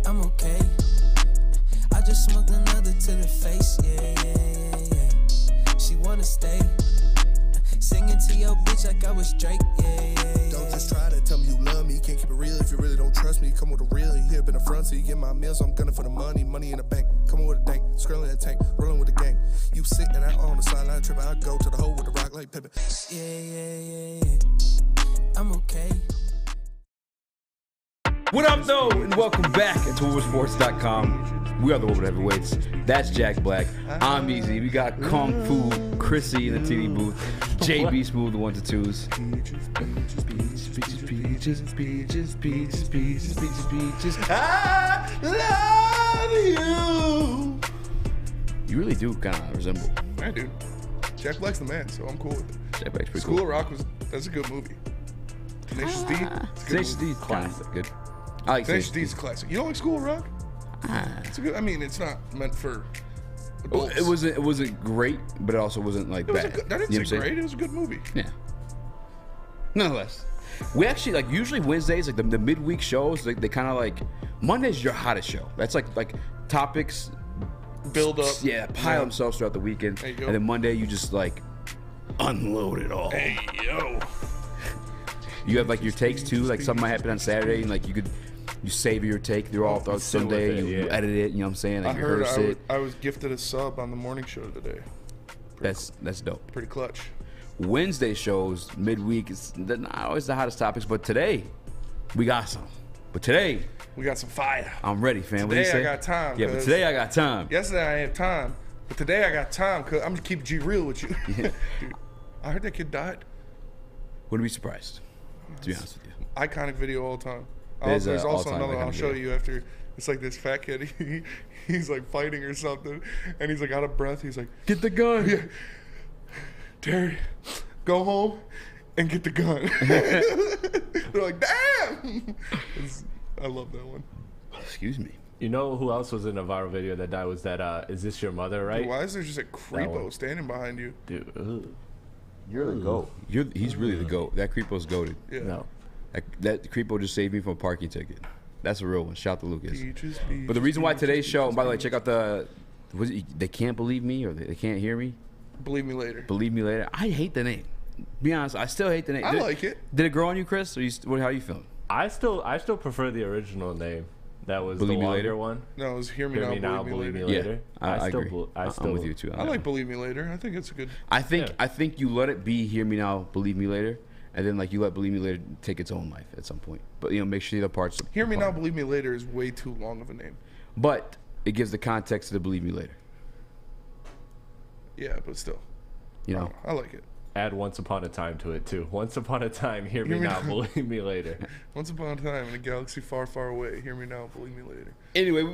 I'm okay. I just smoked another to the face, yeah. She wanna stay. Singing to your bitch like I was Drake, yeah. Don't just try to tell me you love me. Can't keep it real if you really don't trust me. Come with a real, you hip in the front, so you get my meals. I'm gunning for the money in the bank. Coming with a dank, scrolling that tank, rolling with the gang. You sick and I on the sideline tripping. I go to the hole with the rock like Pippin. Yeah. I'm okay. What up, though, and welcome back to Woodwardsports.com. We are the Woodward Heavyweights. That's Jack Black. I'm Eazy. We got Kung Fu Chrissy in the TV booth. JB Smooth, the 1s to 2s. Peaches. I love you. You really do kind of resemble. I do. Jack Black's the man, so I'm cool with it. Jack Black's pretty School cool. of Rock that's a good movie. Tenacious D. Tenacious D is classic. Good. I like Tenacious D is a classic. You don't like School of Rock? It's a good. I mean, it's not meant for adults. It wasn't great, but it also wasn't like bad. I didn't say great. It was a good movie. Yeah. Nonetheless, we actually like usually Wednesdays, like the midweek shows, like they kind of like Monday's your hottest show. That's like topics build up. Yeah, pile themselves throughout the weekend, and then Monday you just like unload it all. Hey yo. You have like your takes too. Like something might happen on Saturday, and like you save your take throughout Sunday. You edit it. You know what I'm saying? Like, I heard I was gifted a sub on the morning show today. That's dope. Pretty clutch. Wednesday shows midweek is not always the hottest topics, but today we got some. But today we got some fire. I'm ready, fam. Today I got time. Yeah, but today I got time. Yesterday I had time, but today I got time because I'm gonna keep G real with you. Yeah. Dude, I heard that kid died. Wouldn't be surprised, to be honest with you. Iconic video all time. There's also another one I'll show you after. It's like this fat kid. He's like fighting or something, and he's like out of breath. He's like, "Get the gun, yeah. Terry, go home and get the gun." They're like, "Damn!" I love that one. Excuse me. You know who else was in a viral video that died? Was that Is This Your Mother, right? Dude, why is there just a creepo standing behind you? Dude, you're the GOAT. He's really the GOAT. That creepo's goated. Yeah. No. That creepo just saved me from a parking ticket. That's a real one. Shout out to Lucas. Peaches, but the reason why today's show, and by the way, check out They Can't Believe Me, or They Can't Hear Me. Believe Me Later. Believe Me Later. I hate the name. Be honest, I still hate the name. I like it. Did it grow on you, Chris? Or how you feeling? I still prefer the original name. That was Believe the Me longer Later one. No, it was Hear Me Now, Believe Me Later. Yeah, I agree. I'm with you too. I like Believe Me Later. I think it's a good. I think you let it be Hear Me Now, Believe Me Later, and then like you let Believe Me Later take its own life at some point. But make sure the parts. Hear Me Now, Believe Me Later is way too long of a name. But it gives the context to the Believe Me Later. Yeah, but still. I like it. Add Once Upon a Time to it too. Once Upon a Time, Hear Me Now, Believe Me Later. Once upon a time in a galaxy far, far away. Hear Me Now, Believe Me Later. Anyway,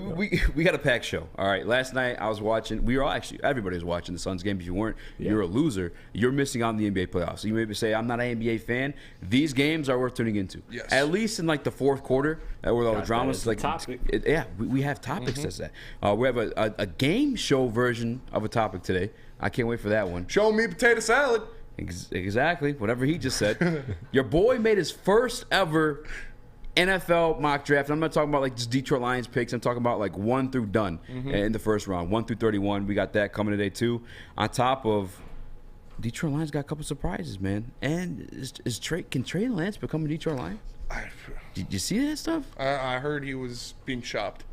we got a packed show. All right, last night I was watching. Everybody was watching the Suns game. If you weren't, you're a loser. You're missing out on the NBA playoffs. So you may say I'm not an NBA fan. These games are worth tuning into. Yes. At least in like the fourth quarter, where all the dramas. Like topic. We have topics. That's that. We have a game show version of a topic today. I can't wait for that one. Show me potato salad. Exactly. Whatever he just said. Your boy made his first ever NFL mock draft. I'm not talking about like just Detroit Lions picks. I'm talking about like 1 through done in the first round. 1 through 31. We got that coming today too. On top of Detroit Lions got a couple surprises, man. And can Trey Lance become a Detroit Lion? Did you see that stuff? I heard he was being shopped.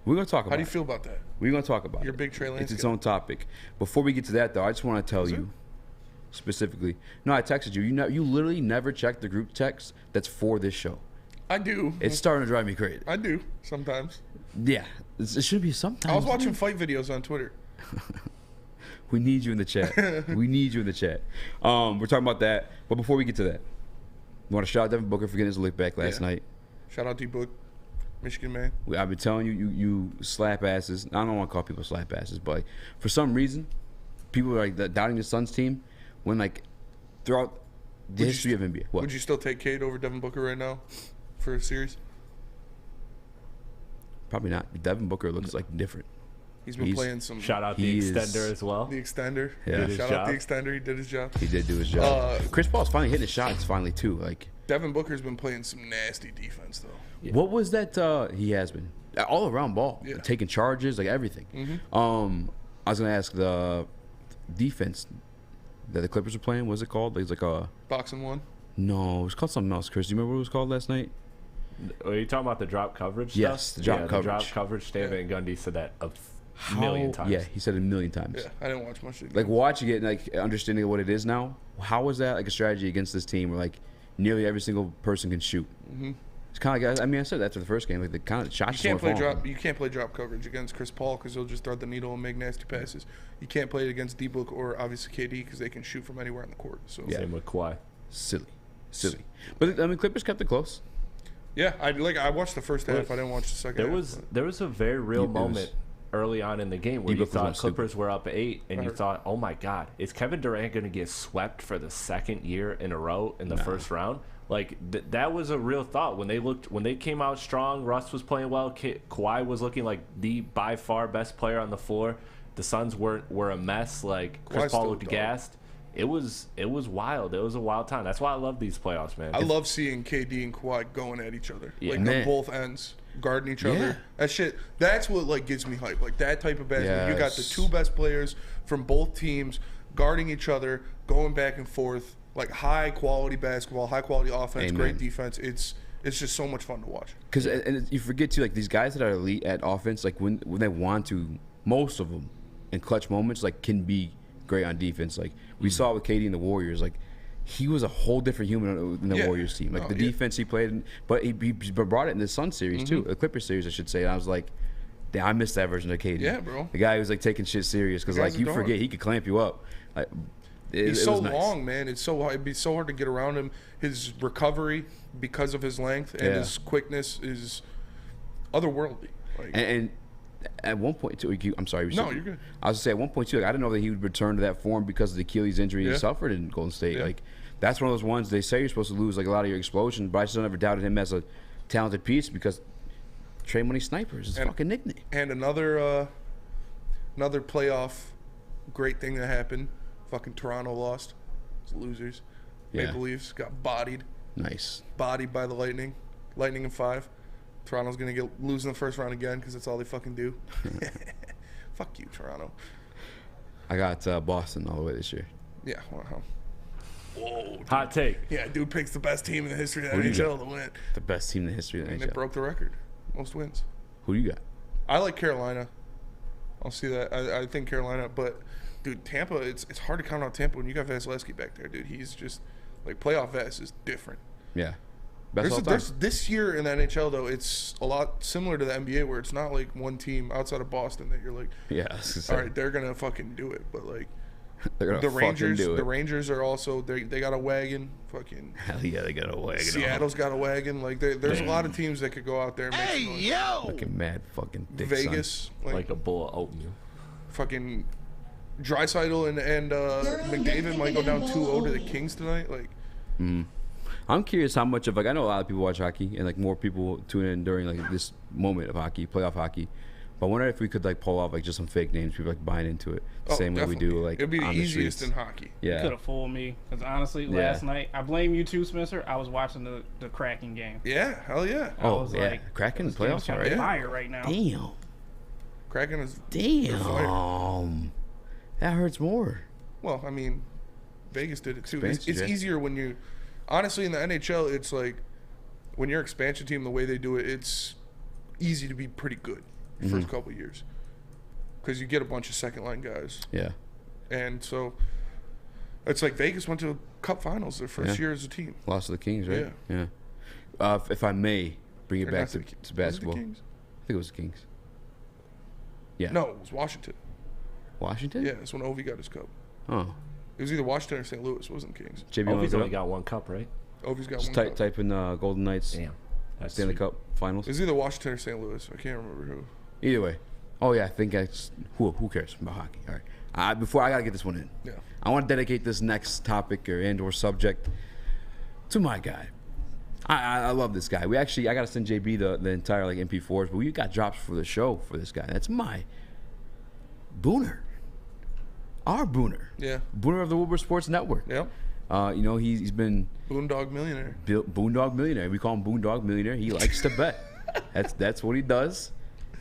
We're going to talk about it. How do you feel about that? We're going to talk about it. You're a big Trey Lance It's its own topic. Before we get to that, though, I just want to tell you specifically. No, I texted you. You literally never check the group text that's for this show. I do. It's starting to drive me crazy. I do sometimes. Yeah, it should be sometimes. I was watching fight videos on Twitter. We need you in the chat. We need you in the chat. We're talking about that. But before we get to that, we want to shout out Devin Booker for getting his lick back last night. Shout out D-Book, Michigan man. I've been telling you slap asses. I don't want to call people slap asses, but for some reason, people are like doubting the Suns team when like throughout the history of NBA. What? Would you still take Cade over Devin Booker right now for a series? Probably not. Devin Booker looks like different. He's been playing some. Shout out the extender as well. The extender. Yeah. Shout out the extender. He did his job. He did do his job. Chris Paul's finally hitting his shots too. Like Devin Booker's been playing some nasty defense though. Yeah. What was that? He has been. all around ball, Yeah. taking charges, like everything. I was gonna ask the defense that the Clippers were playing. What was it called? It's like a Boxing one. no, it was called something else. Chris, do you remember what it was called last night? Are you talking about the drop coverage stuff? Yes, the drop The coverage. drop coverage. Stan Van Gundy said that a million times. Yeah, he said it a million times. Yeah, I didn't watch much of it. Like watching it and like understanding what it is now. How was that like a strategy against this team where like nearly every single person can shoot? It's kind of like, I mean, I said that after the first game, like the kind of shots. You can't play drop coverage against Chris Paul because he'll just thread the needle and make nasty passes. You can't play it against D-Book or obviously KD because they can shoot from anywhere on the court. So Same with Kawhi. silly. But I mean, Clippers kept it close. yeah, I watched the first half. I didn't watch the second. There was a very real It was- moment early on in the game where you D-Book was thought not stupid. Clippers were up 8, and you Right. thought, oh my God, is Kevin Durant going to get swept for the second year in a row in the first round? Like that was a real thought when they came out strong. Russ was playing well. Kawhi was looking like the by far best player on the floor. The Suns were a mess. Like Chris Kawhi's Paul still looked a dog. gassed. It was wild. It was a wild time. That's why I love these playoffs, man. I love seeing KD and Kawhi going at each other, Yeah. like Man. on both ends, guarding each Yeah. other. That shit. That's what like gets me hyped. Like that type of basketball. You got the Yes. two best players from both teams guarding each other, going back and forth. Like high quality basketball, high quality offense, Amen. great defense. It's just so much fun to watch. Because you forget too, like these guys that are elite at offense, like when they want to, most of them in clutch moments, like can be great on defense. Like we saw with KD and the Warriors, like he was a whole different human in the Yeah. Warriors team. Like Oh, the yeah. defense he played, but he brought it in the Sun series too, the Clippers series, I should say. And I was like, damn, I missed that version of KD. Yeah, bro. The guy who was like taking shit serious because The guy's like a you dog. forget he could clamp you up. Like He's it so was nice. long, man. It's so hard. It'd be so hard to get around him. His recovery, because of his length and Yeah. his quickness, is otherworldly. Like, And at one point too, I'm sorry. No, you're good. I was gonna say at one point too, like, I didn't know that he would return to that form because of the Achilles injury Yeah. he suffered in Golden State. Yeah. Like that's one of those ones they say you're supposed to lose like a lot of your explosion, but I still never doubted him as a talented piece because Trey Money Sniper is his And- fucking nickname. and another playoff great thing that happened. Fucking Toronto lost. It's losers. Yeah. Maple Leafs got bodied Nice. by the Lightning. Lightning in 5. Toronto's gonna lose in the first round again because that's all they fucking do. Fuck you, Toronto. I got Boston all the way this year. Yeah. Wow. Whoa. Hot take. Yeah, dude picks the best team in the history of the Who do you NHL to win. The best team in the history of the And it NHL. broke the record. Most wins. Who do you got? I like Carolina. I'll see that. I think Carolina, but dude, Tampa. It's hard to count out Tampa when you got Vasilevsky back there, dude. He's just like playoff Vas is different. Yeah. Best all time. There's this year in the NHL though, it's a lot similar to the NBA where it's not like one team outside of Boston that you're like, Yeah. I was gonna say, all right, they're gonna fucking do it. But like they're gonna the fucking Rangers, do it. the Rangers are also they got a wagon. Fucking Hell yeah, they got a wagon. Seattle's got a wagon. Like there's a lot of teams that could go out there and make some noise. Fucking mad fucking dick Vegas, Like a bowl of oatmeal. fucking Draisaitl and McDavid might go down 2-0 to the Kings tonight. Like, I'm curious how much of like I know a lot of people watch hockey and like more people tune in during like this moment of hockey, playoff hockey. But I wonder if we could like pull off like just some fake names, people like buying into it the same way we do definitely. like it'd be the on easiest streets. in hockey. You could Yeah, have fooled me because honestly, Yeah. last night I blame you too, Spencer. I was watching the Kraken game. Yeah, hell yeah. I Oh, was yeah. like, Kraken this playoffs game's kinda already? fire right now. damn, Kraken is damn, that hurts more. well. I mean, Vegas did it too. Expansion, It's yeah. easier when you, honestly, in the NHL, it's like when you're expansion team, the way they do it, it's easy to be pretty good the Mm-hmm. first couple of years because you get a bunch of second line guys, Yeah, and so it's like Vegas went to Cup Finals their first Yeah. year as a team. lost to the Kings, right? Yeah. If I may bring it Or back not to, the Ki- was it the basketball, I Kings? think it was the Kings. Yeah, No, it was Washington. Washington. Yeah, that's when Ovi got his cup. Oh, It was either Washington or St. Louis. It wasn't Kings. JB, wanna Ovi's look it only up? got one cup, right? Ovi's got Just one cup. type in Golden Knights Damn. That's Stanley sweet. Cup Finals. It was either Washington or St. Louis. I can't remember who. Either way. Oh yeah, I think who cares about hockey? All right. Before I gotta get this one in. Yeah. I want to dedicate this next topic or subject to my guy. I love this guy. I gotta send JB the entire like MP4s, but we got drops for the show for this guy. That's my booner. Our booner. Yeah. Booner of the Woodward Sports Network. Yep. You know, he's been Boondog Millionaire. Boondog Millionaire. We call him Boondog Millionaire. He likes to bet. That's what he does.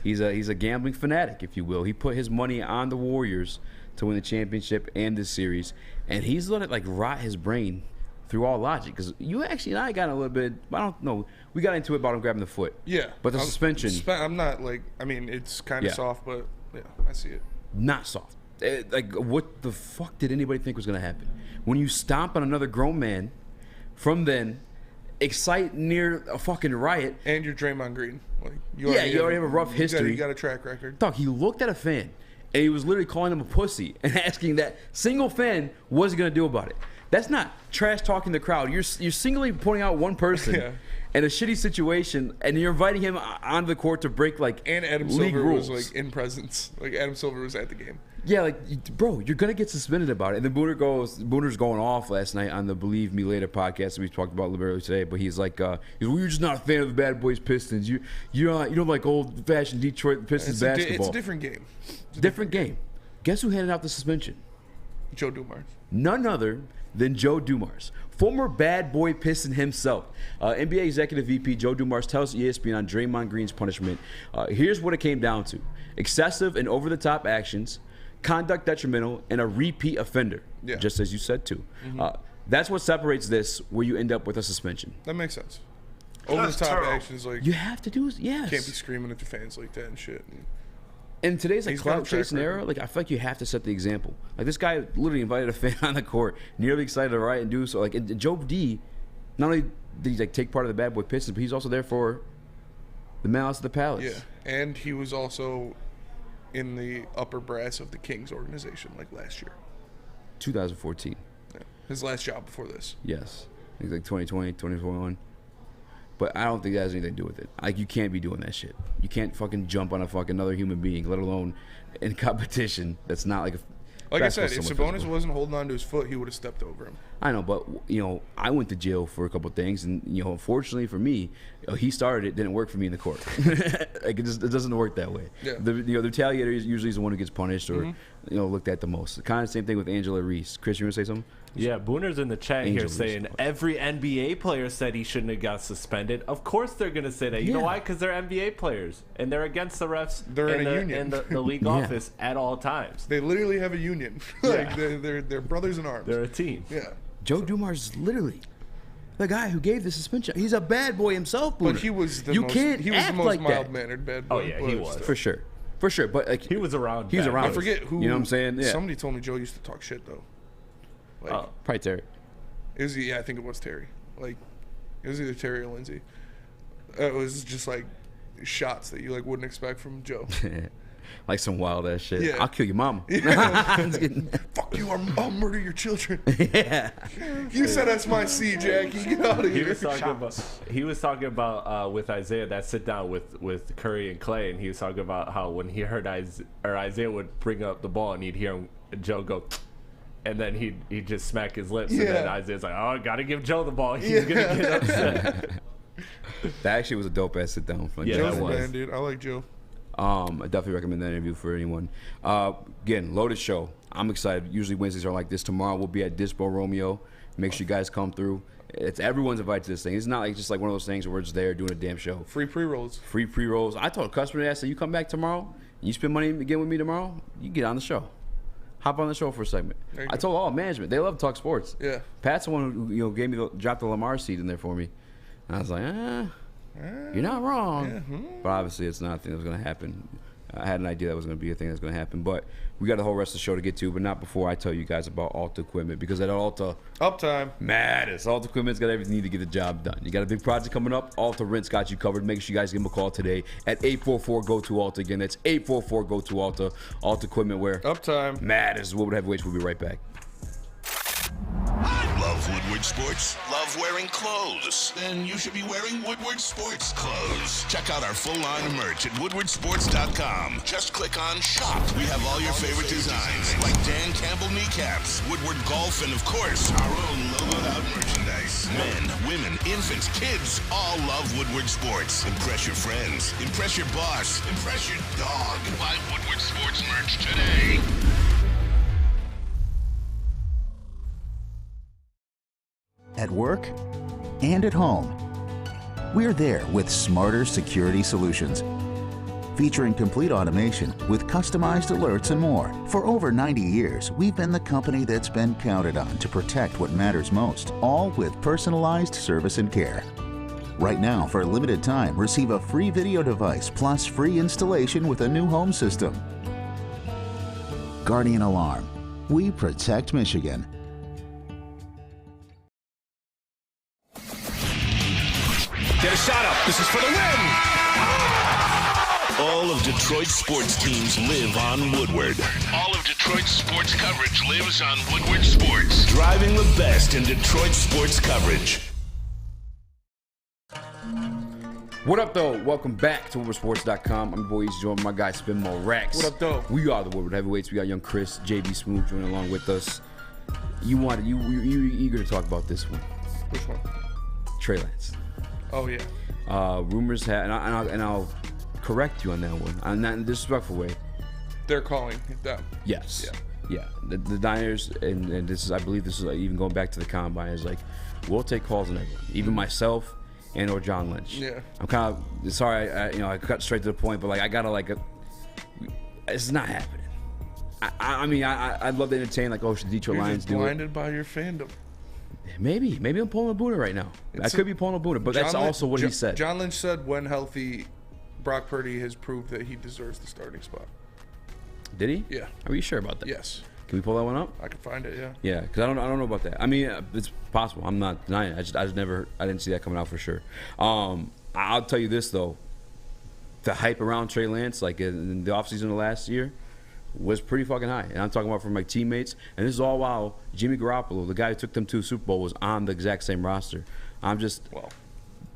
He's a gambling fanatic, if you will. He put his money on the Warriors to win the championship and this series, and he's let it like rot his brain through all logic. Because you actually and I got a little bit. I don't know. We got into it about him grabbing the foot. Yeah, but the suspension. I'm not like. I mean, it's kind of soft, but yeah, I see it. Not soft. Like, what the fuck did anybody think was gonna happen when you stomp on another grown man? From then, excite near a fucking riot, and you're Draymond Green. Like, you already have a rough history. You got a track record. Dog, he looked at a fan, and he was literally calling him a pussy and asking that single fan what's he gonna do about it. That's not trash talking the crowd. You're singly pointing out one person in a shitty situation, and you're inviting him onto the court to break like and Adam league Silver rules. was like in presence. Like Adam Silver was at the game. Yeah, like, bro, you're gonna get suspended about it. And then Booner's going off last night on the Believe Me Later podcast that we talked about literally today. But he's like, you're just not a fan of the Bad Boys Pistons. You don't like old fashioned Detroit Pistons basketball. It's a different game. Different game. Guess who handed out the suspension? Joe Dumars. None other than Joe Dumars, former Bad Boy Piston himself. NBA Executive VP Joe Dumars tells ESPN on Draymond Green's punishment. Here's what it came down to: excessive and over-the-top actions, conduct detrimental, and a repeat offender. Yeah. Just as you said too. That's what separates this, where you end up with a suspension. That makes sense. Over-the-top actions, like you have to do. Yes. Can't be screaming at the fans like that and shit. In today's like clout chasing era, like I feel like you have to set the example. Like this guy literally invited a fan on the court, nearly excited to riot and do so. Like and Joe D, not only did he like take part of the Bad Boy Pistons, but he's also there for the Malice of the Palace. Yeah, and he was also in the upper brass of the Kings organization like last year. 2014. Yeah. His last job before this. Yes. He's like 2020, 2021. But I don't think that has anything to do with it. Like, you can't be doing that shit. You can't fucking jump on a fucking another human being, let alone in competition that's not like a... Like I said, if Sabonis wasn't holding on to his foot, he would have stepped over him. I know, but, you know, I went to jail for a couple of things, and, you know, unfortunately for me, he started it, didn't work for me in the court. Like, it doesn't work that way. Yeah. The retaliator usually is the one who gets punished or, you know, looked at the most. Kind of the same thing with Angela Reese. Chris, you want to say something? Yeah, Booner's in the chat here saying every NBA player said he shouldn't have got suspended. Of course they're going to say that. You know why? Because they're NBA players, and they're against the refs in the league office at all times. They literally have a union. Like they're brothers in arms. They're a team. Yeah. Joe Dumars is literally the guy who gave the suspension. He's a bad boy himself, Booner. But he was the most mild-mannered bad boy. Oh, yeah, he was. For sure. For sure. But like, he was around. He was around. I forget who. You know what I'm saying? Yeah. Somebody told me Joe used to talk shit, though. Like, probably Terry. I think it was Terry. Like, it was either Terry or Lindsay. It was just like shots that you like wouldn't expect from Joe. Like some wild ass shit. Yeah. I'll kill your mama. Fuck you! I'll murder your children. Yeah. You said that's my seed, Jackie. Get out of here. He was talking about with Isaiah that sit down with Curry and Clay, and he was talking about how when he heard Isaiah would bring up the ball and he'd hear Joe go. And then he'd just smack his lips, and then Isaiah's like, "Oh, gotta give Joe the ball. He's gonna get upset." That actually was a dope ass sit down. Joe's a man, dude. I like Joe. I definitely recommend that interview for anyone. Again, loaded show. I'm excited. Usually Wednesdays are like this. Tomorrow we'll be at Dispo Romeo. Make sure you guys come through. It's everyone's invited to this thing. It's not like just like one of those things where we're just there doing a damn show. Free pre-rolls. Free pre-rolls. I told a customer that, so you come back tomorrow, you spend money again with me tomorrow, you get on the show. Hop on the show for a segment. I told all management, they love to talk sports. Yeah. Pat's the one who gave me dropped the Lamar seed in there for me. And I was like, you're not wrong. Yeah. But obviously it's not a thing that was going to happen. I had an idea that was going to be a thing that's going to happen. But we got the whole rest of the show to get to, but not before I tell you guys about Alta Equipment. Because at Alta, uptime matters. Alta Equipment's got everything you need to get the job done. You got a big project coming up, Alta Rent's got you covered. Make sure you guys give them a call today at 844-GO-TO-ALTA. Again, that's 844-GO-TO-ALTA. Alta Equipment, where uptime matters. Woodward Heavyweights. We'll be right back. Love Woodward Sports? Love wearing clothes? Then you should be wearing Woodward Sports clothes. Check out our full line of merch at woodwardsports.com. Just click on shop. We have all your favorite designs, like Dan Campbell kneecaps, Woodward golf, and of course, our own logoed out merchandise. Men, women, infants, kids, all love Woodward Sports. Impress your friends. Impress your boss. Impress your dog. Buy Woodward Sports merch today. At work and at home, we're there with smarter security solutions. featuring complete automation with customized alerts and more. For over 90 years, we've been the company that's been counted on to protect what matters most, all with personalized service and care. Right now, for a limited time, receive a free video device plus free installation with a new home system. Guardian Alarm. We protect Michigan. Get a shot up. This is for the win. All of Detroit's sports teams live on Woodward. All of Detroit's sports coverage lives on Woodward Sports. Driving the best in Detroit sports coverage. What up, though? Welcome back to WoodwardSports.com. I'm your boy Eazy, joined by my guy Spin Mo Rax. What up, though? We are the Woodward Heavyweights. We got young Chris, JB Smooth joining along with us. You eager to talk about this one? Which one? Trey Lance. Oh yeah. Rumors have, and I'll correct you on that one. I'm not in a disrespectful way. They're calling it them. Yes. Yeah. The Niners, and this is, I believe this is like, even going back to the combine, is like, we'll take calls on everyone, even myself and or John Lynch. Yeah. I'm kind of sorry. I cut straight to the point, but like I gotta it's not happening. I'd love to entertain like, should Detroit Lions do it? You're blinded by your fandom. Maybe I'm pulling a Buddha right now. I could be pulling a Buddha, but that's also what he said. John Lynch said when healthy, Brock Purdy has proved that he deserves the starting spot. Did he? Yeah. Are you sure about that? Yes. Can we pull that one up? I can find it. Yeah. Yeah, because I don't know about that. I mean, it's possible. I'm not denying it. I didn't see that coming out for sure. I'll tell you this though, the hype around Trey Lance, like in the offseason of last year, was pretty fucking high. And I'm talking about from my teammates. And this is all while Jimmy Garoppolo, the guy who took them to the Super Bowl, was on the exact same roster.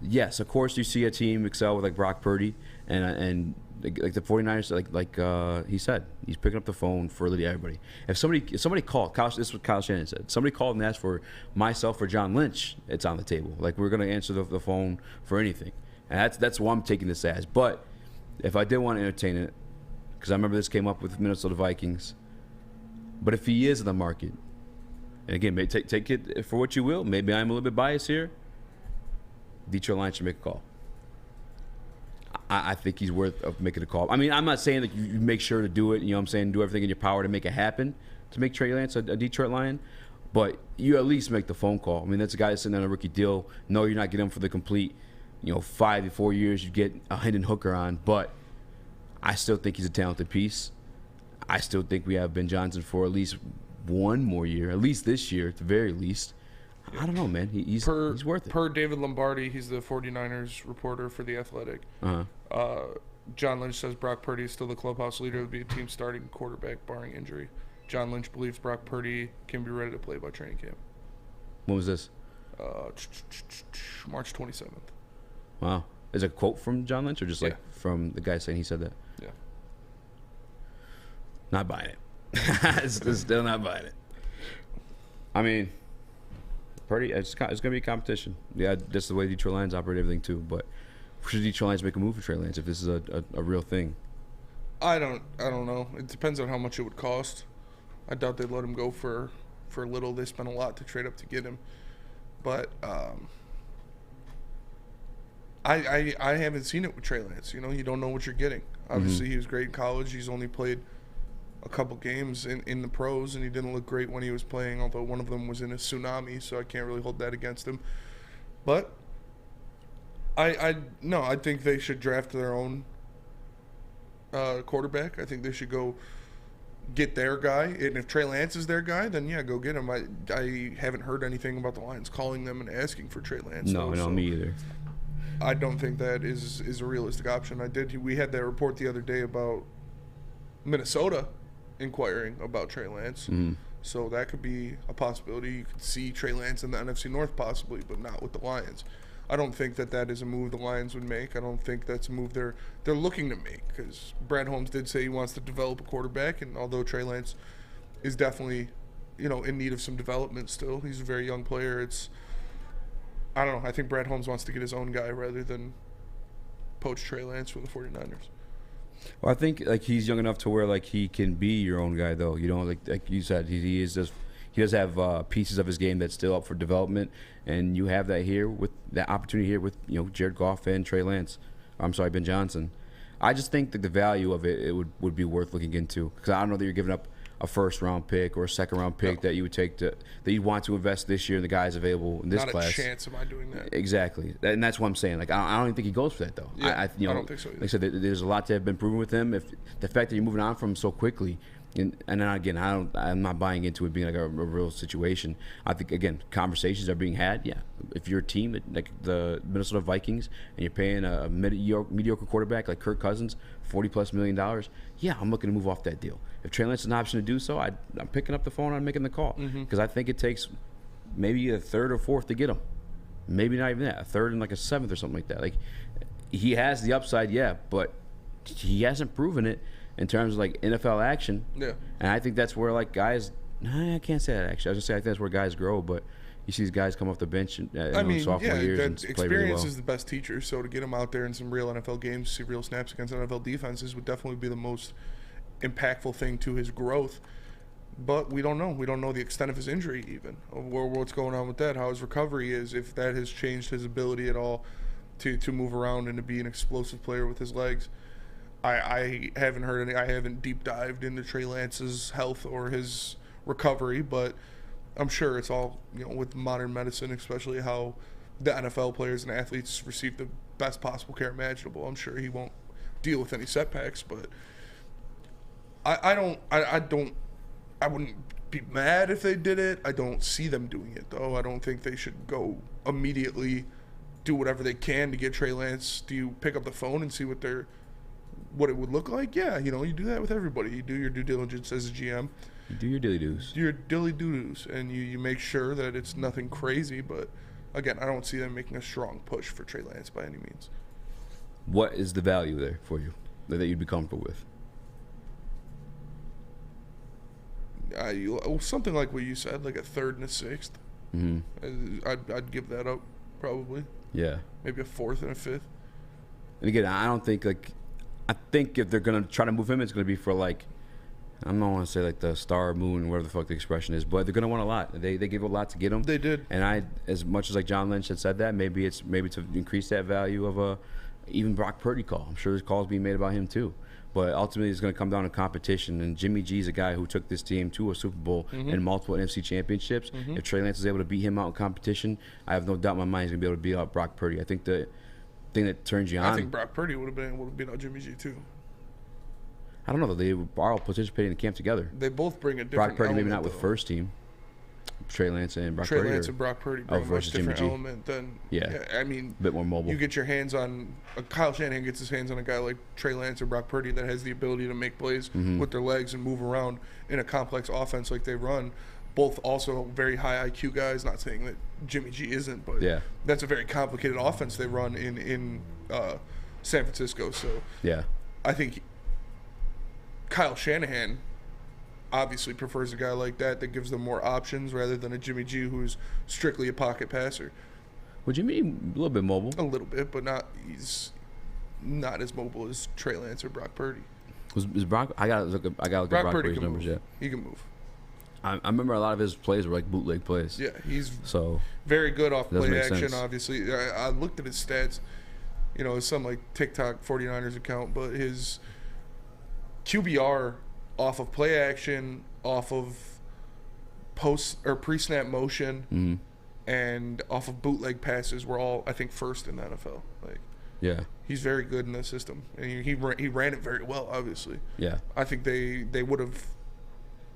Yes, of course you see a team excel with like Brock Purdy and like the 49ers, like he said, he's picking up the phone for literally everybody. If somebody called, this is what Kyle Shanahan said. Somebody called and asked for myself or John Lynch, it's on the table. Like, we're gonna answer the phone for anything. And that's what I'm taking this as. But if I did want to entertain it, because I remember this came up with Minnesota Vikings. But if he is in the market, and again, take it for what you will. Maybe I'm a little bit biased here. Detroit Lions should make a call. I think he's worth of making a call. I mean, I'm not saying that you make sure to do it. You know what I'm saying? Do everything in your power to make it happen, to make Trey Lance a Detroit Lion. But you at least make the phone call. I mean, that's a guy that's sitting on a rookie deal. No, you're not getting him for the complete, 5 to 4 years. You get a Hendon Hooker on. But I still think he's a talented piece. I still think we have Ben Johnson for at least one more year, at least this year, at the very least. I don't know, man. He's worth it. Per David Lombardi, he's the 49ers reporter for The Athletic. John Lynch says Brock Purdy is still the clubhouse leader. Would be a team starting quarterback barring injury. John Lynch believes Brock Purdy can be ready to play by training camp. When was this? March 27th. Wow. Is it a quote from John Lynch or just like from the guy saying he said that? Yeah. Not buying it. Still not buying it. I mean, Purdy, it's going to be a competition. Yeah, that's the way Detroit Lions operate everything too. But should Detroit Lions make a move for Trey Lance if this is a real thing? I don't know. It depends on how much it would cost. I doubt they'd let him go for little. They spent a lot to trade up to get him. But I haven't seen it with Trey Lance. You don't know what you're getting. Obviously, he was great in college. He's only played a couple games in the pros, and he didn't look great when he was playing, although one of them was in a tsunami, so I can't really hold that against him. But I think they should draft their own quarterback. I think they should go get their guy, and if Trey Lance is their guy, then yeah, go get him. I haven't heard anything about the Lions calling them and asking for Trey Lance. No, me either. I don't think that is a realistic option. We had that report the other day about Minnesota inquiring about Trey Lance. So that could be a possibility. You could see Trey Lance in the NFC North possibly, but not with the Lions. I don't think that is a move the Lions would make. I don't think that's a move they're looking to make, because Brad Holmes did say he wants to develop a quarterback, and although Trey Lance is definitely, in need of some development still, he's a very young player. I don't know. I think Brad Holmes wants to get his own guy rather than poach Trey Lance from the 49ers. Well, I think he's young enough to where he can be your own guy, though. Like you said, he does have pieces of his game that's still up for development, and you have that here with that opportunity here with Jared Goff and Trey Lance. I'm sorry, Ben Johnson. I just think that the value of it would be worth looking into, because I don't know that you're giving up a first-round pick or a second-round pick that you would take that you want to invest this year in the guys available in this class. Not a chance am I doing that. Exactly, and that's what I'm saying. Like I don't even think he goes for that though. Yeah, I don't think so either. Like I said, there's a lot to have been proven with him. If the fact that you're moving on from him so quickly, and then again, I'm not buying into it being like a real situation. I think again, conversations are being had. Yeah, if you're a team like the Minnesota Vikings and you're paying a mediocre quarterback like Kirk Cousins $40+ million, yeah, I'm looking to move off that deal. If Trey Lance is an option to do so, I'm picking up the phone and I'm making the call, because I think it takes maybe a third or fourth to get him. Maybe not even that, a third and like a seventh or something like that. Like, he has the upside, yeah, but he hasn't proven it in terms of like NFL action. Yeah. And I think that's where like guys, I can't say that actually. I was just say I think that's where guys grow, but you see these guys come off the bench in sophomore years and play really well. Experience is the best teacher. So to get him out there in some real NFL games, see real snaps against NFL defenses would definitely be the most impactful thing to his growth. But we don't know. We don't know the extent of his injury even, or what's going on with that, how his recovery is, if that has changed his ability at all to move around and to be an explosive player with his legs. I haven't heard any. I haven't deep dived into Trey Lance's health or his recovery, but I'm sure it's all, with modern medicine, especially how the NFL players and athletes receive the best possible care imaginable. I'm sure he won't deal with any setbacks, but I wouldn't be mad if they did it. I don't see them doing it, though. I don't think they should go immediately do whatever they can to get Trey Lance. Do you pick up the phone and see what it would look like? Yeah, you do that with everybody. You do your due diligence as a GM. You do your dilly-doos. Your dilly-doos, and you make sure that it's nothing crazy. But, again, I don't see them making a strong push for Trey Lance by any means. What is the value there for you that you'd be comfortable with? Something like what you said, like a third and a sixth. Mm-hmm. I'd give that up, probably. Yeah. Maybe a fourth and a fifth. And again, I think if they're gonna try to move him, it's gonna be for like, I don't want to say like the star, moon, whatever the fuck the expression is, but they're gonna want a lot. They give a lot to get him. They did. And as much as like John Lynch had said that, maybe to increase that value of even Brock Purdy call. I'm sure there's calls being made about him too. But ultimately, it's going to come down to competition. And Jimmy G is a guy who took this team to a Super Bowl and multiple NFC championships. If Trey Lance is able to beat him out in competition, I have no doubt in my mind he's going to be able to beat out Brock Purdy. I think the thing that turns you on. I think Brock Purdy would have been able to beat out Jimmy G too. I don't know, though. They were all participating in camp together. They both bring a different Brock Purdy, element, maybe not with first team. Trey Lance and Brock Purdy. Trey Lance and Brock Purdy bring a much different element than. Yeah. I mean, a bit more mobile. You get your hands on. Kyle Shanahan gets his hands on a guy like Trey Lance or Brock Purdy that has the ability to make plays with their legs and move around in a complex offense like they run. Both also very high IQ guys. Not saying that Jimmy G isn't, but that's a very complicated offense they run in San Francisco. So yeah, I think Kyle Shanahan obviously prefers a guy like that gives them more options rather than a Jimmy G who's strictly a pocket passer. Well, Jimmy a little bit mobile. A little bit, but he's not as mobile as Trey Lance or Brock Purdy. Was Brock? I gotta look at Brock Purdy's numbers. Yeah, he can move. I remember a lot of his plays were like bootleg plays. Yeah, he's so very good off play action. Sense. Obviously, I looked at his stats. It's some like TikTok 49ers account, but his QBR off of play action, off of post or pre-snap motion, and off of bootleg passes were all, I think, first in the NFL. Yeah, he's very good in the system, and he ran it very well. Obviously, yeah. I think they would have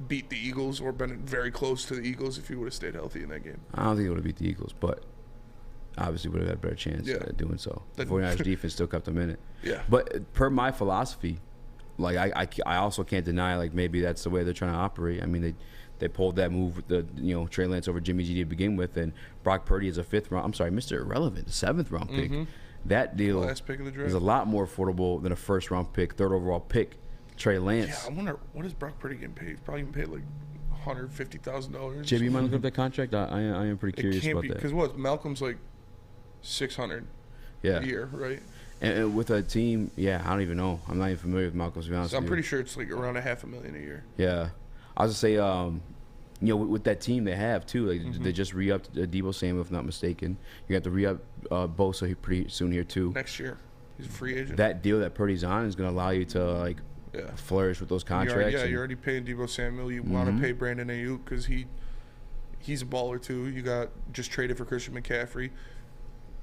beat the Eagles or been very close to the Eagles if he would have stayed healthy in that game. I don't think he would have beat the Eagles, but obviously would have had a better chance at doing so. The 49ers defense still kept them in it. Yeah, but per my philosophy. Like I also can't deny like maybe that's the way they're trying to operate. I mean they pulled that move with the Trey Lance over Jimmy G to begin with, and Brock Purdy is a Mr. Irrelevant, 7th round pick. That deal last pick of the draft is a lot more affordable than a 1st round pick, 3rd overall pick. Trey Lance. Yeah, I wonder what is Brock Purdy getting paid? He's probably getting paid like $150,000. JB, you might look up that contract. I am pretty curious about that. Because Malcolm's like $600 a year, right? And with a team, I don't even know. I'm not even familiar with Malcolm, to be honest with you. I'm pretty sure it's like around $500,000 a year. Yeah. I was going to say, with that team they have, too, they just re-upped Deebo Samuel, if not mistaken. You have to re-up Bosa pretty soon here, too. Next year. He's a free agent. that deal that Purdy's on is going to allow you to like flourish with those contracts. You're already paying Deebo Samuel. You want to pay Brandon Ayuk because he's a baller too. You got just traded for Christian McCaffrey.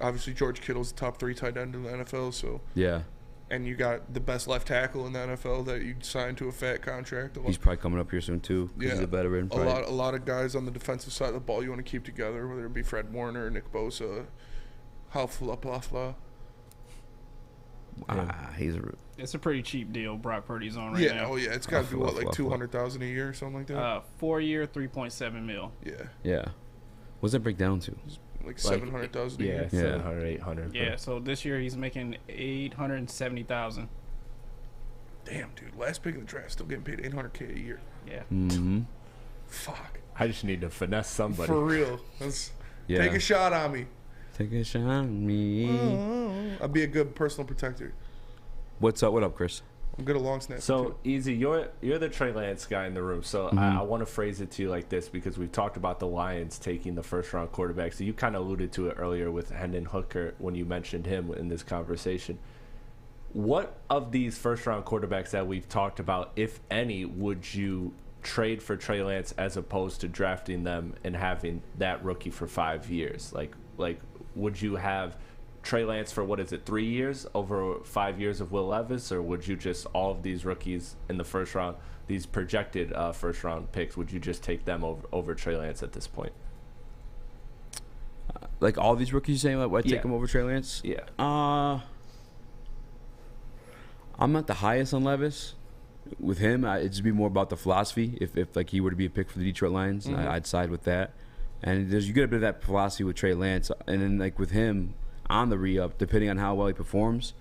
Obviously, George Kittle's the top 3 tight end in the NFL. So yeah. And you got the best left tackle in the NFL that you signed to a fat contract. He's probably coming up here soon too. Yeah, he's a veteran. A lot of guys on the defensive side of the ball you want to keep together, whether it be Fred Warner, Nick Bosa, Halfla. It's a pretty cheap deal Brock Purdy's on right now. It's got to be like $200,000 a year or something like that. 4 year, $3.7 million. Yeah. What's that break down to? Like $700,000 a year. 700, 800. Yeah, so this year he's making $870,000. Damn, dude. Last pick in the draft, still getting paid $800K a year. Yeah. Mm-hmm. Fuck. I just need to finesse somebody. For real. Take a shot on me. Take a shot on me. I'd be a good personal protector. What's up? What up, Chris? I'm good at long snaps. So, Eazy, you're the Trey Lance guy in the room. So I want to phrase it to you like this because we've talked about the Lions taking the first-round quarterback. So you kind of alluded to it earlier with Hendon Hooker when you mentioned him in this conversation. What of these first-round quarterbacks that we've talked about, if any, would you trade for Trey Lance as opposed to drafting them and having that rookie for 5 years? Like would you have Trey Lance for, 3 years over 5 years of Will Levis, or would you just all of these rookies in the first round, these projected first round picks, would you just take them over Trey Lance at this point? Like all these rookies saying, like, would I take them over Trey Lance? Yeah. I'm not the highest on Levis. With him, it'd just be more about the philosophy. If like he were to be a pick for the Detroit Lions, I'd side with that. And you get a bit of that philosophy with Trey Lance, and then like with him on the re-up, depending on how well he performs,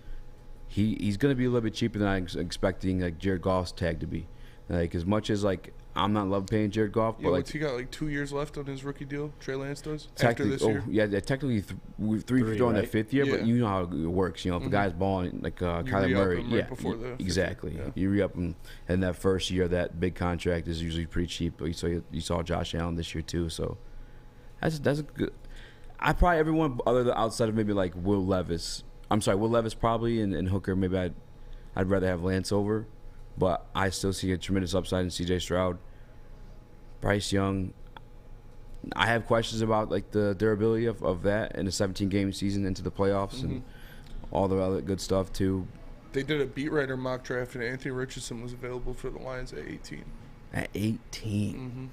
he's going to be a little bit cheaper than I'm expecting like Jared Goff's tag to be. Like as much as like I'm not love paying Jared Goff, but like he got like 2 years left on his rookie deal. Trey Lance does after this year. Yeah, technically three for throwing right? that 5th year, but you know how it works. You know, if a guy's balling like Kyler Murray, exactly. You re-up him, and that first year, that big contract is usually pretty cheap. But you saw Josh Allen this year too, so that's a good. I probably everyone other than outside of maybe like Will Levis probably and Hooker, maybe I'd rather have Lance over, but I still see a tremendous upside in CJ Stroud. Bryce Young, I have questions about like the durability of that in a 17-game season into the playoffs and all the other good stuff too. They did a beat writer mock draft and Anthony Richardson was available for the Lions at 18. At 18?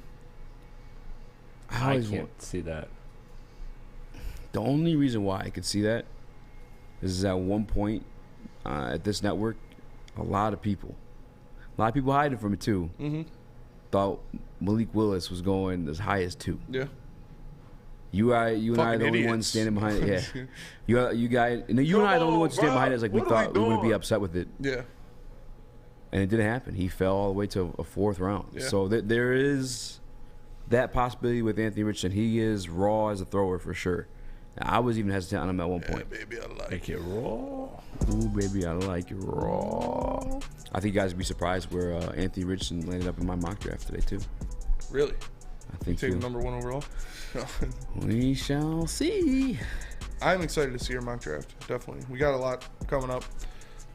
I can't see that. The only reason why I could see that is at one point at this network, a lot of people hiding from it too. Thought Malik Willis was going as high as 2. Yeah. You and I are the only ones standing behind it. Yeah. You and I are the only ones standing behind it. It's like we thought we would be upset with it. Yeah. And it didn't happen. He fell all the way to a 4th round. Yeah. So there is that possibility with Anthony Richardson. He is raw as a thrower for sure. I was even hesitant on him at one point. Yeah, baby, I like it raw. Ooh, baby, I like it raw. I think you guys would be surprised where Anthony Richardson landed up in my mock draft today, too. Really? I think you take number 1 overall? We shall see. I'm excited to see your mock draft, definitely. We got a lot coming up.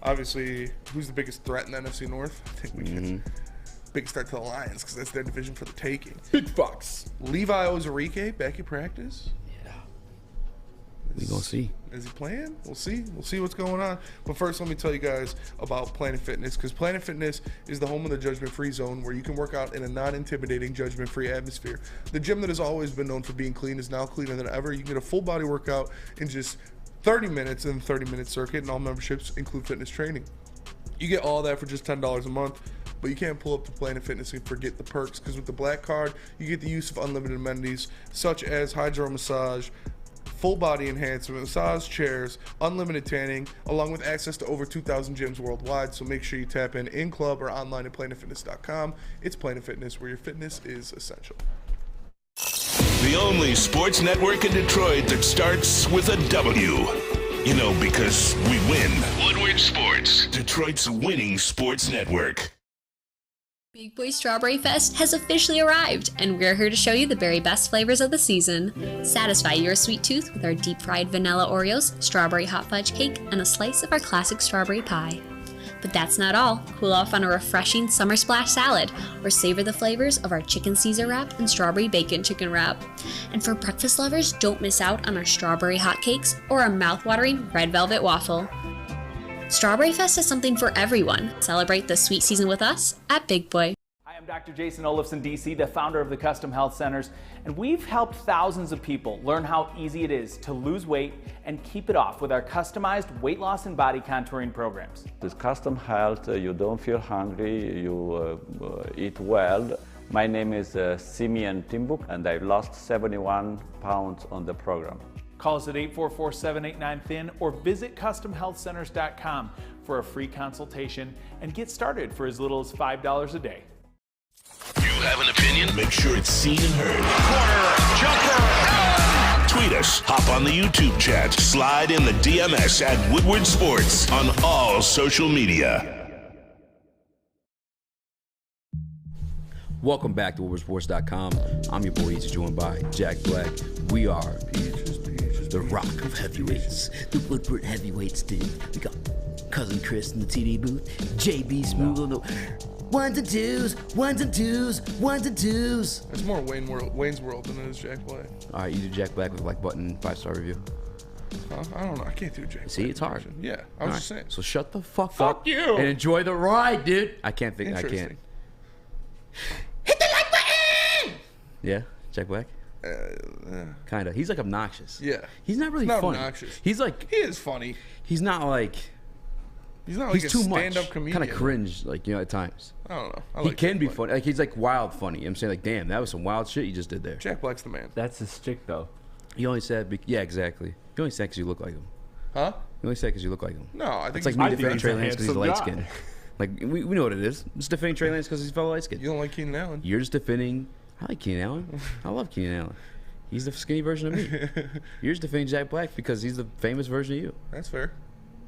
Obviously, who's the biggest threat in the NFC North? I think we can. Biggest threat to the Lions because that's their division for the taking. Big Fox. Levi Onwuzurike back in practice. We gonna see. Is he playing? We'll see. We'll see what's going on. But first, let me tell you guys about Planet Fitness, because Planet Fitness is the home of the judgment-free zone where you can work out in a non-intimidating, judgment-free atmosphere. The gym that has always been known for being clean is now cleaner than ever. You can get a full-body workout in just 30 minutes in the 30-minute circuit, and all memberships include fitness training. You get all that for just $10 a month. But you can't pull up to Planet Fitness and forget the perks, because with the Black Card, you get the use of unlimited amenities such as hydro massage, full body enhancement, massage chairs, unlimited tanning, along with access to over 2,000 gyms worldwide. So make sure you tap in club or online at planetfitness.com. It's Planet Fitness, where your fitness is essential. The only sports network in Detroit that starts with a W. You know, because we win. Woodward Sports, Detroit's winning sports network. Big Boy Strawberry Fest has officially arrived, and we're here to show you the very best flavors of the season. Satisfy your sweet tooth with our deep-fried vanilla Oreos, strawberry hot fudge cake, and a slice of our classic strawberry pie. But that's not all. Cool off on a refreshing summer splash salad, or savor the flavors of our chicken Caesar wrap and strawberry bacon chicken wrap. And for breakfast lovers, don't miss out on our strawberry hotcakes or our mouth-watering red velvet waffle. Strawberry Fest is something for everyone. Celebrate the sweet season with us at Big Boy. Hi, I'm Dr. Jason Olafson, DC, the founder of the Custom Health Centers, and we've helped thousands of people learn how easy it is to lose weight and keep it off with our customized weight loss and body contouring programs. With Custom Health, you don't feel hungry, you eat well. My name is Simeon Timbuk, and I've lost 71 pounds on the program. Call us at 844-789-THIN or visit CustomHealthCenters.com for a free consultation and get started for as little as $5 a day. You have an opinion? Make sure it's seen and heard. Corner, jumper, tweet us, hop on the YouTube chat, slide in the DMS at Woodward Sports on all social media. Welcome back to WoodwardSports.com. I'm your boy Eazy, joined by Jack Black. We are the Rock of Heavyweights, the Woodward Heavyweights, dude. We got Cousin Chris in the TD booth, JB Smooth on the ones and twos, ones and twos, ones and twos. It's more Wayne's World than it is Jack Black. All right, you do Jack Black with a like button, 5-star review. I don't know. I can't do Jack Black. See, it's hard. Yeah, I was just saying. So shut the fuck up. Fuck you. And enjoy the ride, dude. I can't think. I can't. Hit the like button. Yeah, Jack Black. Kinda. He's like obnoxious. Yeah. He's not really not funny. Obnoxious. He's like. He is funny. He's not like. He's not like he's a too stand-up much. comedian. Kind of cringe, like, you know, at times. I don't know. He can be funny. Like, he's like wild funny. I'm saying, like, damn, that was some wild shit you just did there. Jack Black's the man. That's his stick, though. You only said, yeah, exactly. You only said because you look like him. Huh? You only said because you look like him. No, I think it's like me defending he's Trey a Lance because he's handsome light guy. skinned. Like, we know what it is. Just defending Trey Lance because he's fellow light skinned. You don't like Keenan Allen? You're just defending. I like Keenan Allen. I love Keenan Allen. He's the skinny version of me. You're just defending Jack Black because he's the famous version of you. That's fair.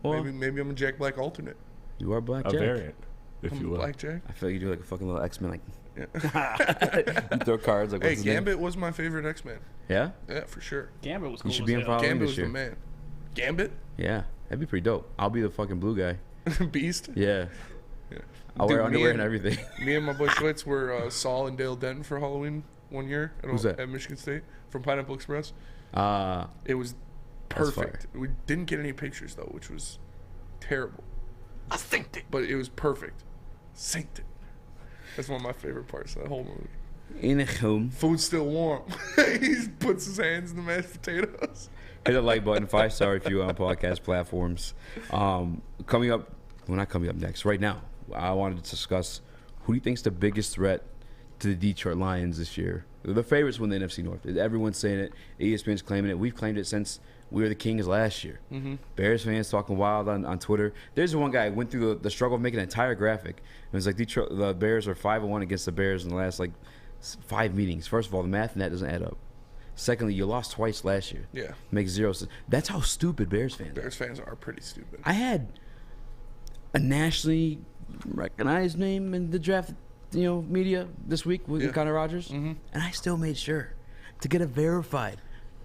Well, maybe I'm a Jack Black alternate. You are Black A Jack. variant, if I'm you will. Black Jack. I feel like you do like a fucking little X-Men, like. Yeah. You throw cards like. Hey, What's his name? Gambit was my favorite X-Men. Yeah. Yeah, for sure. Gambit was cool. You should be in hell. Following Gambit this was year. the man. Gambit? Yeah, that'd be pretty dope. I'll be the fucking blue guy. Beast? Yeah. Yeah. I'll Dude, wear underwear and everything. Me and my boy Schwitz were Saul and Dale Denton for Halloween one year Who's that? at Michigan State from Pineapple Express. Uh, It was That's perfect. We didn't get any pictures though, which was terrible. I synced it. But it was perfect. Synced it. That's one of my favorite parts of that whole movie. in a home. Food's still warm. He puts his hands in the mashed potatoes. Hit the like button, 5-star if you on podcast platforms. Coming up, well, not coming up next. Right now, I wanted to discuss who do you think's the biggest threat to the Detroit Lions this year? They're the favorites win the NFC North. Everyone's saying it. ESPN's claiming it. We've claimed it since we were the Kings last year. Mm-hmm. Bears fans talking wild on Twitter. There's one guy who went through the struggle of making an entire graphic. It was like Detroit, the Bears are 5-1 against the Bears in the last 5 meetings. First of all, the math in that doesn't add up. Secondly, you lost twice last year. Yeah. Makes zero sense. That's how stupid Bears fans are. Bears fans are pretty stupid. I had a nationally recognized name in the draft, media this week with Connor Rogers, and I still made sure to get a verified,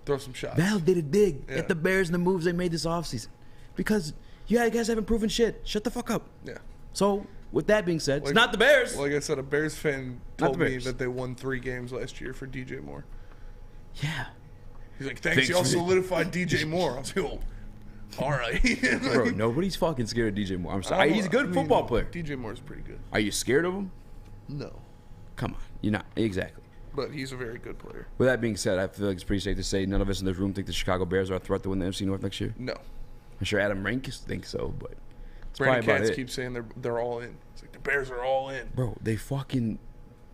throw some shots, validated dig at the Bears and the moves they made this offseason. Because you guys haven't proven shit. Shut the fuck up. Yeah. So, with that being said, it's not the Bears. Like I said, a Bears fan told me that they won 3 games last year for DJ Moore. Yeah. He's like, thanks y'all solidified DJ Moore. I was like, oh, all right. Bro, nobody's fucking scared of DJ Moore. I'm sorry. He's a good football player. DJ Moore's pretty good. Are you scared of him? No. Come on. You're not. Exactly. But he's a very good player. With that being said, I feel like it's pretty safe to say none of us in this room think the Chicago Bears are a threat to win the NFC North next year. No. I'm sure Adam Rank thinks so, but it's Brandon probably about Katz it. keeps saying they're all in. It's like the Bears are all in. Bro, they fucking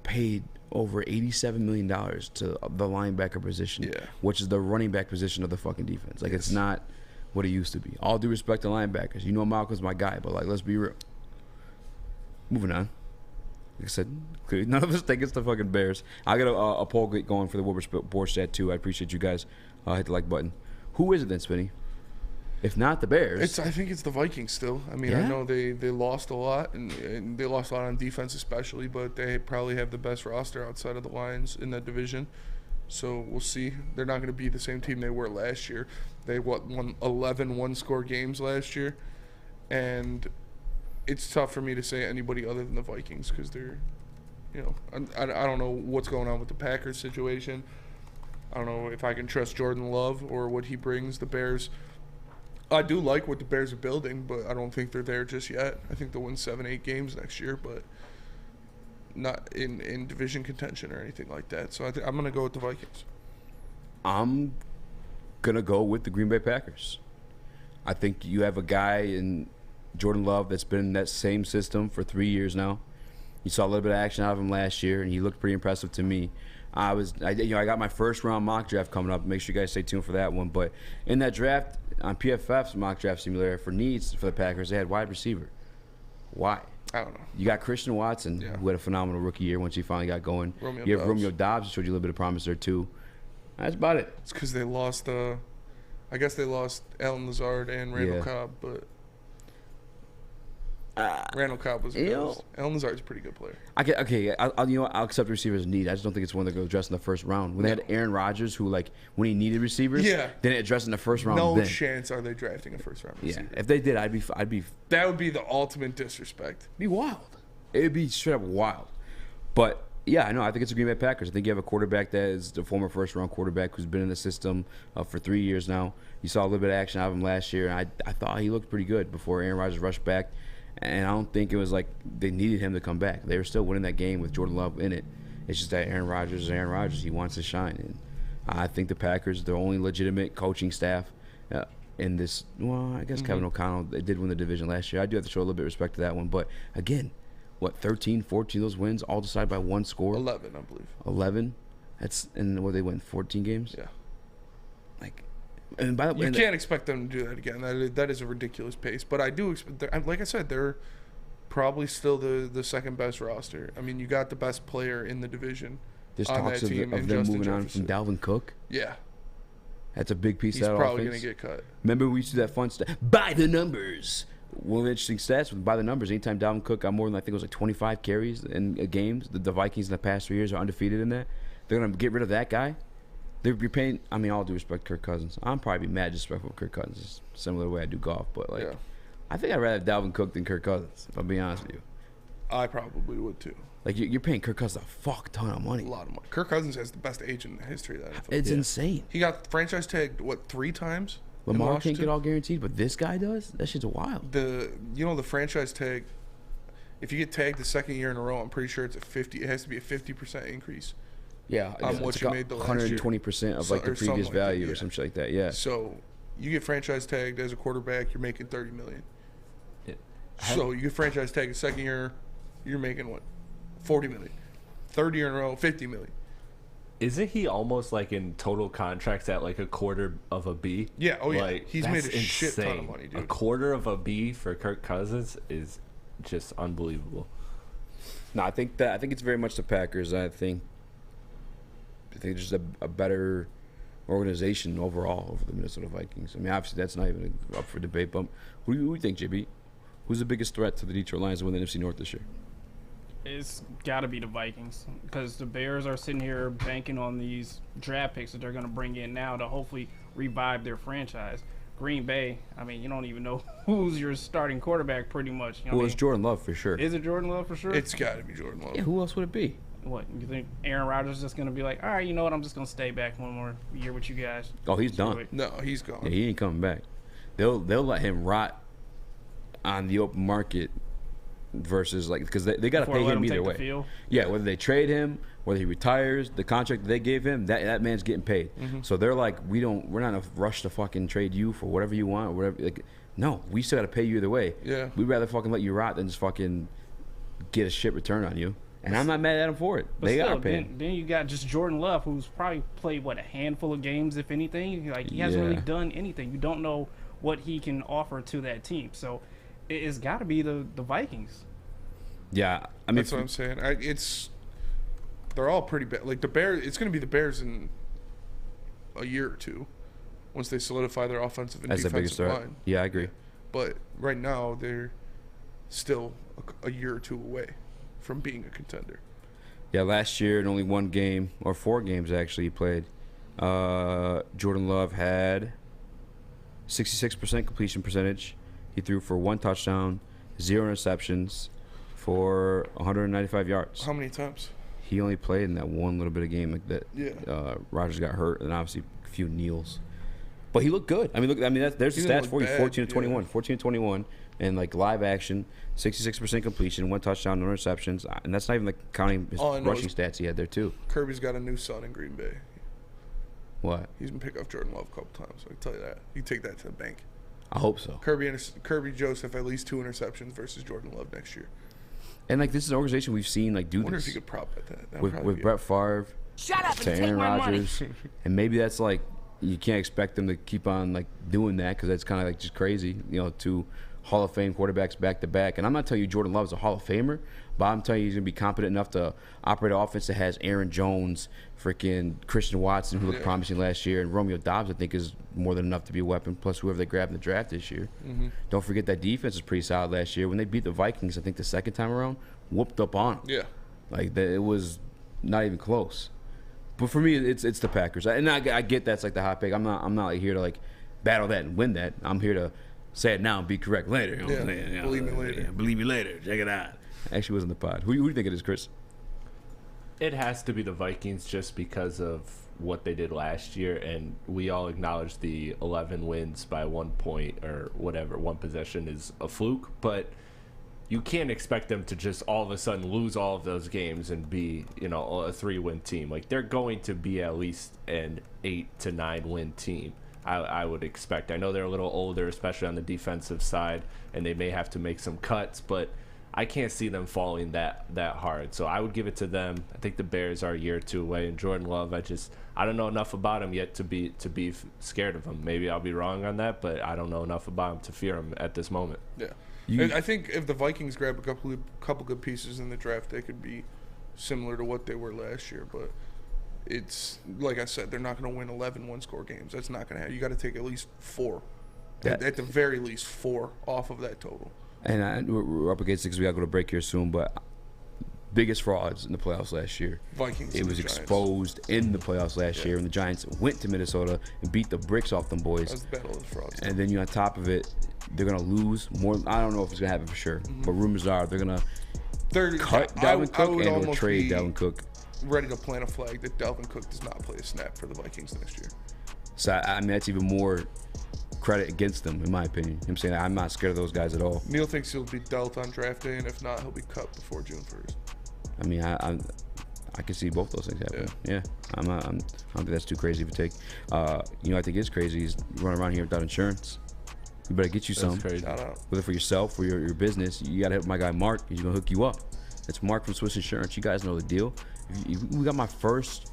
paid over $87 million to the linebacker position, which is the running back position of the fucking defense. Like, it's not what it used to be. All due respect to linebackers. You know Malcolm's my guy, but, let's be real. Moving on. Like I said, none of us think it's the fucking Bears. I got a poll going for the Woodward Sports Chat, too. I appreciate you guys. Hit the like button. Who is it then, Spinny? If not the Bears. I think it's the Vikings still. I mean, I know they lost a lot, and they lost a lot on defense especially, but they probably have the best roster outside of the Lions in that division. So we'll see. They're not going to be the same team they were last year. They won 11 one-score games last year, and it's tough for me to say anybody other than the Vikings because they're, I don't know what's going on with the Packers situation. I don't know if I can trust Jordan Love or what he brings. The Bears, I do like what the Bears are building, but I don't think they're there just yet. I think they'll win 7-8 games next year, but not in division contention or anything like that. So I'm going to go with the Vikings. I'm going to go with the Green Bay Packers. I think you have a guy in Jordan Love that's been in that same system for 3 years now. You saw a little bit of action out of him last year, and he looked pretty impressive to me. I got my first round mock draft coming up. Make sure you guys stay tuned for that one. But in that draft, on PFF's mock draft simulator for needs for the Packers, they had wide receiver. Why? I don't know. You got Christian Watson, who had a phenomenal rookie year once he finally got going. You have Romeo Doubs, who showed you a little bit of promise there too. That's about it. It's because they lost. I guess they lost Alan Lazard and Randall Cobb, but Randall Cobb was good. Alan Lazard's a pretty good player. I'll accept receivers' need. I just don't think it's one they're going to address in the first round. When they had Aaron Rodgers, who when he needed receivers, they didn't address in the first round. No chance are they drafting a first round receiver. Yeah, if they did, I'd be. That would be the ultimate disrespect. It'd be wild. It'd be straight up wild. But yeah, I know. I think it's the Green Bay Packers. I think you have a quarterback that is the former first-round quarterback who's been in the system for 3 years now. You saw a little bit of action out of him last year, and I thought he looked pretty good before Aaron Rodgers rushed back. And I don't think it was like they needed him to come back. They were still winning that game with Jordan Love in it. It's just that Aaron Rodgers is Aaron Rodgers. He wants to shine. And I think the Packers, the only legitimate coaching staff in this. Well, I guess Kevin O'Connell, they did win the division last year. I do have to show a little bit of respect to that one. But again, 13, 14 of those wins all decided by one score? 11, I believe. 11? And what, they win 14 games? Yeah. And by the way, you can't expect them to do that again. That is a ridiculous pace. But I do expect, like I said, they're probably still the second best roster. I mean, you got the best player in the division. There's on talks that team of them moving on from Dalvin Cook. Yeah. That's a big piece of that offense. He's probably going to get cut. Remember we used to do that fun stat? By the numbers. One of the interesting stats with by the numbers, anytime Dalvin Cook got more than, I think it was 25 carries in games, the Vikings in the past 3 years are undefeated in that. They're going to get rid of that guy. They're paying, I mean, all due respect to Kirk Cousins. I'm probably mad disrespectful of Kirk Cousins, similar to the way I do golf. But, I think I'd rather have Dalvin Cook than Kirk Cousins, if I'm being honest with you. I probably would, too. You're paying Kirk Cousins a fuck ton of money. A lot of money. Kirk Cousins has the best age in the history of the NFL. It's insane. He got franchise tagged, 3 times? Lamar can't get all guaranteed, but this guy does? That shit's wild. The franchise tag, if you get tagged the second year in a row, I'm pretty sure it's it has to be a 50% increase. Yeah, on what you made the last year. 120% of the previous value or some shit like that. Yeah. So you get franchise tagged as a quarterback, you're making $30 million. So you get franchise tagged the second year, you're making what? $40 million. Third year in a row, $50 million. Isn't he almost in total contracts at a quarter of a B? Yeah. Oh yeah. He's made a shit ton of money, dude. A quarter of a B for Kirk Cousins is just unbelievable. No, I think it's very much the Packers. I think just a better organization overall over the Minnesota Vikings. I mean, obviously that's not even up for debate. But who do you think, JB? Who's the biggest threat to the Detroit Lions to win the NFC North this year? It's got to be the Vikings, because the Bears are sitting here banking on these draft picks that they're going to bring in now to hopefully revive their franchise. Green Bay, I mean, you don't even know who's your starting quarterback pretty much. You know it's Jordan Love for sure. Is it Jordan Love for sure? It's got to be Jordan Love. Yeah, who else would it be? What, you think Aaron Rodgers is just going to be like, all right, you know what, I'm just going to stay back one more year with you guys? Oh, he's done. No, he's gone. Yeah, he ain't coming back. They'll let him rot on the open market versus because they got to pay him either way. Yeah, whether they trade him, whether he retires, the contract that they gave him, that man's getting paid. Mm-hmm. So they're like, we're not in a rush to fucking trade you for whatever you want or whatever. No, we still got to pay you either way. Yeah, we'd rather fucking let you rot than just fucking get a shit return on you. And I'm not mad at him for it. But they still, got to pay him. Then you got just Jordan Love, who's probably played a handful of games, if anything. He hasn't really done anything. You don't know what he can offer to that team. So it's got to be the Vikings. Yeah, I mean that's what I'm saying. They're all pretty bad. The Bears, it's going to be the Bears in a year or two. once they solidify their offensive and As the biggest defensive threat. line. Yeah, I agree. But right now, they're still a year or two away from being a contender. Yeah, last year in only one game, or 4 games actually, he played. Jordan Love had 66% completion percentage. He threw for 1 touchdown, 0 interceptions for 195 yards. How many times? He only played in that one little bit of game like that. Yeah. Rodgers got hurt, and obviously a few kneels. But he looked good. I mean, look. I mean, there's the He stats didn't for you: look 14 bad, to 21, 14 to 21, and like live action, 66% completion, 1 touchdown, no interceptions, and that's not even like counting his All I know rushing is stats he had there too. Kirby's got a new son in Green Bay. What? He's been picked off Jordan Love a couple times. I can tell you that. You take that to the bank. I hope so. Kirby Joseph at least 2 interceptions versus Jordan Love next year. And like this is an organization we've seen like do I wonder this if you could prop at that. That'd with probably be Brett Favre Shut up to and take Aaron my money. Rodgers, and maybe that's like you can't expect them to keep on like doing that because that's kind of like just crazy, you know, 2 Hall of Fame quarterbacks back to back. And I'm not telling you Jordan Love's a Hall of Famer, but I'm telling you he's gonna be competent enough to operate an offense that has Aaron Jones, freaking Christian Watson, who looked promising last year, and Romeo Doubs I think is more than enough to be a weapon. Plus whoever they grabbed in the draft this year. Don't forget that defense was pretty solid last year when they beat the Vikings. I think the second time around, whooped up on them. Yeah. Like it was not even close. But for me, it's the Packers, and I get that's like the hot pick. I'm not like here to like battle that and win that. I'm here to say it now and be correct later. You know what I'm saying? You know, Believe me later. yeah, believe me later. Check it out. Actually, wasn't the pod. Who do you think it is, Chris? It has to be the Vikings just because of what they did last year, and we all acknowledge the 11 wins by 1 point or whatever, 1 possession is a fluke, but you can't expect them to just all of a sudden lose all of those games and be, you know, a 3-win team. Like, they're going to be at least an 8 to 9 win team, I would expect. I know they're a little older, especially on the defensive side, and they may have to make some cuts, but I can't see them falling that hard. So I would give it to them. I think the Bears are a year or 2 away, and Jordan Love, I don't know enough about him yet to be scared of him. Maybe I'll be wrong on that, but I don't know enough about him to fear him at this moment. Yeah. I think if the Vikings grab a couple good pieces in the draft, they could be similar to what they were last year. But it's like I said, they're not going to win 11 one-score games. That's not going to happen. You got to take at least 4, at the very least 4 off of that total. And we're up against it because we got to go to break here soon. But biggest frauds in the playoffs last year. Vikings. It was exposed in the playoffs last year when the Giants went to Minnesota and beat the bricks off them boys. That was the battle of the frauds. And then you on top of it, they're gonna lose more. I don't know if it's gonna happen for sure, but rumors are they're gonna cut Dalvin Cook and or trade Dalvin Cook. Ready to plant a flag that Dalvin Cook does not play a snap for the Vikings next year. So I mean that's even more credit against them, in my opinion. I'm saying I'm not scared of those guys at all. Neil thinks he'll be dealt on draft day, and if not, he'll be cut before June 1st. I mean, I can see both those things happening. Yeah, I don't think that's too crazy of a take. You know, I think it's crazy. He's running around here without insurance. You better get you some. Shout out. Whether for yourself or your business, you got to hit my guy Mark. He's gonna hook you up. It's Mark from Swiss Insurance. You guys know the deal. We got my first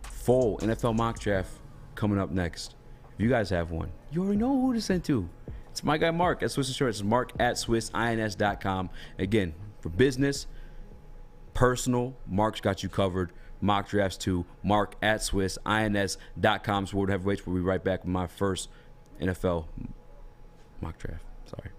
full NFL mock draft coming up next. If you guys have one, you already know who to send to. It's my guy Mark at Swiss Insurance. It's Mark at SwissINS.com. Again, for business, personal, Mark's got you covered. Mock drafts to Mark at SwissINS.com. World Heavyweights. We'll be right back with my first NFL mock draft. Sorry.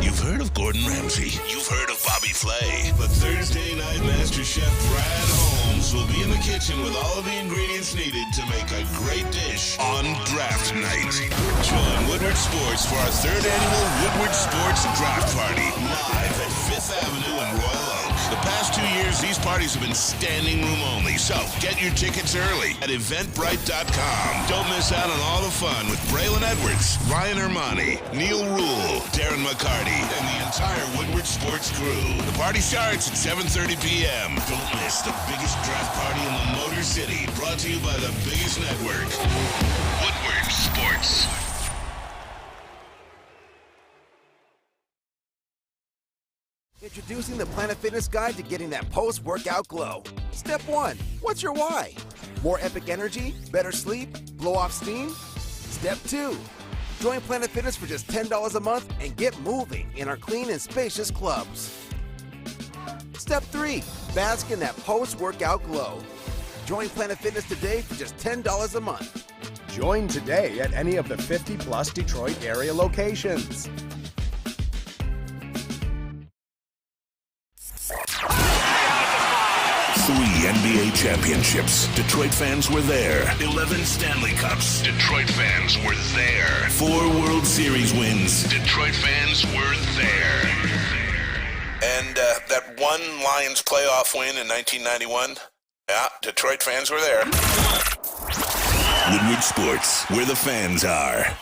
You've heard of Gordon Ramsay. You've heard of Bobby Flay. But Thursday night Master Chef Brad Holmes will be in the kitchen with all of the ingredients needed to make a great dish on draft night. Join Woodward Sports for our 3rd annual Woodward Sports Draft Party live at 5th Avenue in Royal Oak. The past 2 years, these parties have been standing room only, so get your tickets early at eventbrite.com. Don't miss out on all the fun with Braylon Edwards, Ryan Ermanni, Neil Rule, Darren McCarty, and the entire Woodward Sports crew. The party starts at 7:30 p.m. Don't miss the biggest draft party in the Motor City, brought to you by the biggest network, Woodward Sports. Introducing the Planet Fitness Guide to getting that post-workout glow. Step 1. What's your why? More epic energy? Better sleep? Blow off steam? Step 2. Join Planet Fitness for just $10 a month and get moving in our clean and spacious clubs. Step 3. Bask in that post-workout glow. Join Planet Fitness today for just $10 a month. Join today at any of the 50-plus Detroit area locations. 3 NBA championships. Detroit fans were there. 11 Stanley Cups. Detroit fans were there. 4 World Series wins. Detroit fans were there. And that one Lions playoff win in 1991. Yeah, Detroit fans were there. Woodward Sports, where the fans are.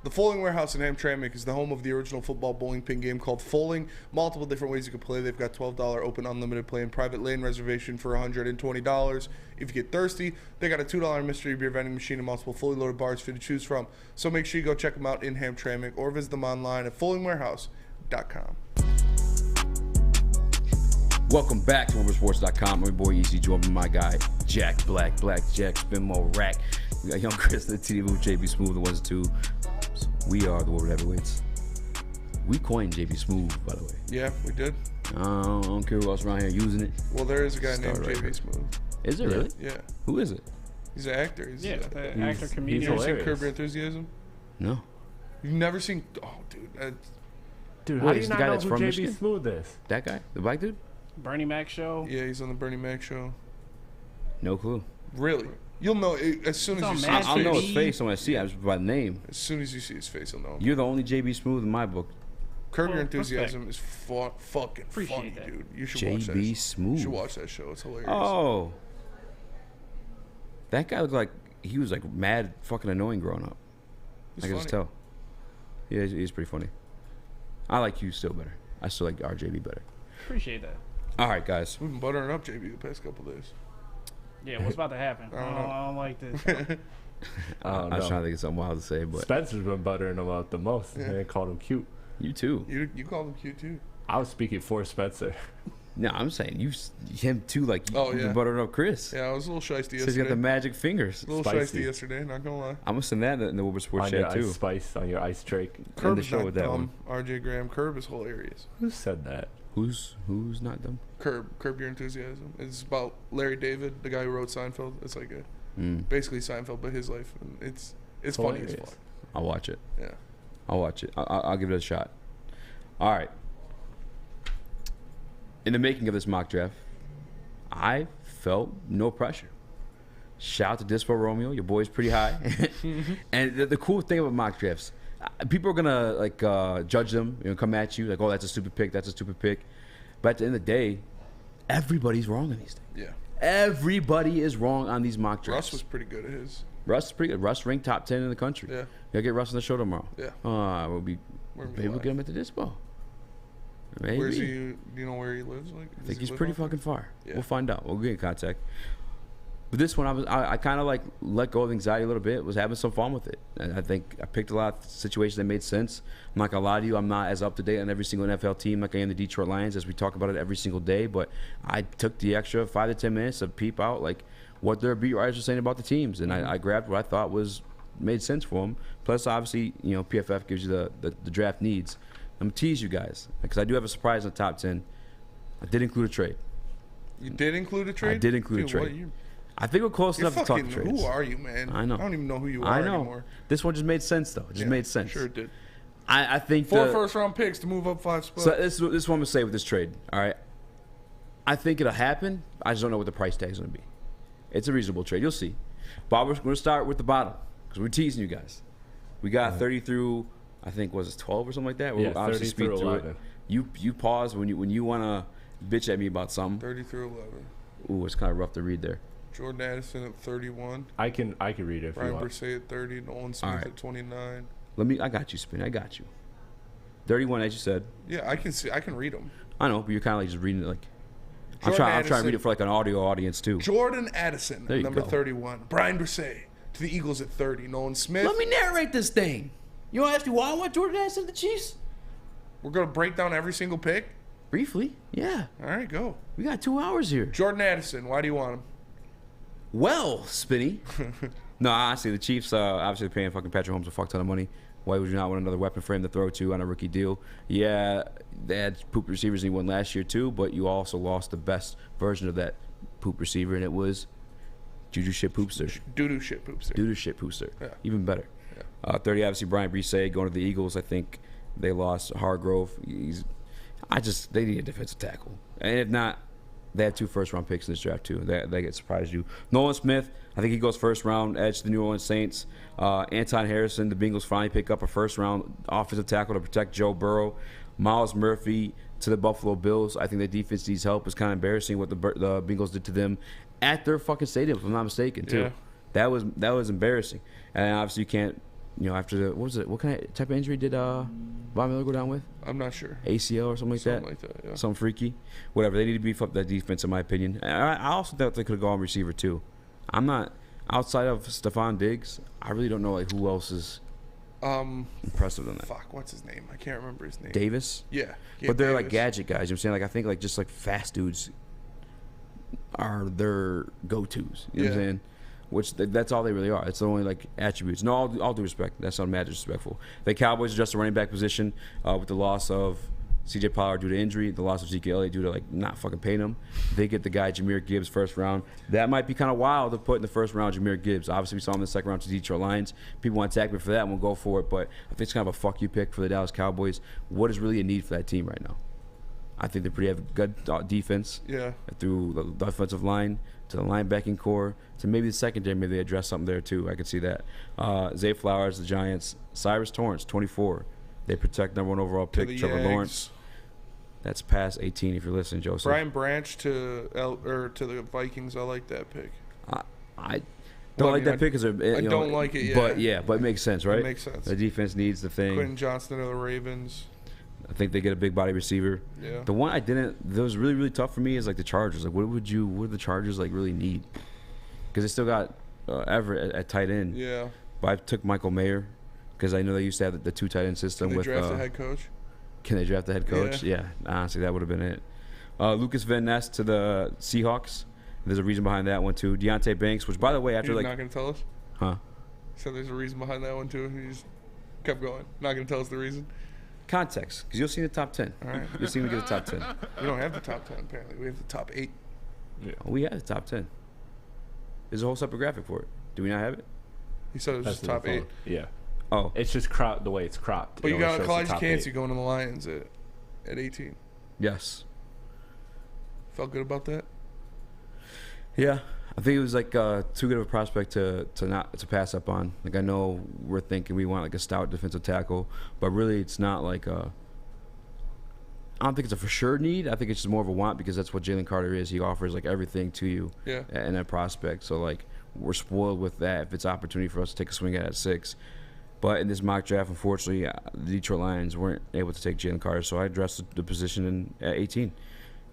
The Foaling Warehouse in Hamtramck is the home of the original football bowling pin game called Foaling. Multiple different ways you can play. They've got $12 open unlimited play and private lane reservation for $120. If you get thirsty, they got a $2 mystery beer vending machine and multiple fully loaded bars for you to choose from. So make sure you go check them out in Hamtramck or visit them online at foalingwarehouse.com. Welcome back to WoodwardSports.com. My boy Eazy, joined by my guy Jack Black Jack, Spin Mo Rack. We got Young Chris, the TD Move, JB Smooth, the ones two. We are the Woodward Heavyweights. We coined JB Smooth, by the way. Yeah, we did. I don't care who else around here using it. Well, there is a guy named Right JB here. Smooth. Is it really? Yeah. Who is it? He's an actor. He's actor, comedian. You ever seen Curb Your Enthusiasm? No. You've never seen... Oh, dude. Dude, Wait, how do is you the not guy know that's who from JB Michigan? Smooth is? That guy? The black dude? Bernie Mac show. Yeah, he's on the Bernie Mac show. No clue. Really? You'll know it as soon as you see his I'll face. know his face when I see it. Just by name. As soon as you see his face, you'll know him. You're the only JB Smooth in my book. Curb Your Enthusiasm is fucking Appreciate funny, that. dude. You should watch that. JB Smooth. You should watch that show. It's hilarious. Oh. That guy looked like he was like mad fucking annoying growing up. He's I can just funny. tell. Yeah, he's pretty funny. I like you still better. I still like RJB better. Appreciate that. All right, guys. We've been buttering up JB the past couple days. Yeah, what's about to happen? I don't like this. I was trying to think of something wild to say, but Spencer's been buttering him out the most. Yeah. Man called him cute. You too. You called him cute too. I was speaking for Spencer. No, I'm saying him too. Like you, Oh, you yeah. buttered up Chris. Yeah, I was a little shiesty So yesterday. he's got the magic fingers. A little Spicy. shiesty yesterday, not gonna lie. I'm gonna send that in the Woodward Sports On your chat ice too. spice, on your ice drake. End the Curb's show not with that dumb. RJ Graham. Curb is hilarious. Who said that? Who's not dumb? Curb Your Enthusiasm. It's about Larry David, the guy who wrote Seinfeld. It's like basically Seinfeld, but his life. And it's funny as fuck. I'll watch it. Yeah. I'll watch it. I'll give it a shot. All right. In the making of this mock draft, I felt no pressure. Shout out to Dispo Romeo. Your boy's pretty high. And the cool thing about mock drafts, people are gonna like judge them, come at you like, oh, that's a stupid pick, that's a stupid pick. But at the end of the day, everybody's wrong on these things. Yeah. Everybody is wrong on these mock drafts. Russ was pretty good at his. Russ is pretty good. Russ ranked top 10 in the country. Yeah. Gotta get Russ on the show tomorrow. Yeah. Maybe we'll get him at the Dispo. Maybe. Where's he? Do you know where he lives? Like, I think he's pretty fucking far. Yeah. We'll find out. We'll get in contact. But this one, I kind of like let go of anxiety a little bit. Was having some fun with it, and I think I picked a lot of situations that made sense. I'm not gonna lie to you, I'm not as up to date on every single NFL team like I am the Detroit Lions, as we talk about it every single day. But I took the extra 5 to 10 minutes to peep out like what their beat writers were saying about the teams, and I grabbed what I thought made sense for them. Plus, obviously, PFF gives you the draft needs. I'm gonna tease you guys because I do have a surprise in the top 10. I did include a trade. You did include a trade? I did include a Dude, trade. I think we're close You're enough to talk fucking, trades. who are you, man? I know. I don't even know who you are I know. anymore. This one just made sense, though. It just made sense. Sure it did. I think 4 first-round picks to move up 5 spots. So this is what I'm gonna say with this trade. All right, I think it'll happen. I just don't know what the price tag is gonna be. It's a reasonable trade. You'll see. But we're gonna start with the bottom because we're teasing you guys. We got 30 through, I think, was it 12 or something like that? Yeah, We'll obviously 30 speed through through 11. it. You pause when you wanna bitch at me about something. 30 through 11. Ooh, it's kind of rough to read there. Jordan Addison at 31. I can read it if Brian you want. Brisset at 30. Nolan Smith right. at 29. I got you, Spin. I got you. 31, as you said. Yeah, I can read them. I know, but you're kind of like just reading it like. I'm Jordan trying to Addison- read it for like an audio audience too. Jordan Addison, There you number go. 31. Brian Brisset to the Eagles at 30. Nolan Smith. Let me narrate this thing. You want to ask me why I want Jordan Addison to the Chiefs? We're going to break down every single pick? Briefly, yeah. All right, go. We got 2 hours here. Jordan Addison, why do you want him? Well, Spinny. No, honestly, the Chiefs obviously paying fucking Patrick Mahomes a fuck ton of money. Why would you not want another weapon for him to throw to on a rookie deal? Yeah, they had poop receivers and he won last year too, but you also lost the best version of that poop receiver, and it was Juju shit poopster. Doo-doo shit poopster. Doo-doo shit poopster. Yeah. Even better. Yeah. 30, obviously, Brian Brisset going to the Eagles. I think they lost Hargrove. They need a defensive tackle. And if not, they have 2 first-round picks in this draft, too. They get surprised you. Nolan Smith, I think he goes first-round edge to the New Orleans Saints. Anton Harrison, the Bengals finally pick up a first-round offensive tackle to protect Joe Burrow. Myles Murphy to the Buffalo Bills. I think the defense needs help. It's kind of embarrassing what the Bengals did to them at their fucking stadium, if I'm not mistaken, too. Yeah. That was embarrassing. And obviously you can't, after what kind of type of injury did Von Miller go down with? I'm not sure. ACL or something like that? Something like that, yeah. Something freaky. Whatever. They need to beef up that defense, in my opinion. And I also thought they could go on receiver, too. I'm not, outside of Stephon Diggs, I really don't know who else is impressive than that. Fuck, what's his name? I can't remember his name. Davis? Yeah. But they're Davis. like gadget guys. You know what I'm saying? I think just like fast dudes are their go-tos. You know what I'm saying? Which that's all they really are. It's the only like attributes. No, all due respect. That's not mad disrespectful. The Cowboys adjust the running back position with the loss of C.J. Pollard due to injury, the loss of Zeke Elliott due to not fucking paying him. They get the guy Jahmyr Gibbs first round. That might be kind of wild to put in the first round Jahmyr Gibbs. Obviously, we saw him in the second round to Detroit Lions. People want to attack me for that, and we'll go for it. But I think it's kind of a fuck you pick for the Dallas Cowboys. What is really a need for that team right now? I think they have good defense. Yeah. Through the offensive line to the linebacking core to maybe the secondary. Maybe they address something there too. I could see that. Zay Flowers, the Giants. Cyrus Torrance, 24. They protect number 1 overall pick Trevor Lawrence. That's past 18 if you're listening, Joseph. Brian Branch to the Vikings. I like that pick. I don't like that pick because I don't like it. Yeah. But it makes sense, right? It makes sense. The defense needs the thing. Quentin Johnston to the Ravens. I think they get a big body receiver. Yeah. The one that was really, really tough for me is the Chargers. What do the Chargers really need? Because they still got Everett at tight end. Yeah. But I took Michael Mayer because I know they used to have the 2 tight end system. Can they draft a head coach? Can they draft the head coach? Yeah. Honestly, that would have been it. Lucas Van Ness to the Seahawks. There's a reason behind that one too. Deontay Banks, which by the way, after You're not gonna tell us? Huh? So there's a reason behind that one too. He just kept going. Not gonna tell us the reason. Context, because you'll see the top 10. All right. You'll see me get the top 10. We don't have the top 10 apparently. We have the top 8. Yeah. We have the top 10. There's a whole separate graphic for it. Do we not have it? He said it was just top 8. Yeah. Oh. It's just cropped the way it's cropped. But you got Elijah Cansey going to the Lions at 18. Yes. Felt good about that? Yeah. I think it was too good of a prospect to pass up on. I know we're thinking we want a stout defensive tackle, but really it's not I don't think it's a for sure need. I think it's just more of a want because that's what Jalen Carter is. He offers everything to you and a prospect. So we're spoiled with that if it's opportunity for us to take a swing at 6. But in this mock draft, unfortunately, the Detroit Lions weren't able to take Jalen Carter, so I addressed the position at 18.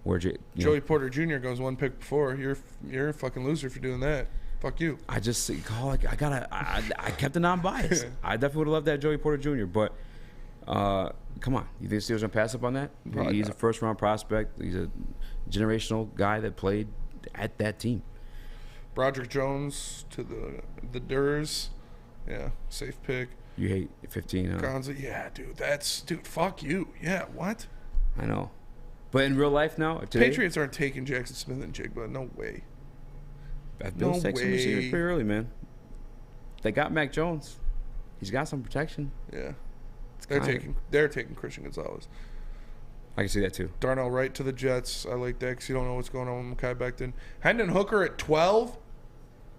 Where Joey Porter Jr. goes 1 pick before. You're a fucking loser for doing that. Fuck you. I kept it non-biased. I definitely would have loved that Joey Porter Jr. But come on, you think the Steelers gonna pass up on that? Probably He's not. a first-round prospect. He's a generational guy that played at that team. Broderick Jones to the Durs. Yeah, safe pick. You hate 15, huh? Gonza, yeah, dude. Fuck you. Yeah, what? I know. But in real life now, today, Patriots aren't taking Jackson Smith and Jigba. No way. Bills take some receivers pretty early, man. They got Mac Jones. He's got some protection. Yeah. They're taking Christian Gonzalez. I can see that too. Darnell Wright to the Jets. I like that because you don't know what's going on with Mekhi Becton. Hendon Hooker at 12.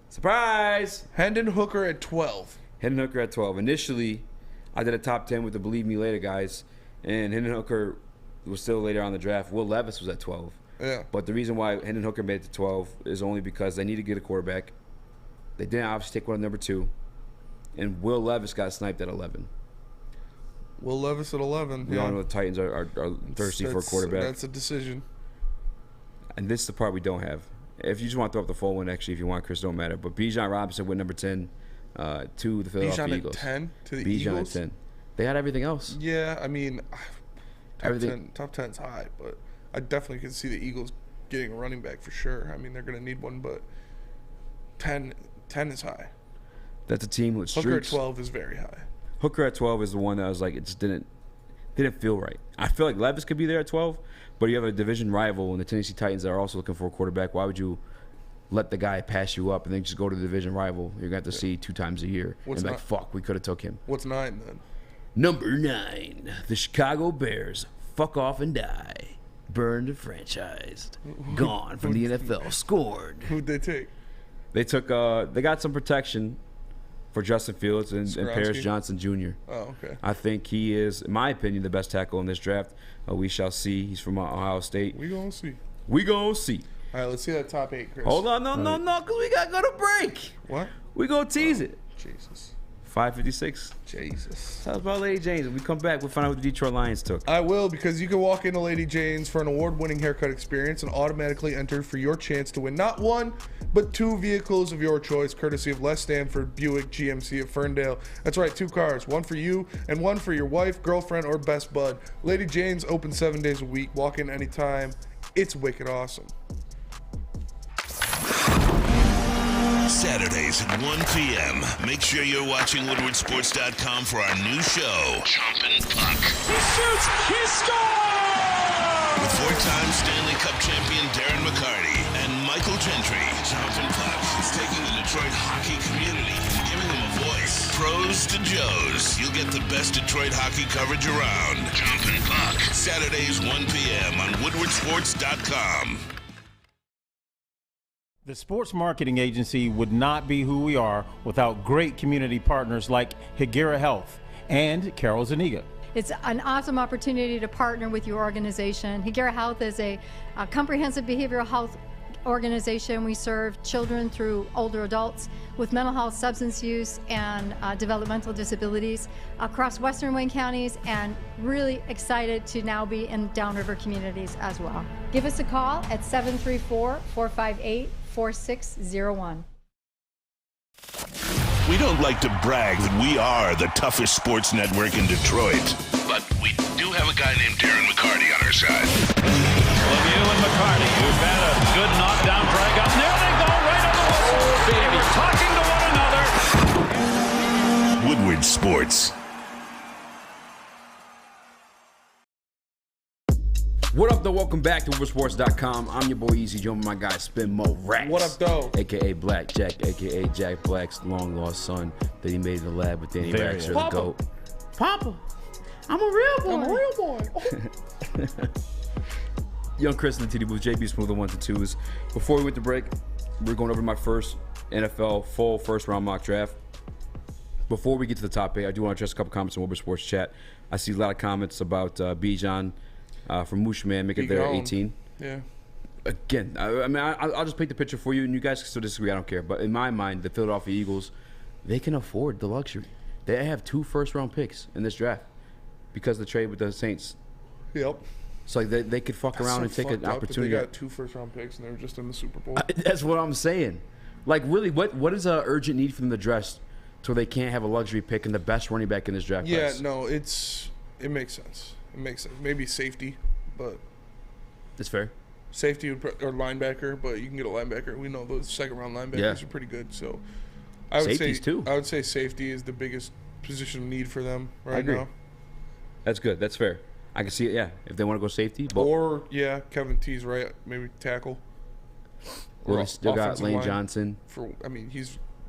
Surprise! Hendon Hooker at 12. Hendon Hooker at 12. Initially, I did a top 10 with the Believe Me Later guys, and Hendon Hooker was still later on in the draft. Will Levis was at 12. Yeah. But the reason why Hendon Hooker made it to 12 is only because they need to get a quarterback. They didn't obviously take one at number 2. And Will Levis got sniped at 11. Will Levis at 11. We all know the Titans are thirsty for a quarterback. That's a decision. And this is the part we don't have. If you just want to throw up the full one, actually, if you want, Chris, don't matter. But Bijan Robinson went number 10 to the Philadelphia Bijan Eagles. at 10 to the Bijan Eagles? at 10. They had everything else. Yeah, I mean, Everything. top 10's high, but I definitely can see the Eagles getting a running back for sure. I mean, they're going to need one, but 10 is high. That's a team with streaks. Hooker at 12 is very high. Hooker at 12 is the one that was it just didn't feel right. I feel like Levis could be there at 12, but you have a division rival in the Tennessee Titans that are also looking for a quarterback. Why would you let the guy pass you up and then just go to the division rival you're going to have to see 2 times a year. What's and like, fuck, we could have took him. What's 9 then? Number 9, the Chicago Bears. Fuck off and die. Burned and franchised. Gone from the NFL. Scorned. Who'd they take? They took, they got some protection for Justin Fields and Paris Johnson Jr. Oh, okay. I think he is, in my opinion, the best tackle in this draft. We shall see. He's from Ohio State. We gonna see. We gonna see. All right, let's see that top 8, Chris. Hold on, no, because we got to go to break. What? We gonna tease it. Jesus. 5:56. Jesus. Tell us about Lady Jane's. When we come back, we'll find out what the Detroit Lions took. I will, because you can walk into Lady Jane's for an award-winning haircut experience and automatically enter for your chance to win not 1, but 2 vehicles of your choice, courtesy of Les Stanford Buick GMC of Ferndale. That's right, 2 cars, 1 for you and 1 for your wife, girlfriend, or best bud. Lady Jane's open 7 days a week. Walk in anytime. It's wicked awesome. Saturdays at 1 p.m. Make sure you're watching WoodwardSports.com for our new show, Chompin' Puck. He shoots! He scores! With 4-time Stanley Cup champion Darren McCarty and Michael Gentry. Chompin' Puck is taking the Detroit hockey community and giving them a voice. Pros to Joes. You'll get the best Detroit hockey coverage around. Chompin' Puck. Saturdays 1 p.m. on WoodwardSports.com. The sports marketing agency would not be who we are without great community partners like Higuera Health and Carol Zuniga. It's an awesome opportunity to partner with your organization. Higuera Health is a comprehensive behavioral health organization. We serve children through older adults with mental health, substance use, and developmental disabilities across Western Wayne counties, and really excited to now be in downriver communities as well. Give us a call at 734-458-4601. We don't like to brag that we are the toughest sports network in Detroit, but we do have a guy named Darren McCarty on our side. Lemieux and McCarty, who've had a good knockdown drag up. There they go, right on the whistle. They were talking to one another. Woodward Sports. What up, though? Welcome back to WoodwardSports.com. I'm your boy Eazy, joined by my guy Spin Mo Racks. What up, though? A.K.A. Black Jack, A.K.A. Jack Black's long-lost son that he made in the lab with Danny Racks, the GOAT. Papa, I'm a real boy. I'm a real boy. Young Chris in the TD booth, JB Smooth, the 1s and 2s. Before we went to break, we're going over my first NFL full first-round mock draft. Before we get to the top 8, I do want to address a couple comments in Woodward Sports chat. I see a lot of comments about Bijan from Mooshman, make it there at 18. Yeah. Again, I'll just paint the picture for you, and you guys can still disagree. I don't care. But in my mind, the Philadelphia Eagles, they can afford the luxury. They have 2 first-round picks in this draft because of the trade with the Saints. Yep. So like they could fuck around and take an opportunity. They got 2 first-round picks, and they were just in the Super Bowl. That's what I'm saying. Like, really, what is an urgent need for them to address so they can't have a luxury pick and the best running back in this draft class? No, it makes sense. It makes sense. Maybe safety, but that's fair. Safety or linebacker, but you can get a linebacker. We know those second-round linebackers are pretty good. So I would Safeties too. I would say safety is the biggest position of need for them right now. That's good. That's fair. I can see it. Yeah, if they want to go safety, or Kevin T's right. Maybe tackle. Or they still got Lane line. Johnson.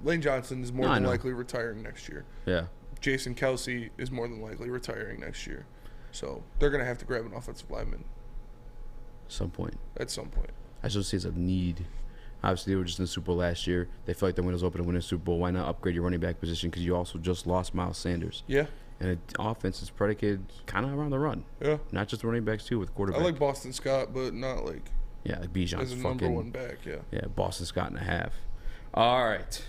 Lane Johnson is more than likely retiring next year. Yeah. Jason Kelsey is more than likely retiring next year. So they're going to have to grab an offensive lineman. At some point. I still see it as a need. Obviously, they were just in the Super Bowl last year. They feel like the window's open to win a Super Bowl. Why not upgrade your running back position? Because you also just lost Miles Sanders. Yeah. And the offense is predicated kind of around the run. Yeah. Not just the running backs, too, with quarterback. I like Boston Scott, but not like... Yeah, like Bijan's as a fucking... number 1 back, yeah. Yeah, Boston Scott and a half. All right.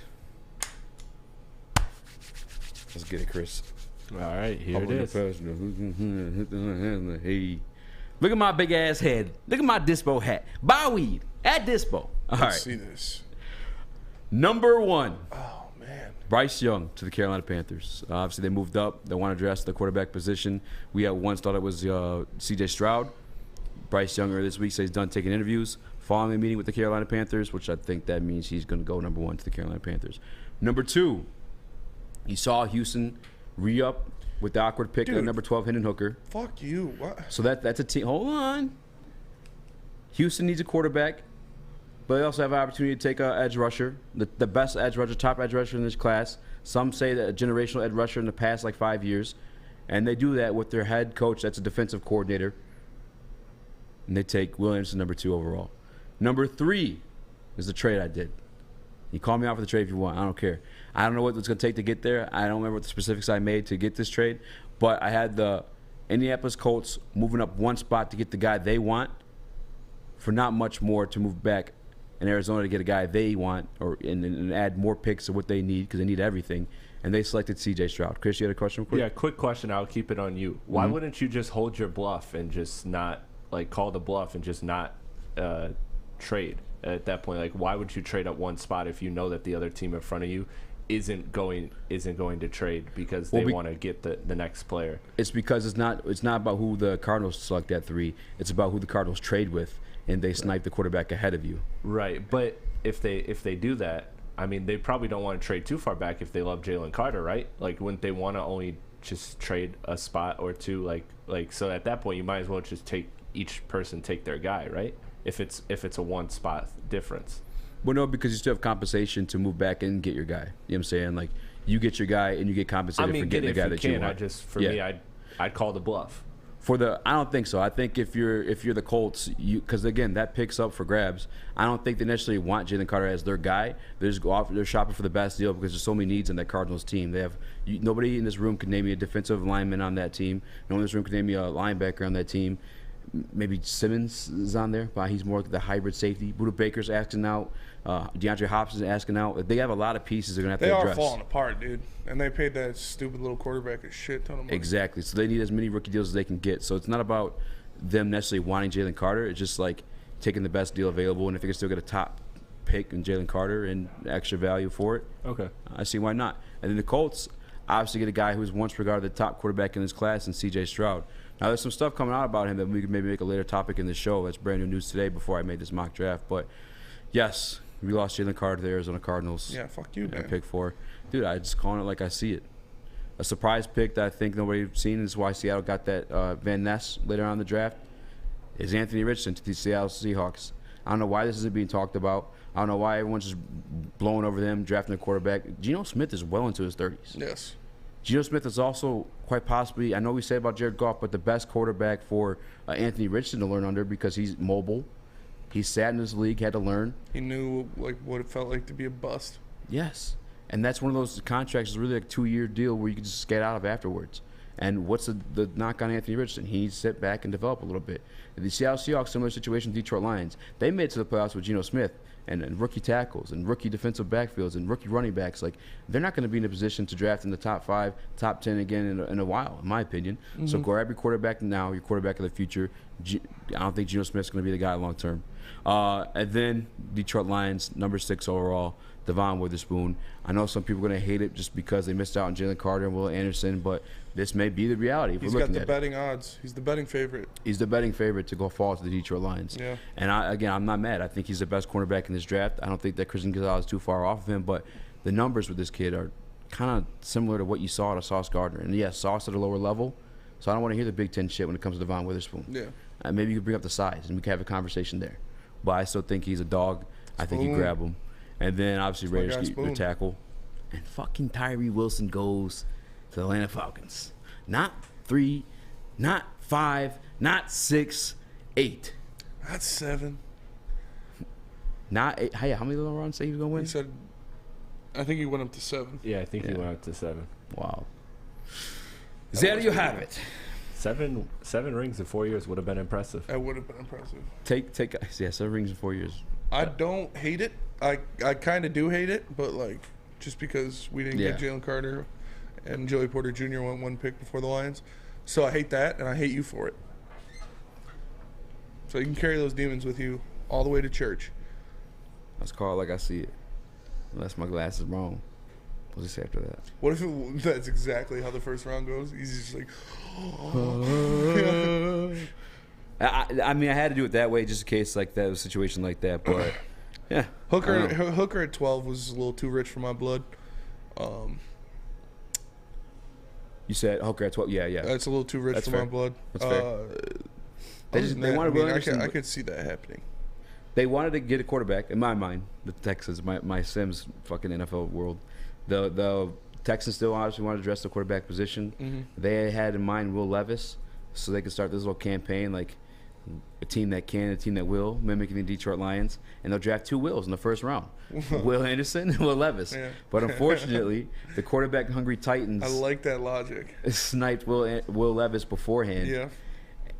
Let's get it, Chris. All right, here it is. Hey. Look at my big-ass head. Look at my Dispo hat. Buy weed at Dispo. All right. See this. Number 1. Oh, man. Bryce Young to the Carolina Panthers. Obviously, they moved up. They want to address the quarterback position. We had once thought it was C.J. Stroud. Bryce Young this week says he's done taking interviews following the meeting with the Carolina Panthers, which I think that means he's going to go number 1 to the Carolina Panthers. Number 2, you saw Houston re-up with the awkward pick at number 12, Hendon Hooker. Fuck you. What? So that's a team. Hold on. Houston needs a quarterback. But they also have an opportunity to take an edge rusher, the best edge rusher, top edge rusher in this class. Some say that a generational edge rusher in the past 5 years. And they do that with their head coach that's a defensive coordinator. And they take Williams number 2 overall. Number 3 is the trade I did. You call me out for the trade if you want. I don't care. I don't know what it's going to take to get there. I don't remember what the specifics I made to get this trade. But I had the Indianapolis Colts moving up 1 spot to get the guy they want for not much more to move back in Arizona to get a guy they want and add more picks of what they need because they need everything. And they selected C.J. Stroud. Chris, you had a question real quick? Yeah, quick question. I'll keep it on you. Why wouldn't you just hold your bluff and just not, call the bluff and just not trade at that point? Why would you trade up 1 spot if you know that the other team in front of you isn't going to trade because they want to get the next player? It's because it's not about who the Cardinals select at 3. It's about who the Cardinals trade with, and they snipe the quarterback ahead of you. Right, but if they do that, I mean, they probably don't want to trade too far back if they love Jalen Carter, right? Wouldn't they want to only just trade a spot or 2? So at that point, you might as well just each person take their guy, right? If it's a 1 spot difference. Well, no, because you still have compensation to move back and get your guy. You know what I'm saying? You get your guy and you get compensated for getting the guy that you want. Me, I'd call the bluff. I don't think so. I think if you're the Colts, because again that picks up for grabs. I don't think they necessarily want Jalen Carter as their guy. They're shopping for the best deal because there's so many needs on that Cardinals team. They have nobody in this room can name me a defensive lineman on that team. No one in this room can name me a linebacker on that team. Maybe Simmons is on there, but he's more like the hybrid safety. Buda Baker's asking out. DeAndre Hopkins is asking out. They have a lot of pieces they're going to have to address. They are falling apart, dude. And they paid that stupid little quarterback a shit ton of money. Exactly. So they need as many rookie deals as they can get. So it's not about them necessarily wanting Jalen Carter. It's just taking the best deal available. And if they can still get a top pick in Jalen Carter and extra value for it, okay, I see why not. And then the Colts obviously get a guy who's once regarded the top quarterback in his class in C.J. Stroud. Now, there's some stuff coming out about him that we could maybe make a later topic in the show. That's brand new news today before I made this mock draft. But, yes, we lost Jalen Carter to the Arizona Cardinals. Yeah, fuck you, man. Pick 4. Dude, I just calling it like I see it. A surprise pick that I think nobody's seen is why Seattle got that Van Ness later on in the draft is Anthony Richardson to the Seattle Seahawks. I don't know why this isn't being talked about. I don't know why everyone's just blowing over them, drafting a quarterback. Geno Smith is well into his 30s. Yes. Geno Smith is also quite possibly, I know we say about Jared Goff, but the best quarterback for Anthony Richardson to learn under because he's mobile. He sat in this league, had to learn. He knew what it felt like to be a bust. Yes. And that's one of those contracts is really a 2-year deal where you can just get out of afterwards. And what's the knock on Anthony Richardson? He needs to sit back and develop a little bit. The Seattle Seahawks, similar situation to Detroit Lions. They made it to the playoffs with Geno Smith and rookie tackles and rookie defensive backfields and rookie running backs. They're not going to be in a position to draft in the top 5, top 10 again in a while, in my opinion. Mm-hmm. So grab your quarterback now, your quarterback of the future. I don't think Geno Smith's going to be the guy long term. And then Detroit Lions, number 6 overall, Devon Witherspoon. I know some people are going to hate it just because they missed out on Jalen Carter and Will Anderson, but this may be the reality. He's got the betting odds. He's the betting favorite. He's the betting favorite to go fall to the Detroit Lions. Yeah. And I'm not mad. I think he's the best cornerback in this draft. I don't think that Christian Gonzalez is too far off of him, but the numbers with this kid are kind of similar to what you saw at Sauce Gardner. And yes, Sauce at a lower level, so I don't want to hear the Big Ten shit when it comes to Devon Witherspoon. Yeah. Maybe you could bring up the size and we can have a conversation there. But I still think he's a dog. I think you grab him. And then obviously Raiders get the tackle. And fucking Tyree Wilson goes to the Atlanta Falcons. Not 3, not 5, not 6, 8. Not 7. Not 8. Hey, how many little rounds say he was going to win? He said, I think he went up to 7. Yeah, I think he went up to 7. Wow. There you have it. 7 rings in 4 years would have been impressive. That would have been impressive. Take 7 rings in 4 years. I don't hate it. I kind of do hate it, but just because we didn't get Jalen Carter and Joey Porter Jr. went 1 pick before the Lions. So I hate that, and I hate you for it. So you can carry those demons with you all the way to church. Let's call it like I see it. Unless my glass is wrong. We'll just say after that. What if that's exactly how the first round goes? He's just like... I mean, I had to do it that way just in case that was a situation like that, but... Yeah. Hooker at 12 was a little too rich for my blood. You said Hooker at 12? Yeah. That's a little too rich for my blood. That's fair. They wanted Will Anderson. I could see that happening. They wanted to get a quarterback, in my mind, the Texans, my Sims fucking NFL world. The Texans still obviously wanted to address the quarterback position. Mm-hmm. They had in mind Will Levis, so they could start this little campaign, like a team that can, a team that will, mimicking the Detroit Lions, and they'll draft 2 Wills in the first round. Will Anderson and Will Levis. Yeah. But unfortunately, the quarterback-hungry Titans I like that logic. sniped Will Levis beforehand. Yeah.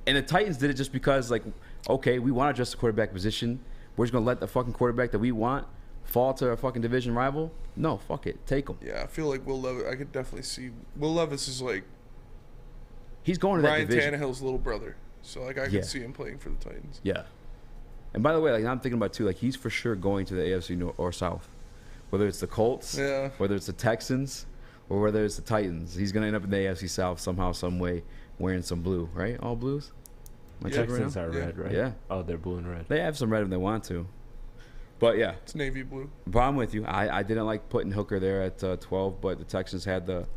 And the Titans did it just because, like, okay, we want to adjust the quarterback position. We're just going to let the fucking quarterback that we want fall to our fucking division rival? No, fuck it. Take him. Yeah, I feel like Will Levis, I could definitely see. Will Levis is like he's going to Ryan that division. Tannehill's little brother. So, like, I could see him playing for the Titans. Yeah. And by the way, like, I'm thinking about, too, like, he's for sure going to the AFC North or South. Whether it's the Colts, whether it's the Texans, or whether it's the Titans. He's going to end up in the AFC South somehow, some way, wearing some blue, right? All blues? Texans are red, right? Yeah. Oh, they're blue and red. They have some red if they want to. But, yeah. It's navy blue. But I'm with you. I didn't like putting Hooker there at 12, but the Texans had the...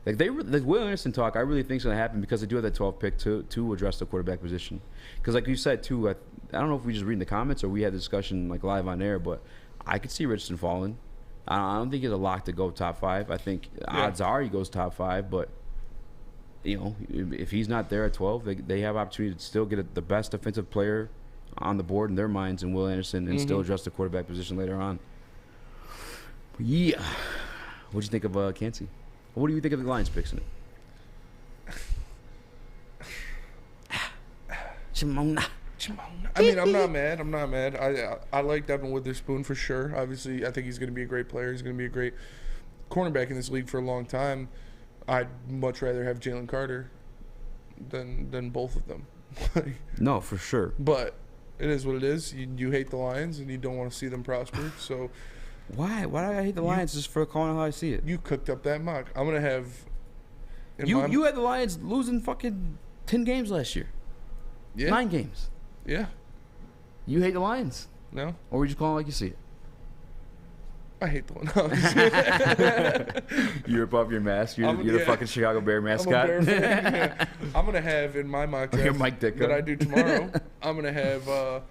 Like, the Will Anderson talk, I really think is going to happen because they do have that 12 pick to address the quarterback position. Because, like you said, too, I don't know if we just read in the comments or we had the discussion, like, live on air, but I could see Richardson falling. I don't think he's a lock to go top 5. I think odds are he goes top 5, but, you know, if he's not there at 12, they have opportunity to still get the best defensive player on the board in their minds in Will Anderson and still address the quarterback position later on. But yeah. What'd you think of Kancey? What do you think of the Lions picks in it? Chimona. I mean, I'm not mad. I like Devin Witherspoon for sure. Obviously, I think he's going to be a great player. He's going to be a great cornerback in this league for a long time. I'd much rather have Jalen Carter than both of them. No, for sure. But it is what it is. You hate the Lions, and you don't want to see them prosper. So why do I hate the Lions just for calling how I see it? You cooked up that mock. I'm going to have... You had the Lions losing fucking 10 games last year. Yeah. 9 games. Yeah. You hate the Lions? No. Or we just calling like you see it? I hate the one. You rip off your mask. You're the fucking Chicago Bear mascot. I'm a Bear fan, yeah. I'm going to have in my mock draft that I do tomorrow, I'm going to have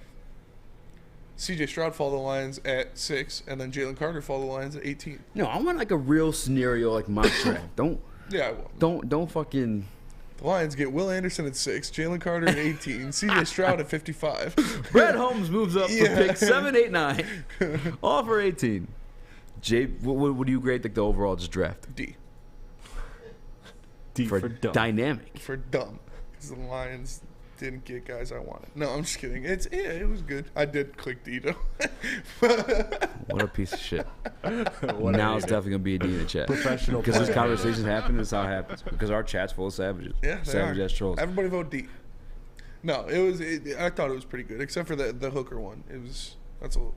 C.J. Stroud follow the Lions at 6, and then Jalen Carter follow the Lions at 18. No, I want like a real scenario like mock draft. Don't fucking... The Lions get Will Anderson at 6, Jalen Carter at 18, C.J. Stroud at 55. Brad Holmes moves up for pick 7, 8, 9. All for 18. Jay, what do you grade the overall just draft? D. D for dumb. Dynamic. For dumb. Because the Lions didn't get guys I wanted. No, I'm just kidding. It was good. I did click D, though. What a piece of shit. Now it's definitely going to be a D in the chat. Professional. Because this conversation happened, this is how it happens. Because our chat's full of savages. Yeah, Savage-ass trolls. Everybody vote D. No, I thought it was pretty good, except for the Hooker one. That's a little...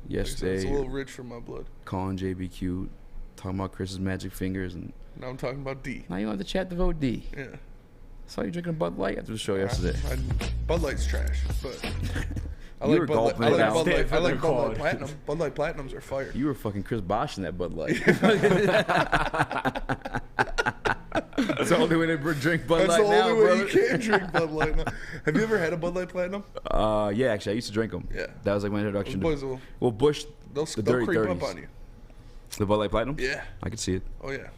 Yesterday, it's a little rich for my blood. Calling JB cute, talking about Chris's magic fingers, and now I'm talking about D. Now you want the chat to vote D. Yeah. I saw you drinking Bud Light after the show yesterday. Bud Light's trash, but I You like were Bud Light. gulping I it like down. Bud Light. I like Bud Light Platinum. Bud Light Platinums are fire. You were fucking Chris Bosh in that Bud Light. That's the only way to drink Bud Light now, That's the only way brother. you can drink Bud Light now. Have you ever had a Bud Light Platinum? Yeah, actually, I used to drink them. Yeah. That was like my introduction. Those boys to, will- well, Bush, They'll the dirty creep 30s. up on you. The Bud Light Platinum? Yeah. I could see it. Oh yeah.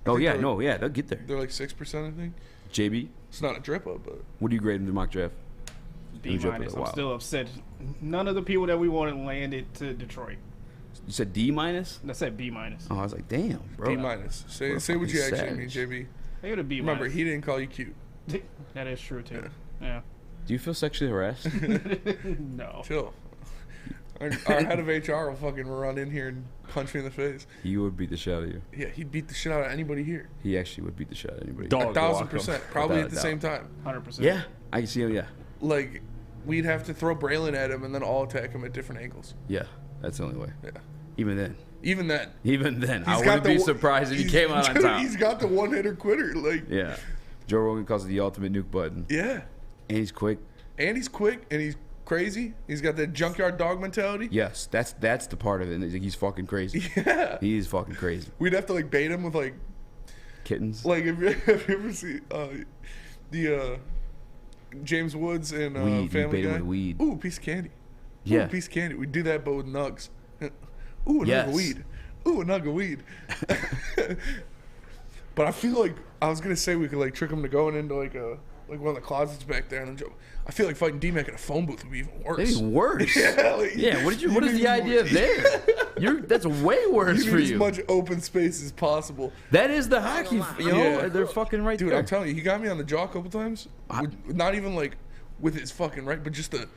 Oh yeah, they'll get there. They're like 6%, I think. JB, It's not a drip up, but what do you grade in the mock draft? B minus. I'm still upset. None of the people that we wanted landed to Detroit. You said D minus? I said B minus. Oh, I was like, damn, bro. D minus. Say what you actually mean, JB. I got a B Remember, minus. he didn't call you cute. That is true too. Yeah. Do you feel sexually harassed? No. Chill. Our head of HR will fucking run in here and punch me in the face. He would beat the shit out of you. Yeah, he'd beat the shit out of anybody here. He actually would beat the shit out of anybody. 1,000%. Probably Without at the a same doubt. time. 100%. Yeah, I can see him. Yeah, Like, we'd have to throw Braylon at him and then all attack him at different angles. yeah, that's the only way. Yeah. Even then, I He's got wouldn't be the- surprised if he came out on dude, top. He's got the one-hitter quitter. Like, Yeah, Joe Rogan calls it the ultimate nuke button. yeah. And he's quick. And he's quick, and he's crazy. He's got that junkyard dog mentality. Yes, that's the part of it. He's fucking crazy. Yeah. He's fucking crazy. We'd have to, like, bait him with, like, Kittens. like, have you ever seen the James Woods and Weed. You Family bait him Guy? with weed. Ooh, piece of candy. Yeah. Ooh, a piece of candy. We do that, but with nugs. Ooh, a nug of weed. Ooh, a nug of weed. But I feel like I was gonna say we could like trick him to going into like one of the closets back there, and I feel like fighting D-Mac in a phone booth would be even worse. Maybe worse. Yeah. What is the idea there? That's way worse you for need you. as much open space as possible. That is the hockey. They're fucking right Dude, there. I'm telling you, he got me on the jaw a couple times. Not even like with his fucking right, but just the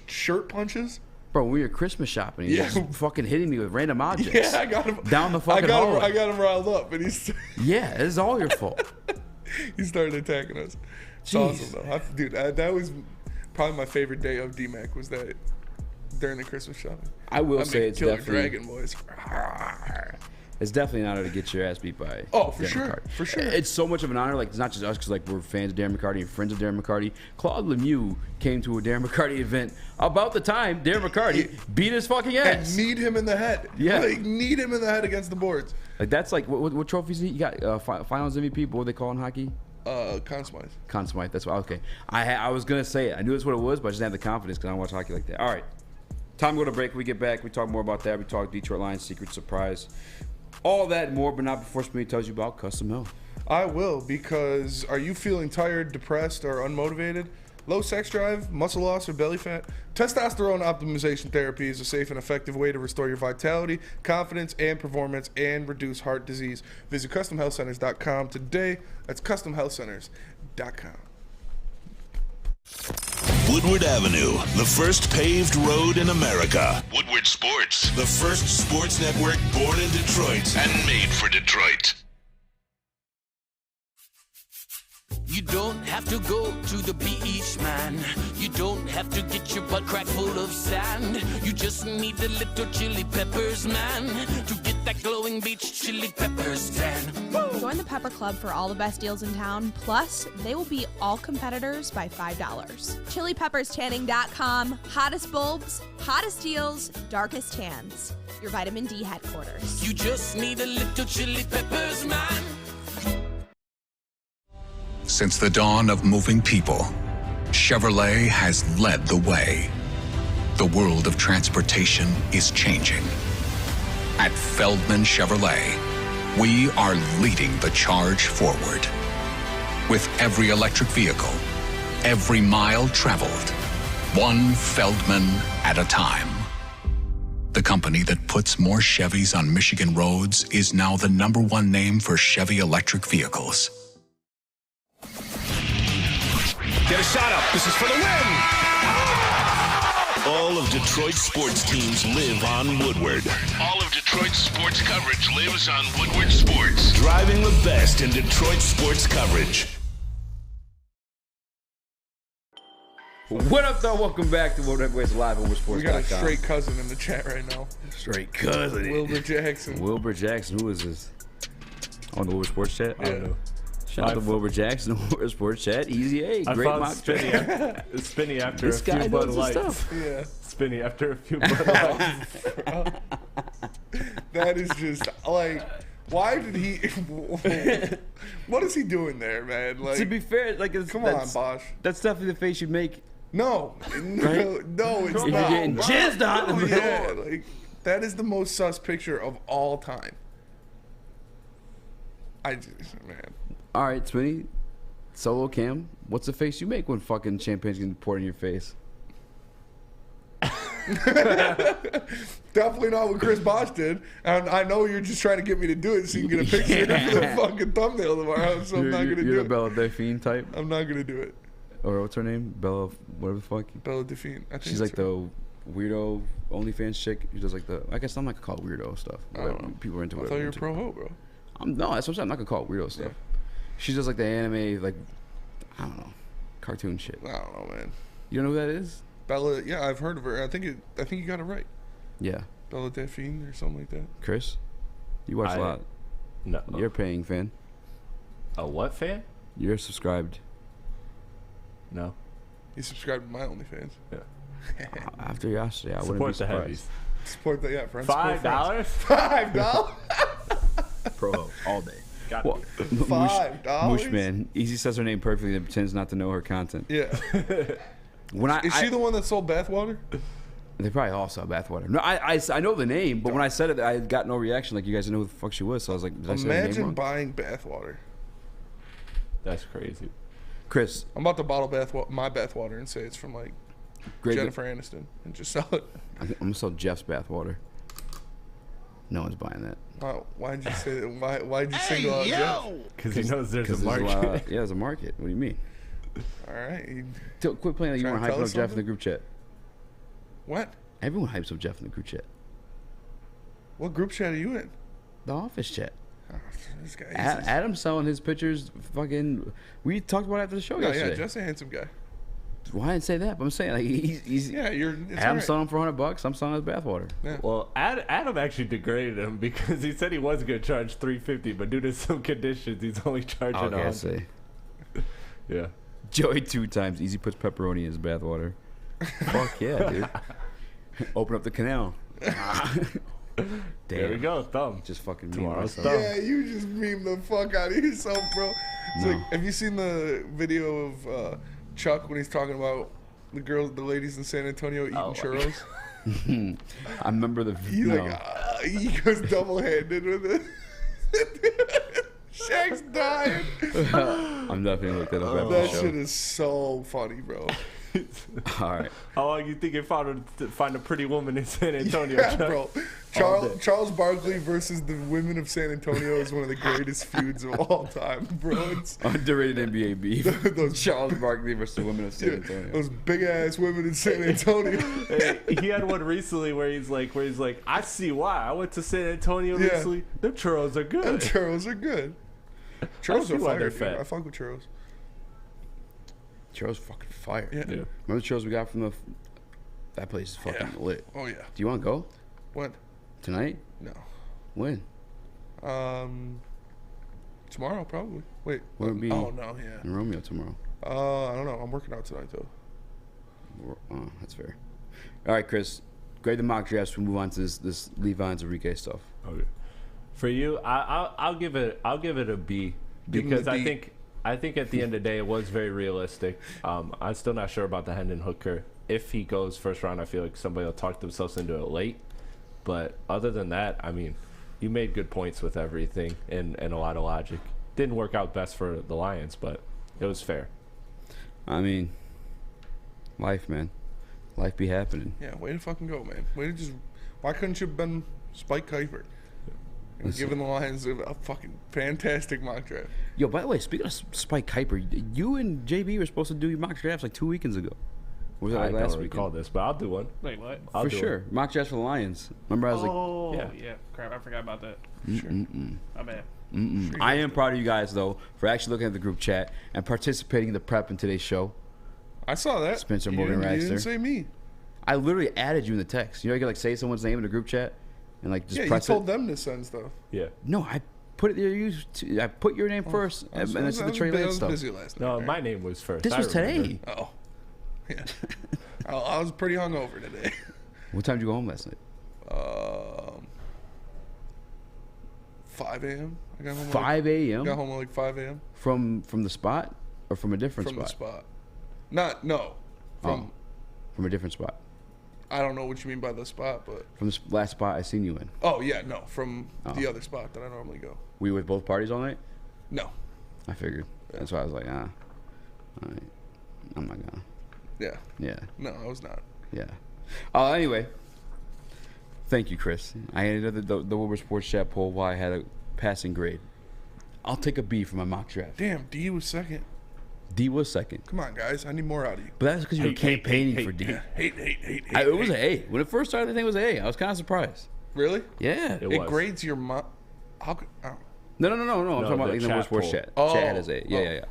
shirt punches. Bro, we were Christmas shopping. He's just fucking hitting me with random objects. Yeah, I got him down the fucking hall. I got him riled up, and he's. Yeah, it's all your fault. He started attacking us. It's awesome though, dude. That was probably my favorite day of DMAC. Was that during the Christmas shopping? I will say it's Killer definitely Dragon boys. It's definitely an honor to get your ass beat by. Oh, for Darren sure, McCarty. for sure. It's so much of an honor. Like, it's not just us because like we're fans of Darren McCarty and friends of Darren McCarty. Claude Lemieux came to a Darren McCarty event about the time Darren McCarty beat his fucking ass. And kneed him in the head. Yeah, like kneed him in the head against the boards. Like that's like what trophies you got? Finals MVP. What do they call in hockey? Conn Smythe. Conn Smythe. That's what. Okay. I was gonna say it. I knew that's what it was, but I just didn't have the confidence because I don't watch hockey like that. All right. Time to go to break. When we get back, we talk more about that. We talk Detroit Lions secret surprise. All that and more, but not before Spinny tells you about Custom Health. I will, because are you feeling tired, depressed, or unmotivated? Low sex drive, muscle loss, or belly fat? Testosterone optimization therapy is a safe and effective way to restore your vitality, confidence, and performance, and reduce heart disease. Visit CustomHealthCenters.com today. That's CustomHealthCenters.com. Woodward Avenue, the first paved road in America. Woodward Sports, the first sports network born in Detroit and made for Detroit. You don't have to go to the beach, man. You don't have to get your butt crack full of sand. You just need a little chili peppers, man, to get that glowing beach chili peppers tan. Join the Pepper Club for all the best deals in town. Plus, they will beat all competitors by $5. ChiliPeppersTanning.com. Hottest bulbs, hottest deals, darkest tans. Your vitamin D headquarters. You just need a little chili peppers, man. Since the dawn of moving people, Chevrolet has led the way. The world of transportation is changing. At Feldman Chevrolet, we are leading the charge forward. With every electric vehicle, every mile traveled, one Feldman at a time. The company that puts more Chevys on Michigan roads is now the #1 name for Chevy electric vehicles. Get a shot up. This is for the win. All of Detroit's sports teams live on Woodward. All of Detroit's sports coverage lives on Woodward Sports. Driving the best in Detroit sports coverage. What up, though? Welcome back to Woodward Boys Live on WoodSports.com. We got a straight cousin in the chat right now. Straight cousin. Wilbur Jackson. Wilbur Jackson. Who is this? On the Woodward Sports Chat? Yeah. I don't know. Shout out to Wilbur Jackson, Woodward Sports Chat. Easy A. Great mock Spinny after a few Bud Lights. Yeah. Spinny after a few Bud Lights. That is just like, why did he? What is he doing there, man? Like, to be fair, like, come on, Bosch. That's definitely the face you make. No, Right? no, it's If not. you're getting jizzed on, Yeah, like that is the most sus picture of all time. Man. All right, Swinny, Solo Cam, what's the face you make when fucking champagne's getting poured in your face? Definitely not what Chris Bosch did. And I know you're just trying to get me to do it so you can get a picture for the fucking thumbnail tomorrow. So I'm not going to do You're it. a Bella Delphine type? I'm not going to do it. Or what's her name? Bella, whatever the fuck? Bella Delphine. I think She's like the weirdo OnlyFans chick. She does like the, I guess I'm not going to call it weirdo stuff. I don't know. People are into it. I thought you were pro-ho, bro. No, that's what I'm saying. I'm not going to call it weirdo stuff. Yeah. She does like the anime, like, I don't know, cartoon shit. I don't know, man. You don't know who that is? Bella, yeah, I've heard of her. I think you got it right. Yeah. Bella Delphine or something like that. Chris, you watch a lot. No. You're a paying fan. A what fan? You're subscribed. No. You subscribed to my OnlyFans. Yeah. After yesterday, I wouldn't be Support the surprised. heavies. Support that, yeah, friends. $5? $5? Pro all day. Got $5? Moosh man. Easy says her name perfectly and pretends not to know her content. Yeah. Is she the one that sold bathwater? They probably all sell bathwater. No, I know the name, but when I said it, I got no reaction. Like, you guys didn't know who the fuck she was. So I was like, did I say her name Imagine wrong? buying bathwater. That's crazy. Chris. I'm about to bottle my bathwater and say it's from, like, Jennifer Aniston and just sell it. I'm going to sell Jeff's bathwater. No one's buying that. Why'd you say that? Why'd you single out Jeff? Because he knows there's a market. Yeah, there's a market. What do you mean? All right. Quit playing like you want to hype up Jeff in the group chat. What? Everyone hypes up Jeff in the group chat. What group chat are you in? The office chat. Oh, this guy. Adam's selling his pictures. Fucking. We talked about it after the show yesterday. Yeah, Jeff's a handsome guy. Well, I didn't say that, but I'm saying like he's. Yeah, Adam's selling him for $100. I'm selling his bathwater. Yeah. Well, Adam actually degraded him because he said he was going to charge $350, but due to some conditions, he's only charging Okay, I $100. see. Yeah. Joey 2 times. Easy puts pepperoni in his bathwater. Fuck yeah, dude. Open up the canal. Damn. There we go, thumb. Just fucking Tomorrow's thumb. Yeah, you just meme the fuck out of yourself, bro. It's like, have you seen the video of Chuck when he's talking about the ladies in San Antonio eating churros? I remember the video. He goes double-handed with it. Shaq's dying. I'm definitely looking that up after the That show. shit is so funny, bro. All right. How long you think it found to find a pretty woman in San Antonio? Yeah, Chuck? bro. Charles Barkley versus the women of San Antonio is one of the greatest feuds of all time, bro. It's Underrated NBA beef. Charles Barkley versus the women of San Antonio. Those big ass women in San Antonio. Hey, he had one recently where he's like, I see why. I went to San Antonio recently. Them churros are good. Them churros are good. Churros see are why fire, they're dude. fat. I fuck with churros. Churros fucking fire. Yeah. Remember the churros we got from that place is fucking lit. Oh yeah. Do you want to go? When? Tonight? No. When? Tomorrow probably. Wait. Where would be Oh no, yeah. in Romeo tomorrow? I don't know. I'm working out tonight though. Oh, that's fair. All right, Chris. Grade the mock drafts. We move on to this Levi Onwuzurike stuff. Okay. For you, I'll give it a B because I think at the end of the day it was very realistic. I'm still not sure about the Hendon Hooker. If he goes first round, I feel like somebody will talk themselves into it late. But other than that, I mean, you made good points with everything and a lot of logic. Didn't work out best for the Lions, but it was fair. I mean, life, man. Life be happening. Yeah, way to fucking go, man. Why couldn't you have been Spike Kuiper? And given the Lions a fucking fantastic mock draft. Yo, by the way, speaking of Spike Kuiper, you and JB were supposed to do your mock drafts like 2 weekends ago. Or was it like I last don't recall weekend? this, but I'll do one. Wait, what? I'll for do sure. it. Mock drafts for the Lions. Remember, I was like, yeah. Crap, I forgot about that. Sure. My bad. Sure I am proud of you guys, though, for actually looking at the group chat and participating in the prep in today's show. I saw that. Spencer Morgan Raster. You didn't say me. I literally added you in the text. You know, you can like say someone's name in the group chat and like just press you told them to send stuff. Yeah. No, I put it there. I put your name first, and this is the Trey Lance stuff. Busy last No, night, my name was first. This was today. Oh, yeah. I was pretty hungover today. What time did you go home last night? 5 a.m. I got home. 5 a.m. Got home at like 5 a.m. From the spot or from a different From spot? the spot. From a different spot. I don't know what you mean by the spot, but From the last spot I seen you in. oh yeah, no, from the other spot that I normally go. Were you with both parties all night? No. I figured. That's why I was like, all right, I'm not gonna. Yeah. Yeah. No, I was not. Yeah. Anyway, thank you, Chris. I ended the Woodward Sports Chat poll while I had a passing grade. I'll take a B for my mock draft. Damn, D was second. D was second. Come on, guys, I need more out of you. But that's because you were campaigning for D. Hate. It was an A. When it first started, the thing was an A. I was kind of surprised. Really? Yeah. It grades your mock. How could? Oh. No. I'm talking about like the Woodward Sports Chat. Chat has A. Yeah.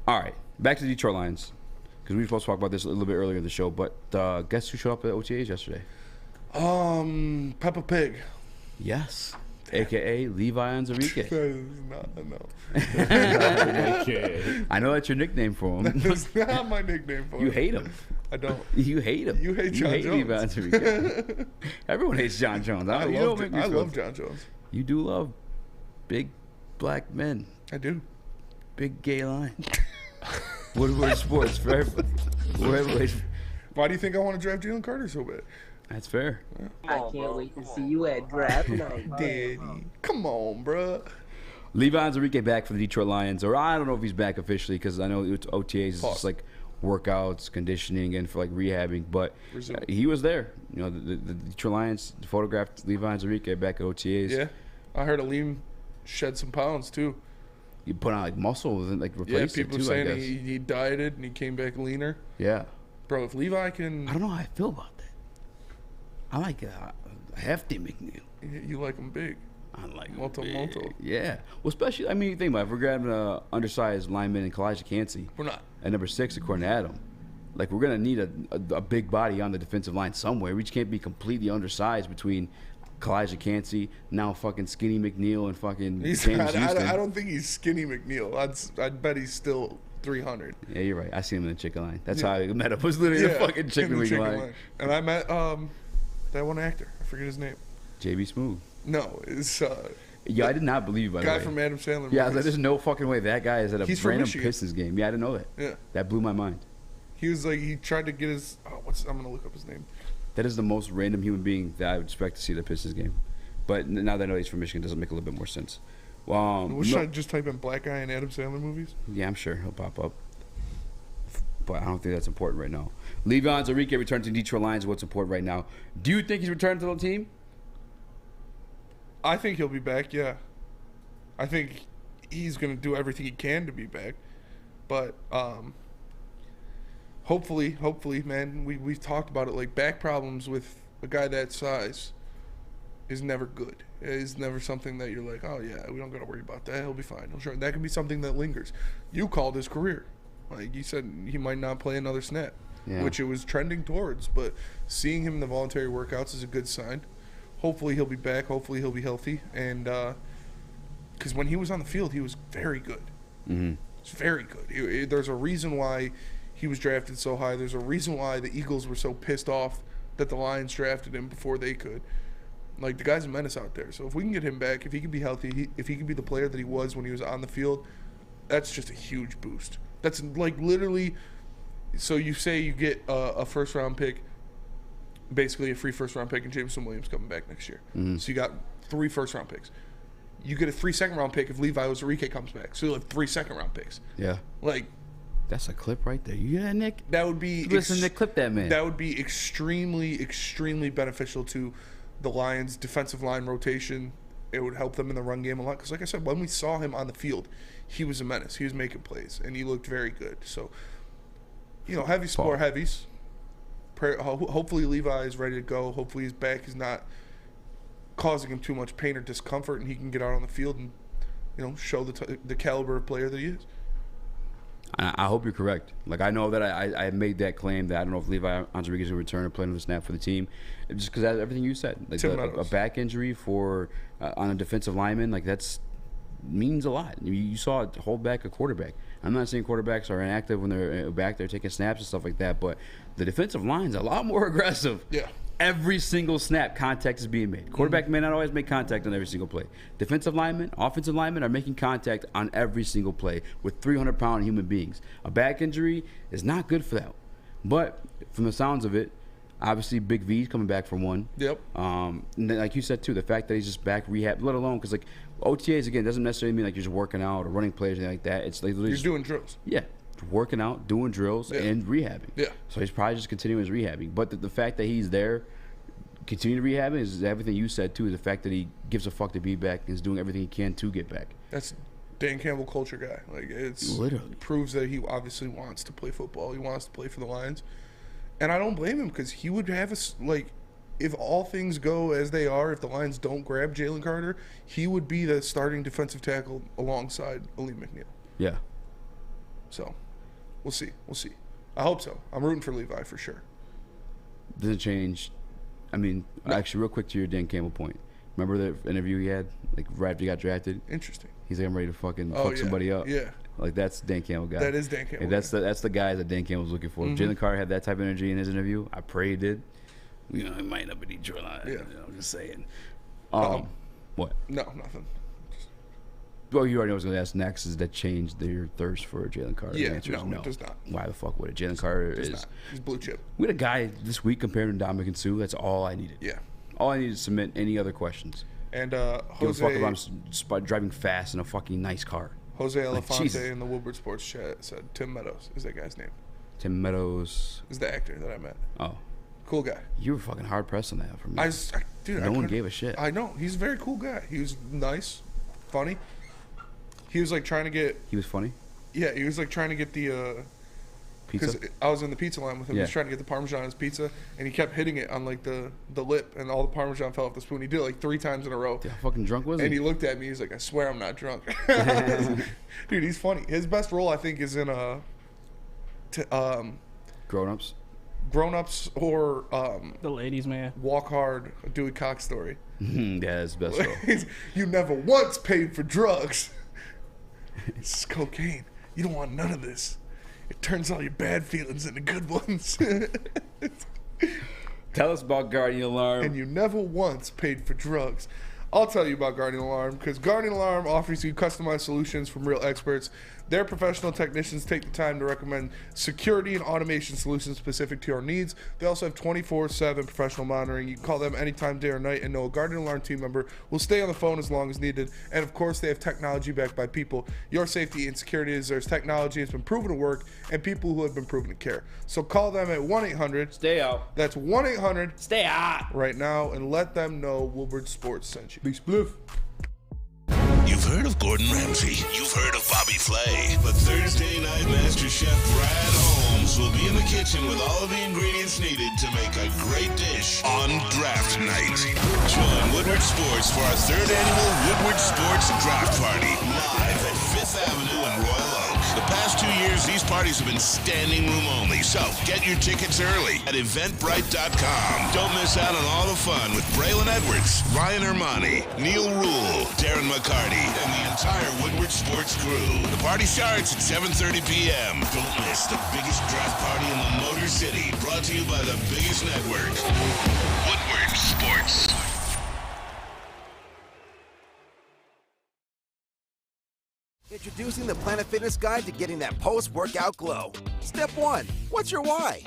All right, back to the Detroit Lions. Because we were supposed to talk about this a little bit earlier in the show, but guess who showed up at OTAs yesterday? Peppa Pig. Yes. AKA Levi Onwuzurike. That is not no. I know that's your nickname for him. That's not my nickname for him. You hate him. I don't. You hate him. You hate John Jones. Levi Onwuzurike. Everyone hates John Jones. I love John Jones. You do love big black men. I do. Big gay line. Woodward Sports for everybody. Why do you think I want to draft Jalen Carter so bad? That's fair. I can't wait to see you at draft night. Daddy, come on, bro. Levi Onwuzurike back for the Detroit Lions, or I don't know if he's back officially because I know OTAs is just like workouts, conditioning, and for like rehabbing. But he was there. You know, the Detroit Lions photographed Levi Onwuzurike back at OTAs. Yeah, I heard Aleem shed some pounds too. He put on like muscle and like replaced it too. People saying he dieted and he came back leaner. Yeah, bro. If Levi can, I don't know how I feel about that. I like a hefty McNeil. You like him big. I like him Multo. Yeah. Well, especially, I mean, think about it. If we're grabbing an undersized lineman in Kalijah Kancey. We're not. At number 6, according to Adam. Like, we're going to need a big body on the defensive line somewhere. We just can't be completely undersized between Kalijah Kancey, now fucking skinny McNeil, and fucking James Houston. I don't think he's skinny McNeil. I'd bet he's still 300. Yeah, you're right. I seen him in the chicken line. That's how I met him. It was literally the fucking chicken line. And I met that one actor. I forget his name. JB Smoove. No, it's yeah, I did not believe by the way. Guy from Adam Sandler. Yeah, I was like, there's no fucking way that guy is at a random Pistons game. Yeah, I didn't know that. Yeah, that blew my mind. He was like, he tried to get his. I'm gonna look up his name. That is the most random human being that I would expect to see at a Pistons game. But now that I know he's from Michigan, it doesn't make a little bit more sense. Should I just type in black guy in Adam Sandler movies? Yeah, I'm sure he'll pop up. But I don't think that's important right now. Levi Onwuzurike returned to Detroit Lions. What's important right now? Do you think he's returned to the team? I think he'll be back, yeah. I think he's going to do everything he can to be back. But hopefully, man, we've talked about it. Like, back problems with a guy that size is never good. It's never something that you're like, oh, yeah, we don't got to worry about that. He'll be fine. That can be something that lingers. You called his career. Like, you said he might not play another snap, which it was trending towards. But seeing him in the voluntary workouts is a good sign. Hopefully he'll be back. Hopefully he'll be healthy. And because when he was on the field, he was very good. Mm-hmm. It's very good. There's a reason why he was drafted so high. There's a reason why the Eagles were so pissed off that the Lions drafted him before they could. Like, the guy's a menace out there. So if we can get him back, if he can be healthy, if he can be the player that he was when he was on the field, that's just a huge boost. That's like literally. So you say you get a first-round pick, basically a free first-round pick, and Jameson Williams coming back next year. Mm-hmm. So you got 3 first-round picks. You get a 3 second-round pick if Levi Onwuzurike comes back. So you'll have 3 second-round picks. Yeah. Like, that's a clip right there. You hear that, Nick? That would be listen to clip that man. That would be extremely, extremely beneficial to the Lions' defensive line rotation. It would help them in the run game a lot. Because, like I said, when we saw him on the field, he was a menace. He was making plays, and he looked very good. So, heavy sport heavies. Hopefully Levi is ready to go. Hopefully his back is not causing him too much pain or discomfort, and he can get out on the field and show the caliber of player that he is. I hope you're correct. Like, I know that I made that claim that I don't know if Levi Onwuzurike is going to return and play another snap for the team, just because everything you said, like a back injury for on a defensive lineman, like that's means a lot. You saw it hold back a quarterback. I'm not saying quarterbacks are inactive when they're back there taking snaps and stuff like that, but the defensive line's a lot more aggressive. Yeah. Every single snap, contact is being made. Quarterback may not always make contact on every single play. Defensive linemen, offensive linemen are making contact on every single play with 300-pound human beings. A back injury is not good for that. But from the sounds of it, obviously Big V's coming back from one. Yep. And then, like you said, too, the fact that he's just back rehab, let alone because, like, OTAs, again, doesn't necessarily mean like you're just working out or running plays or anything like that. It's like you're doing drills. Yeah. Working out, doing drills, and rehabbing. Yeah. So he's probably just continuing his rehabbing. But the fact that he's there, continuing to rehabbing, is everything you said, too, is the fact that he gives a fuck to be back and is doing everything he can to get back. That's Dan Campbell culture guy. Like, it's literally proves that he obviously wants to play football. He wants to play for the Lions. And I don't blame him because he would have if all things go as they are, if the Lions don't grab Jalen Carter, he would be the starting defensive tackle alongside Aleem McNeil. Yeah. So, we'll see. I hope so. I'm rooting for Levi for sure. Doesn't change. I mean, actually, real quick to your Dan Campbell point. Remember the interview he had, like, right after he got drafted? Interesting. He's like, I'm ready to fucking fuck somebody up. Yeah. Like, that's Dan Campbell guy. That is Dan Campbell. And that's the guys that Dan Campbell's looking for. If Jalen Carter had that type of energy in his interview, I pray he did. He might not be Detroit. Yeah. I'm just saying. What? No, nothing. Well, you already know what I was going to ask next. Is that change their thirst for Jalen Carter? Yeah, The answer is no, it does not. Why the fuck would it? Jalen Carter Does is. not. He's blue chip. We had a guy this week compared to Dominican Sue. That's all I needed. Yeah. All I needed to submit any other questions. And Give a Jose fuck about him driving fast in a fucking nice car. Jose Like, Elefante Jesus. in the Woodward Sports chat said Tim Meadows is that guy's name. Tim Meadows is the actor that I met. Oh, cool guy. You were fucking hard pressed on that for me. Dude, no one gave a shit. I know. He's a very cool guy. He was nice, funny. He was like trying to get. He was funny. Yeah, he was like trying to get the. Pizza? Because I was in the pizza line with him. He was Yeah. trying to get the Parmesan on his pizza, and he kept hitting it on like the lip, and all the Parmesan fell off the spoon. He did it like 3 times in a row. How fucking drunk was he? And he looked at me. He's like, "I swear I'm not drunk." Dude, he's funny. His best role, I think, is in Grown Ups. Grown Ups or The Ladies Man. Walk Hard, a Dewey Cox story. Yeah, that's his best role. You never once paid for drugs. This is cocaine. You don't want none of this. It turns all your bad feelings into good ones. Tell us about Guardian Alarm. And you never once paid for drugs. I'll tell you about Guardian Alarm because Guardian Alarm offers you customized solutions from real experts. Their professional technicians take the time to recommend security and automation solutions specific to your needs. They also have 24/7 professional monitoring. You can call them anytime, day or night, and know a Guardian Alarm team member will stay on the phone as long as needed. And of course, they have technology backed by people. Your safety and security is theirs. Technology has been proven to work, and people who have been proven to care. So call them at 1-800. Stay out. That's 1-800. Stay out. Right now, and let them know Woodward Sports sent you. Big spliff. You've heard of Gordon Ramsay. You've heard of Bobby Flay. But Thursday night Master Chef Brad Holmes will be in the kitchen with all of the ingredients needed to make a great dish on draft night. Join Woodward Sports for our 3rd annual Woodward Sports Draft Party live at 5th Avenue in Royal Oak. The past 2 years, these parties have been standing room only, so get your tickets early at eventbrite.com. Don't miss out on all the fun with Braylon Edwards, Ryan Ermanni, Neil Rule, Darren McCarty, and the entire Woodward Sports crew. The party starts at 7:30 p.m. Don't miss the biggest draft party in the Motor City, brought to you by the biggest network, Woodward Sports. Introducing the Planet Fitness Guide to getting that post-workout glow. Step 1. What's your why?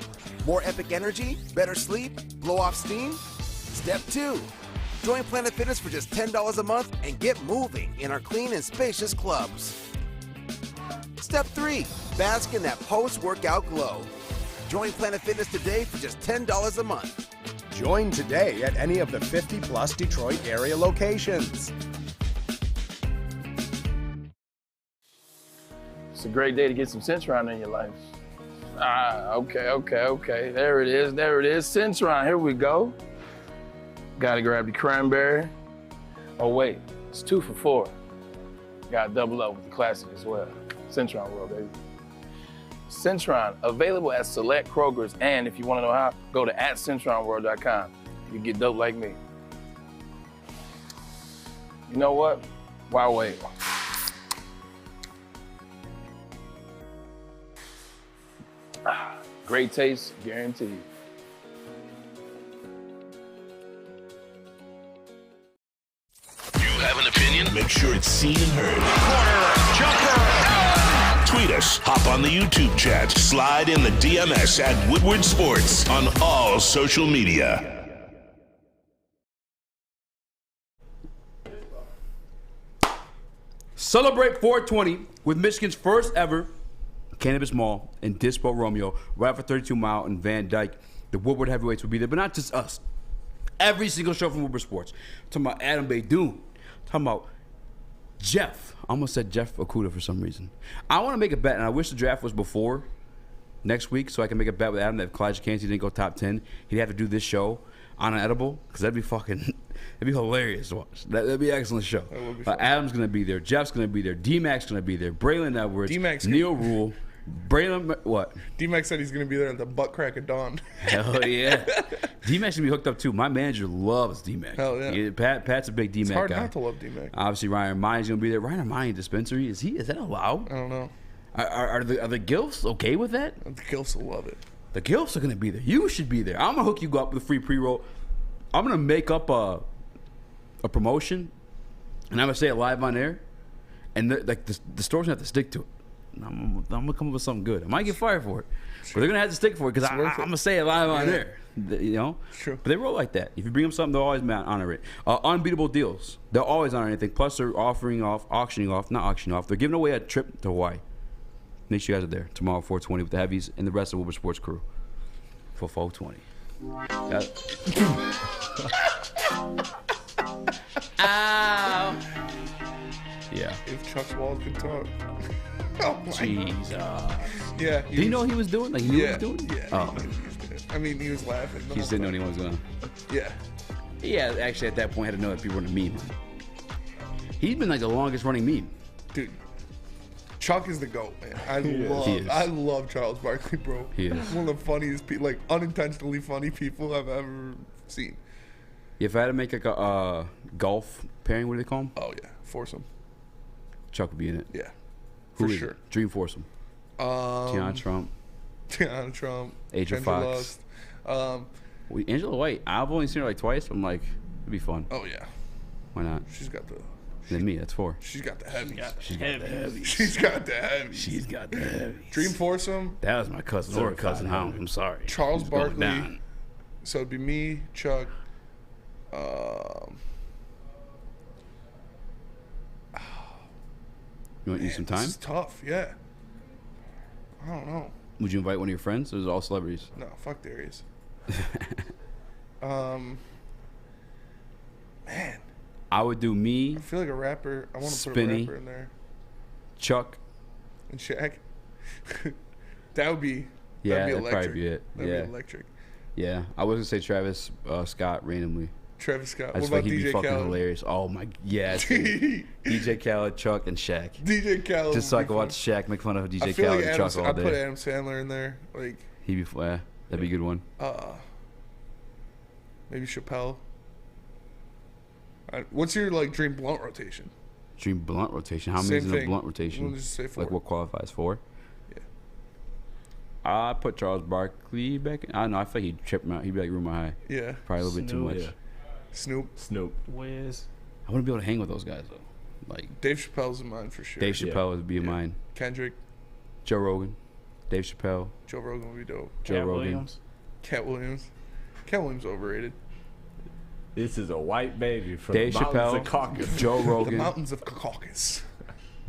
More epic energy? Better sleep? Blow off steam? Step 2. Join Planet Fitness for just $10 a month and get moving in our clean and spacious clubs. Step 3. Bask in that post-workout glow. Join Planet Fitness today for just $10 a month. Join today at any of the 50-plus Detroit area locations. It's a great day to get some Centron in your life. Okay. There it is. Centron, here we go. Gotta grab the cranberry. Oh wait, it's 2 for $4. Gotta double up with the classic as well. Centron World, baby. Centron, available at select Krogers, and if you wanna know how, go to @CentronWorld.com. You get dope like me. You know what? Why wait? Great taste, guaranteed. You have an opinion? Make sure it's seen and heard. Corner, jumper. Tweet us, hop on the YouTube chat, slide in the DMS at Woodward Sports on all social media. Celebrate 420 with Michigan's first ever Cannabis Mall in Dispo Romeo, right off of 32 Mile in Van Dyke. The Woodward heavyweights will be there, but not just us. Every single show from Woodward Sports. Talking about Adam Baydoun. Talking about Jeff. I almost said Jeff Okuda for some reason. I want to make a bet, and I wish the draft was before next week so I can make a bet with Adam that if Kalijah Kancey didn't go top 10, he'd have to do this show on an edible, because that'd be hilarious to watch. That'd be an excellent show. That would be fun. Adam's going to be there. Jeff's going to be there. D-Mac's going to be there. Braylon Edwards. Neil Rule. Braylon, what? D-Mac said he's going to be there at the butt crack of dawn. Hell yeah. D-Mac's going to be hooked up too. My manager loves D-Mac. Hell yeah. Pat's a big D-Mac It's hard guy. not to love D-Mac. Obviously, Ryan Ermanni's going to be there. Ryan Ermanni dispensary, is that allowed? I don't know. Are the Gilfs okay with that? The Gilfs will love it. The Gilfs are going to be there. You should be there. I'm going to hook you up with a free pre-roll. I'm going to make up a promotion, and I'm going to say it live on air, And like the store's gonna have to stick to it. I'm gonna come up with something good. I might get fired for it, but they're gonna have to stick for it because I'm gonna say it live on there. You know, True. But they roll like that. If you bring them something, they'll always honor it. Unbeatable deals. They'll always honor anything. Plus, they're auctioning off. They're giving away a trip to Hawaii. Make sure you guys are there tomorrow, 4:20, with the heavies and the rest of the Woodward Sports crew for 4:20. Ow. Yeah. If Chuck's Walls could talk. Oh my Jesus. Yeah. Did he know he was doing? Like he knew what he was doing? Yeah. Oh. I mean, he was laughing. He just didn't know anyone was gonna. Yeah. Yeah, actually, at that point, had to know that people were gonna meme him. He's been like the longest running meme. Dude, Chuck is the GOAT, man. I love Charles Barkley, bro. He is. One of the funniest people, like unintentionally funny people I've ever seen. If I had to make like a golf pairing, what do they call them? Oh yeah, foursome. Chuck would be in it. Yeah, Who for is sure. it? Dream foursome. Tiana Trump. Angela Angel Fox. Lust. Angela White. I've only seen her like twice. I'm like, it'd be fun. Oh yeah. Why not? She's got the. Then me. That's 4. She's got the heavies. She's got the heavies. She's got the heavies. She's got the heavies. Dream foursome. That was my cousin or cousin. I'm sorry. Charles He's going Barkley. down. So it'd be me, Chuck. You want to use some time? This is tough. Yeah. I don't know. Would you invite one of your friends? Or is it all celebrities? No, fuck Darius. Man. I would do me. I feel like a rapper. I want to put a Spinny, rapper in there. Chuck. And Shaq. That would be. Yeah, that'd be that'd electric. probably be it. That'd Yeah. be electric. Yeah, I was gonna say Travis Scott randomly. Travis Scott. I just What think about he'd be DJ fucking Khaled? hilarious. Oh my, yeah. DJ Khaled, Chuck, and Shaq. DJ Khaled. Just so would I be could watch Shaq make fun of I DJ feel Khaled like and Chuck all I'd put day. Adam Sandler in there. Like. He'd be, yeah, that'd be a good one. Maybe Chappelle. What's your like dream blunt rotation? Dream blunt rotation. How many is in a blunt rotation? We'll just say 4. Like what qualifies 4? Yeah. I put Charles Barkley back. I don't know. I feel like he'd trip him out. He'd be like rumor high. Yeah. Probably a little bit too much. Yeah. Snoop. Wiz. I wouldn't be able to hang with those guys though. Like Dave Chappelle's in mine for sure. Dave Chappelle would be in mine. Kendrick. Joe Rogan. Dave Chappelle. Joe Rogan would be dope. Joe Rogan. Cat Williams. Cat Williams overrated. This is a white baby from Dave the mountains of Chappelle, Caucasus. Joe Rogan, The mountains of Caucasus.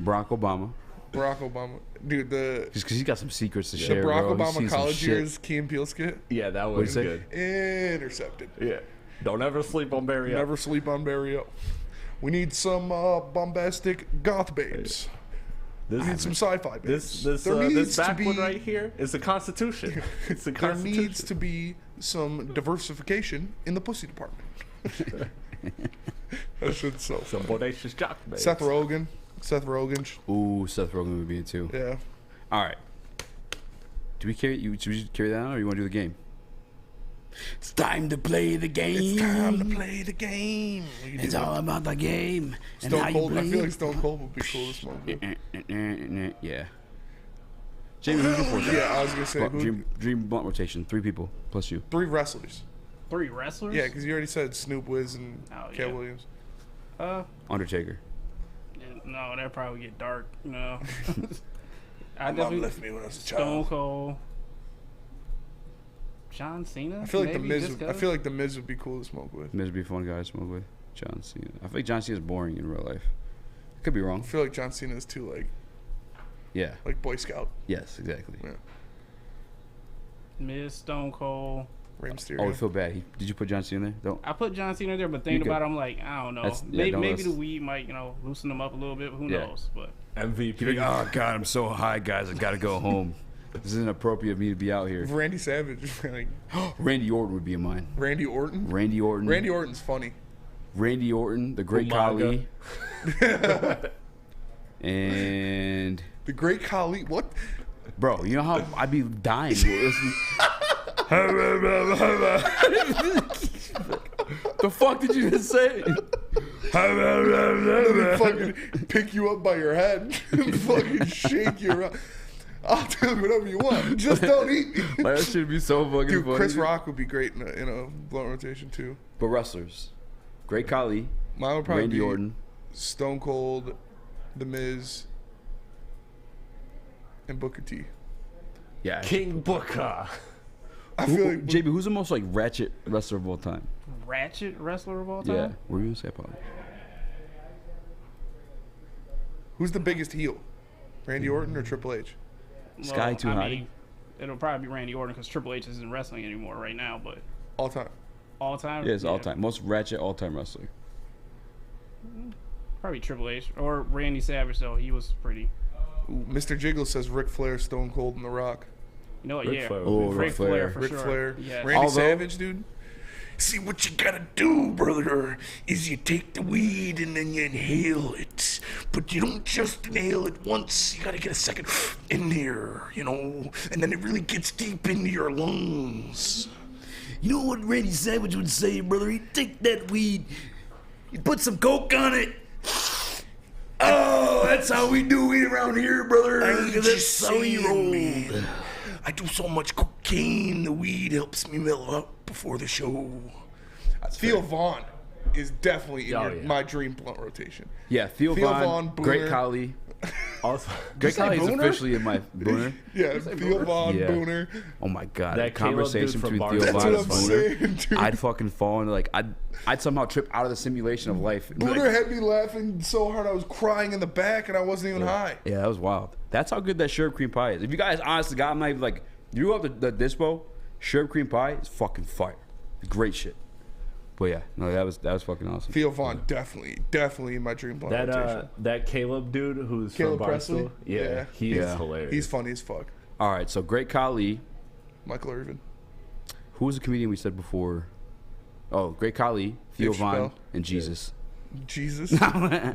Barack Obama. Barack Obama. Dude, just because he's got some secrets to the share. Barack bro. He's seen Obama some college shit. years Key and Peele skit. Yeah, that What'd was you good. Intercepted. Yeah. Don't ever sleep on Barry O. Never sleep on Barry O. We need some bombastic goth babes. We need some sci-fi babes. This backwood right here is the Constitution. It's the There Constitution. needs to be some diversification in the pussy department. That shit's so Some bodacious jock babes. Seth Rogen. Ooh, Seth Rogen would be in too. Yeah. All right. Should we carry that on, or you want to do the game? It's time to play the game. It's time to play the game. It's all about the game. and how Stone you Cold. I play feel it. like Stone Cold would be cool to smoke with. Yeah. Jamie, who's your fourth? Yeah, I was gonna say Dream blunt rotation. 3 people plus you. 3 wrestlers. 3 wrestlers? Yeah, because you already said Snoop, Wiz, and Cat yeah. Williams. Undertaker. No, that'd probably get dark. No. My mom left me when I was a child. Stone Cold. John Cena. I feel like maybe, the Miz would be cool to smoke with. Miz would be a fun guy to smoke with. John Cena. I feel like John Cena's boring in real life. I could be wrong. I feel like John Cena is too Yeah. like Boy Scout. Yes, exactly. Yeah. Miz, Stone Cold. Rey Mysterio. Oh, I feel bad. Did you put John Cena in there? Don't. I put John Cena there, but thinking about it, I'm like, I don't know. Maybe the weed might, loosen him up a little bit. Who knows? But MVP. Like, oh God, I'm so high, guys. I gotta go home. This isn't appropriate of me to be out here. Randy Savage. Like, Randy Orton would be in mine. Randy Orton. Randy Orton's funny. Randy Orton, the Great Khali. And the Great Khali. What? Bro, you know how I'd be dying. The fuck did you just say? They fucking pick you up by your head and fucking shake you around. I'll do whatever you want. Just don't eat me. Like, that should be so fucking Dude, funny. Chris Rock would be great in a blunt rotation too. But wrestlers, Great Khali, Mine would probably Randy be Orton, Stone Cold, The Miz, and Booker T. Yeah. King Booker. I feel like JB, who's the most like ratchet wrestler of all time? Ratchet wrestler of all time? Yeah. What were you gonna say, Paul? who's the biggest heel? Randy Orton or Triple H? Sky Too High. mean, it'll probably be Randy Orton because Triple H isn't wrestling anymore right now, but All time. all time? Yeah, it's all time. Most ratchet all time wrestler. Probably Triple H. Or Randy Savage, though. He was pretty. Ooh, Mr. Jiggle says Ric Flair, Stone Cold, and The Rock. You know what? Ric Yeah. Flair. Oh, Ric Flair. for Ric sure. Flair. Yes. Randy Savage, dude. See, what you gotta do, brother, is you take the weed and then you inhale it. But you don't just inhale it once. You gotta get a second in there, you know, and then it really gets deep into your lungs. You know what Randy Savage would say, brother? He'd take that weed, he'd put some coke on it. Oh, that's how we do it around here, brother. That's how we roll. Man. I do so much cocaine, the weed helps me mellow out before the show. Theo Vaughn is definitely in Oh, yeah. my dream blunt rotation. Yeah, Theo Vaughn, Booner. Great Khali. Also, Great Khali is Booner? officially in my Booner. Yeah, Theo Vaughn, Yeah. Booner. Oh my god, That that conversation Caleb dude between from Theo Barstool. Vaughn That's and what I'm Booner, saying, dude. I'd fucking fall into like I'd somehow trip out of the simulation of life. and be Booner like, had me laughing so hard I was crying in the back and I wasn't even high. yeah, that was wild. That's how good that sherbet cream pie is. If you guys honestly got, I'm not even like, you grew up the dispo, sherbet cream pie is fucking fire. Great shit. But yeah, no, that was fucking awesome. Theo Vaughn definitely in my dream blunt rotation. That Caleb dude who's Caleb from Presley? Barstool. Yeah, he's hilarious. He's funny as fuck. All right, so Great Khali. Michael Irvin. Who was the comedian we said before? Oh, Great Khali, Theo Dave Vaughn, Chappelle. and Jesus. Jesus. Yeah.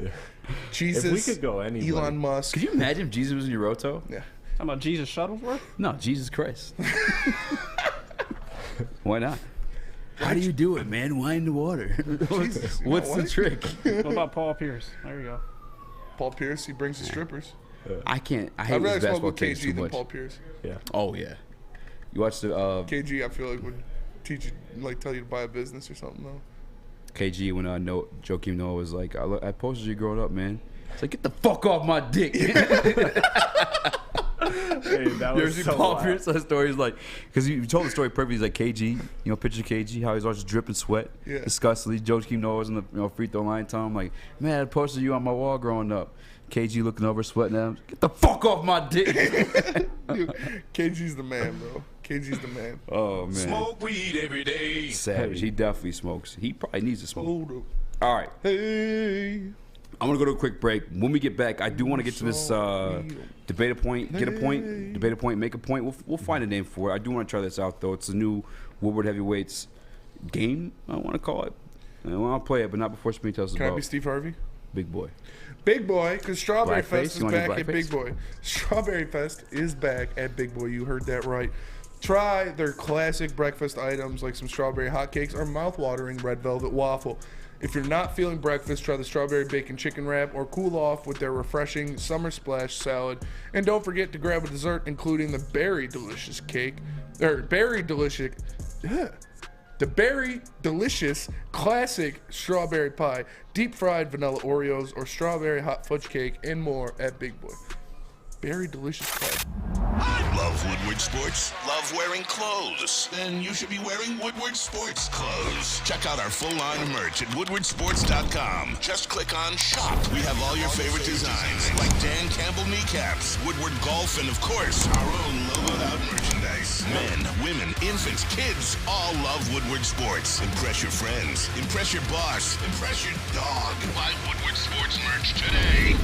Jesus. If we could go anywhere. Elon Musk. Could you imagine if Jesus was in your roto? Yeah. Talking about Jesus Shuttlesworth? No, Jesus Christ. Why not? How do you do it, man? Why in the water? Jesus, you What's know the what? trick? What about Paul Pierce? There you go. Paul Pierce, he brings the strippers. I can't. I hate I'd this rather smoke basketball with case KG too than much. Paul Pierce. Yeah. Oh yeah. You watched the KG, I feel like would teach you, like tell you to buy a business or something though. KG when Joakim Noah was like, I posted you growing up, man. It's like, get the fuck off my dick. Hey, that You ever was see so Paul wild. Pierce? That story is like, because you told the story perfectly. He's like, KG, you know, picture KG, how he's always dripping sweat, Yeah. disgustedly. Joakim Noah was in the free throw line, telling him like, man, I posted you on my wall growing up. KG looking over, sweating at him. Get the fuck off my dick. Dude, KG's the man, bro. KG's the man. Oh man, Smoke weed every day. savage. He definitely smokes. He probably needs to smoke. Hold up. All right, Hey. I'm gonna go to a quick break. When we get back, I do want to get to this debate a point, get a point, debate a point, make a point. We'll find a name for it. I do want to try this out though. It's a new Woodward Heavyweights game, I want to call it. And I'll play it, but not before Spring tells us Can I about be Steve Harvey? Big Boy. Big Boy, because Strawberry Blackface? Fest is You wanna do back at blackface? Big Boy. Strawberry Fest is back at Big Boy. You heard that right. Try their classic breakfast items like some strawberry hotcakes or mouth-watering red velvet waffle. If you're not feeling breakfast, try the strawberry bacon chicken wrap or cool off with their refreshing summer splash salad. And don't forget to grab a dessert, including the berry delicious cake, or berry delicious. The berry delicious classic strawberry pie, deep fried vanilla Oreos, or strawberry hot fudge cake, and more at Big Boy. Berry delicious pie. Love Woodward Sports? Love wearing clothes? Then you should be wearing Woodward Sports clothes. Check out our full line of merch at woodwardsports.com. Just click on shop. We have all your favorite designs, like Dan Campbell kneecaps, Woodward golf, and of course, our own logoed out merchandise. Men, women, infants, kids all love Woodward Sports. Impress your friends. Impress your boss. Impress your dog. Buy Woodward Sports merch today.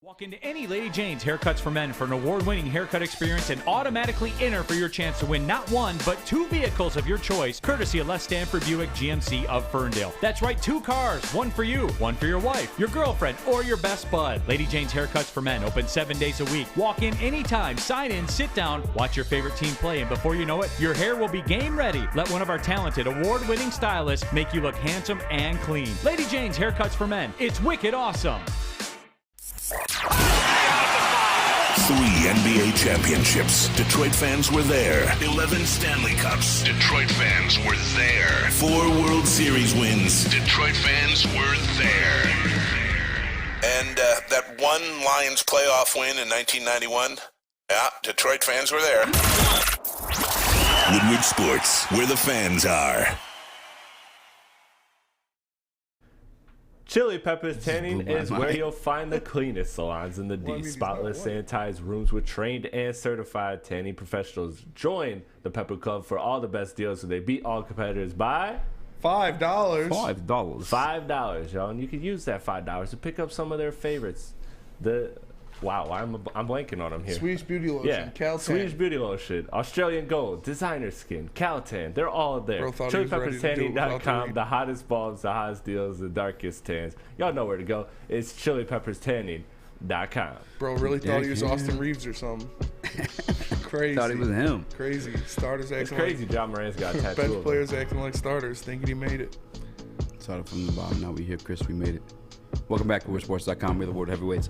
Walk into any Lady Jane's Haircuts for Men for an award-winning haircut experience and automatically enter for your chance to win not one, but 2 vehicles of your choice, courtesy of Les Stanford Buick GMC of Ferndale. That's right, 2 cars, one for you, one for your wife, your girlfriend, or your best bud. Lady Jane's Haircuts for Men, open 7 days a week. Walk in anytime, sign in, sit down, watch your favorite team play, and before you know it, your hair will be game ready. Let one of our talented, award-winning stylists make you look handsome and clean. Lady Jane's Haircuts for Men. It's wicked awesome. 3 NBA championships. Detroit fans were there. 11 Stanley Cups. Detroit fans were there. 4 World Series wins. Detroit fans Lions were there. And that one Lions playoff win in 1991, yeah, Detroit fans were there. Woodward Sports, where the fans are. Chili Peppers Tanning is where you'll find the cleanest salons in the D. Spotless, sanitized rooms with trained and certified tanning professionals. Join the Pepper Club for all the best deals so they beat all competitors by $5. $5, y'all. And you can use that $5 to pick up some of their favorites. I'm blanking on them here. Swedish Beauty Lotion, Caltan. Swedish Beauty Lotion, Australian Gold, Designer Skin, Caltan. They're all there. ChiliPeppersTanning.com, the hottest bulbs, the hottest deals, the darkest tans. Y'all know where to go. It's ChiliPeppersTanning.com. Bro, really thought he was Austin Reeves or something. Crazy. Thought he was him. Crazy. Starters acting crazy. John Moran's got a tattoo. Bench players acting like starters, thinking he made it. Started from the bottom. Now we here, Chris. We made it. Welcome back to WoodWardSports.com. We're the World Heavyweights.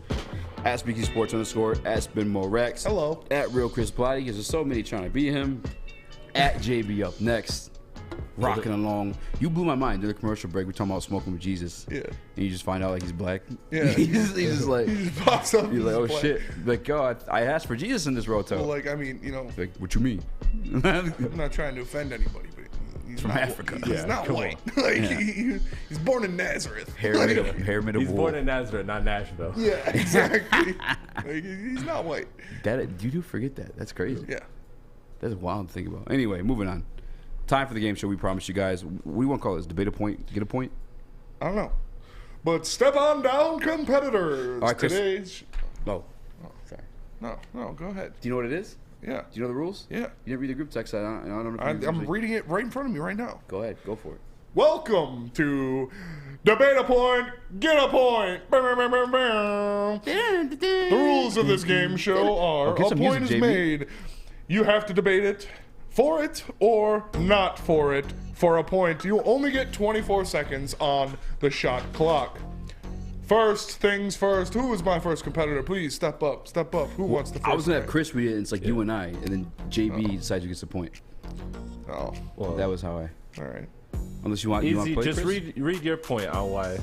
At Speaky Sports _ at Spin Rex. Hello. At Real Chris Plotty, because there's so many trying to beat him. At JB up next. Rocking along. You blew my mind during the commercial break. We're talking about smoking with Jesus. Yeah. And you just find out like he's black. Yeah. he's just like, he just pops up. You're like, oh black. shit. Like, God, I asked for Jesus in this roto. Well, like, I mean, you know. Like, what you mean? I'm not trying to offend anybody, but he's from not, Africa. He's not white. Like, he's born in Nazareth. Hair made of He's wool. born in Nazareth, not Nashville. Yeah, exactly. Like, he's not white. You do forget that. That's crazy. Yeah. That's wild to think about. Anyway, moving on. Time for the game show. We promised you guys. We won't call this debate a point. Get a point. I don't know. But step on down, competitors. All right, Chris. Today's. Oh, sorry. No, go ahead. Do you know what it is? Yeah. Do you know the rules? Yeah. You didn't read the group text. I don't know. I'm reading it right in front of me right now. Go ahead. Go for it. Welcome to Debate a Point, Get a Point. The rules of this game show are a point is made. You have to debate it, for it, or not for it. For a point, you only get 24 seconds on the shot clock. First things first. Who is my first competitor? Please step up. Step up. Who wants the first? I was gonna have guy? Chris read it. And it's like you and I, and then JB decides who gets the point. Oh, well, that was how I. All right. Unless you want, you want to Easy. play, Just Chris? read your point on why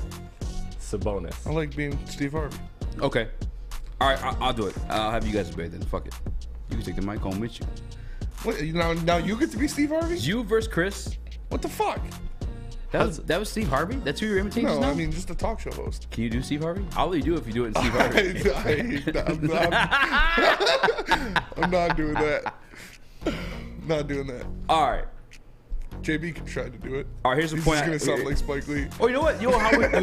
Sabonis. I like being Steve Harvey. Okay. All right, I'll do it. I'll have you guys debate then. Fuck it. You can take the mic home with you. What, now you get to be Steve Harvey? You versus Chris. What the fuck? That was Steve Harvey? That's who you're imitating No, now? I mean just a talk show host. Can you do Steve Harvey? I'll let you do it if you do it in Steve Harvey. I'm not doing that. Not doing that. All right. JB can try to do it. All right, here's the He's point. He's gonna sound like Spike Lee. Oh, you know what?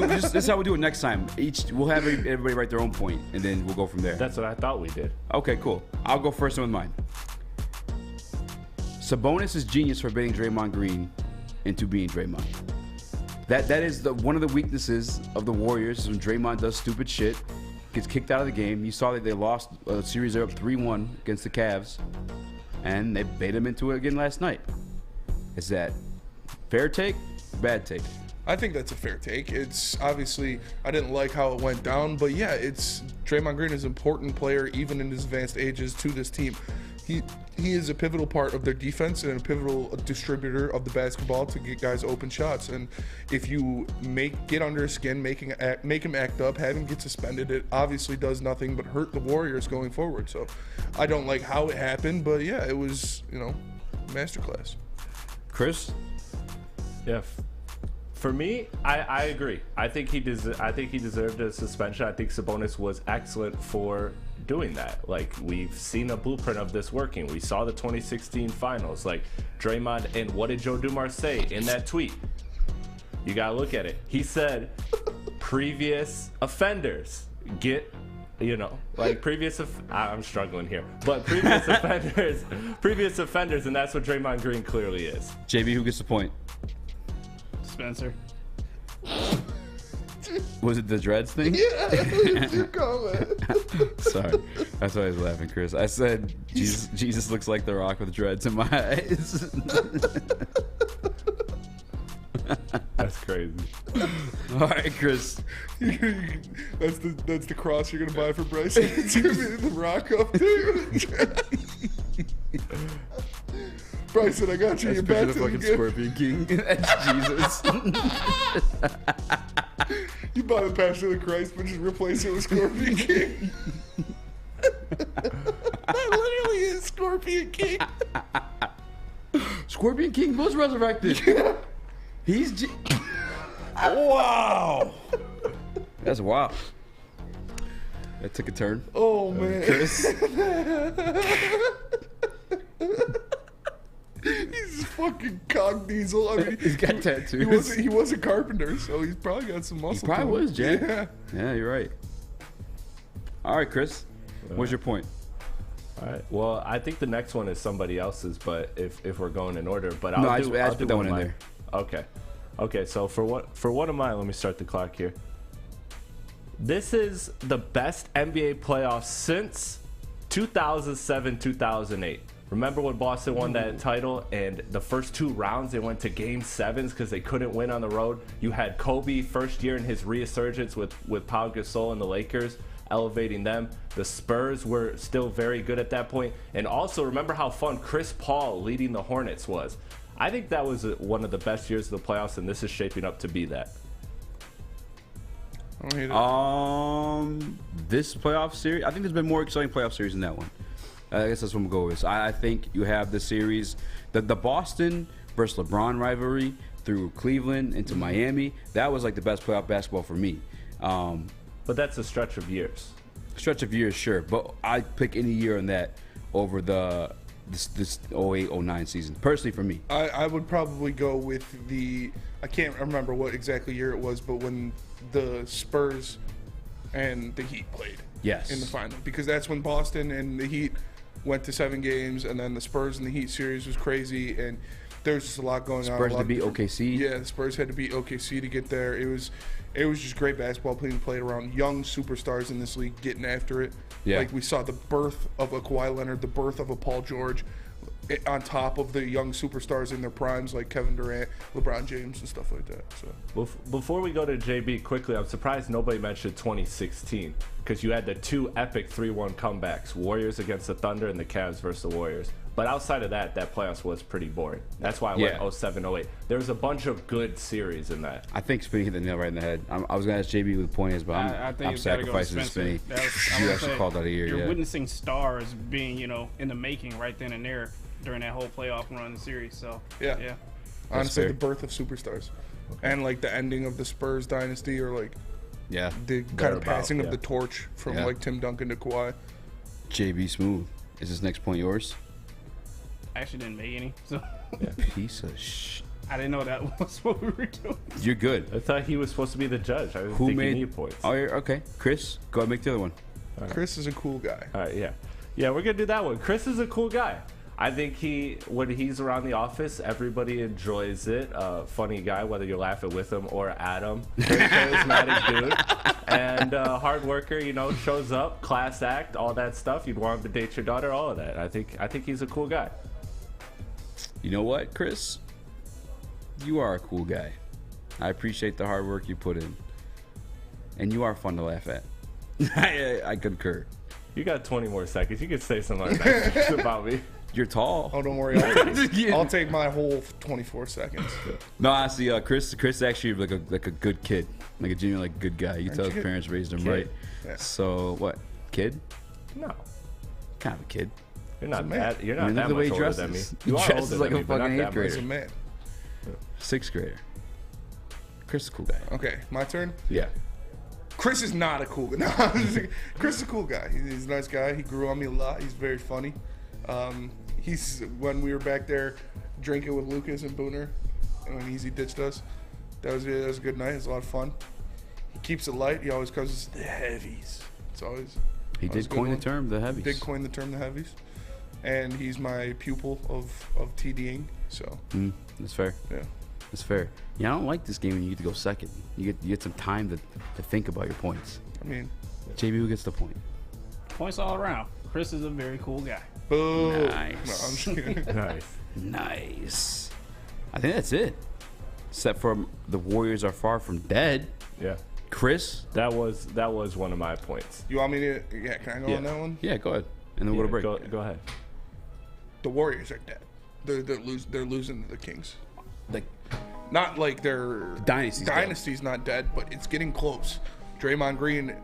This is how we do it next time. We'll have everybody write their own point, and then we'll go from there. That's what I thought we did. Okay, cool. I'll go first with mine. Sabonis is genius for baiting Draymond Green into being Draymond. That is one of the weaknesses of the Warriors is when Draymond does stupid shit, gets kicked out of the game. You saw that they lost a series. They're up 3-1 against the Cavs, and they bait him into it again last night. Is that fair take? Bad take? I think that's a fair take. It's obviously I didn't like how it went down, but yeah, it's Draymond Green is an important player even in his advanced ages to this team. He is a pivotal part of their defense and a pivotal distributor of the basketball to get guys open shots. And if you get under his skin, make him act up, have him get suspended, it obviously does nothing but hurt the Warriors going forward. So I don't like how it happened, but yeah, it was masterclass. Chris? Yeah. For me, I agree. I think he deserved a suspension. I think Sabonis was excellent for doing that. Like, we've seen a blueprint of this working. We saw the 2016 finals. Like, Draymond, and what did Joe Dumars say in that tweet? You gotta look at it. He said, previous offenders get, I'm struggling here, but previous offenders, and that's what Draymond Green clearly is. JB, who gets the point? Spencer. Was it the dreads thing? Yeah, that's your comment. Sorry. That's why I was laughing, Chris. I said Jesus looks like The Rock with dreads in my eyes. That's crazy. All right, Chris. That's the cross you're gonna buy for Bryson. It's gonna be the Rock up too. Bryson, I got you. That's You're back the to fucking the Scorpion King. That's Jesus. You buy the Passion of the Christ, but just replace it with Scorpion King. That literally is Scorpion King. Scorpion King was resurrected. He's wow. That's wild. That took a turn. Oh man. Chris. He's a fucking cog diesel. I mean, He's got tattoos. He was a carpenter, so he's probably got some muscle. He probably to him. was, Jay. Yeah. Yeah, you're right. All right, Chris. What's your point? All right. Well, I think the next one is somebody else's, but if we're going in order, but No, I'll I do just put that one in mine. there. Okay. Okay. So for one of mine, let me start the clock here. This is the best NBA playoffs since 2007-2008. Remember when Boston won that title and the first 2 rounds they went to game 7s because they couldn't win on the road? You had Kobe first year in his resurgence with Pau Gasol and the Lakers, elevating them. The Spurs were still very good at that point. And also remember how fun Chris Paul leading the Hornets was. I think that was one of the best years of the playoffs, and this is shaping up to be that. This playoff series, I think there's been more exciting playoff series than that one. I guess that's what I'm going with. So I think you have the series, the Boston versus LeBron rivalry through Cleveland into Miami. That was like the best playoff basketball for me. But that's a stretch of years. Stretch of years, sure. But I'd pick any year on that over this 08-09 season, personally for me. I would probably go with I can't remember what exactly year it was, but when the Spurs and the Heat played in the final. Because that's when Boston and the Heat went to 7 games, and then the Spurs and the Heat series was crazy, and there was just a lot going on. Spurs had to beat OKC. Yeah, the Spurs had to beat OKC to get there. It was just great basketball being played around young superstars in this league getting after it. Yeah. Like we saw the birth of a Kawhi Leonard, the birth of a Paul George, on top of the young superstars in their primes like Kevin Durant, LeBron James, and stuff like that. So Before we go to JB quickly, I'm surprised nobody mentioned 2016 because you had the 2 epic 3-1 comebacks, Warriors against the Thunder and the Cavs versus the Warriors. But outside of that playoffs was pretty boring. That's why I went 07-08. There was a bunch of good series in that. I think Spinny hit the nail right in the head. I was going to ask JB who the point is, but I'm sacrificing Spinny. You actually called that a year. You're witnessing stars being, in the making right then and there during that whole playoff run the series. So yeah. Honestly, the birth of superstars, and like the ending of the Spurs dynasty, or like the kind of passing of the torch from like Tim Duncan to Kawhi. JB Smooth, is this next point yours? I actually didn't make any. So piece of shit. I didn't know that was what we were doing. You're good. I thought he was supposed to be the judge. I was thinking he points. Oh, okay. Chris, go ahead and make the other one. Right. Chris is a cool guy. All right, yeah, we're gonna do that one. Chris is a cool guy. I think when he's around the office, everybody enjoys it. Funny guy, whether you're laughing with him or at him. Very charismatic dude. And hard worker, shows up, class act, all that stuff. You'd want him to date your daughter, all of that. I think he's a cool guy. You know what, Chris? You are a cool guy. I appreciate the hard work you put in. And you are fun to laugh at. I concur. You got 20 more seconds. You could say something nice about me. You're tall. Oh, don't worry. I'll take my whole 24 seconds. No, honestly, Chris actually like a good kid, like a genuine good guy. You can tell his parents raised him right. Yeah. So what? Kid? No. Kind of a kid. You're not that. You're not look that at the way much he older than me. dresses. You He are dresses older like than a me, but not fucking that 8th grader. He's a man. 6th grader. Chris is a cool guy. Okay, my turn. Yeah. Chris is not a cool guy. No, Chris is a cool guy. He's a nice guy. He grew on me a lot. He's very funny. He's when we were back there drinking with Lucas and Booner, and when Eazy ditched us, that was a good night. It was a lot of fun. He keeps it light. He always comes the heavies. It's always. He did coin the term the heavies. Did coin the term the heavies, and he's my pupil of TDing. So. That's fair. Yeah. That's fair. Yeah, I don't like this game when you get to go second. You get some time to think about your points. I mean, JB, who gets the point? Points all around. Chris is a very cool guy. Boo. Nice. No, I'm just kidding. Nice. I think that's it. Except for the Warriors are far from dead. Yeah. Chris? That was one of my points. You want me to? Yeah, can I go on that one? Yeah, go ahead. And then we'll go to break. Go ahead. The Warriors are dead. They're losing to the Kings. not like their dynasty's not dead, but it's getting close. Draymond Green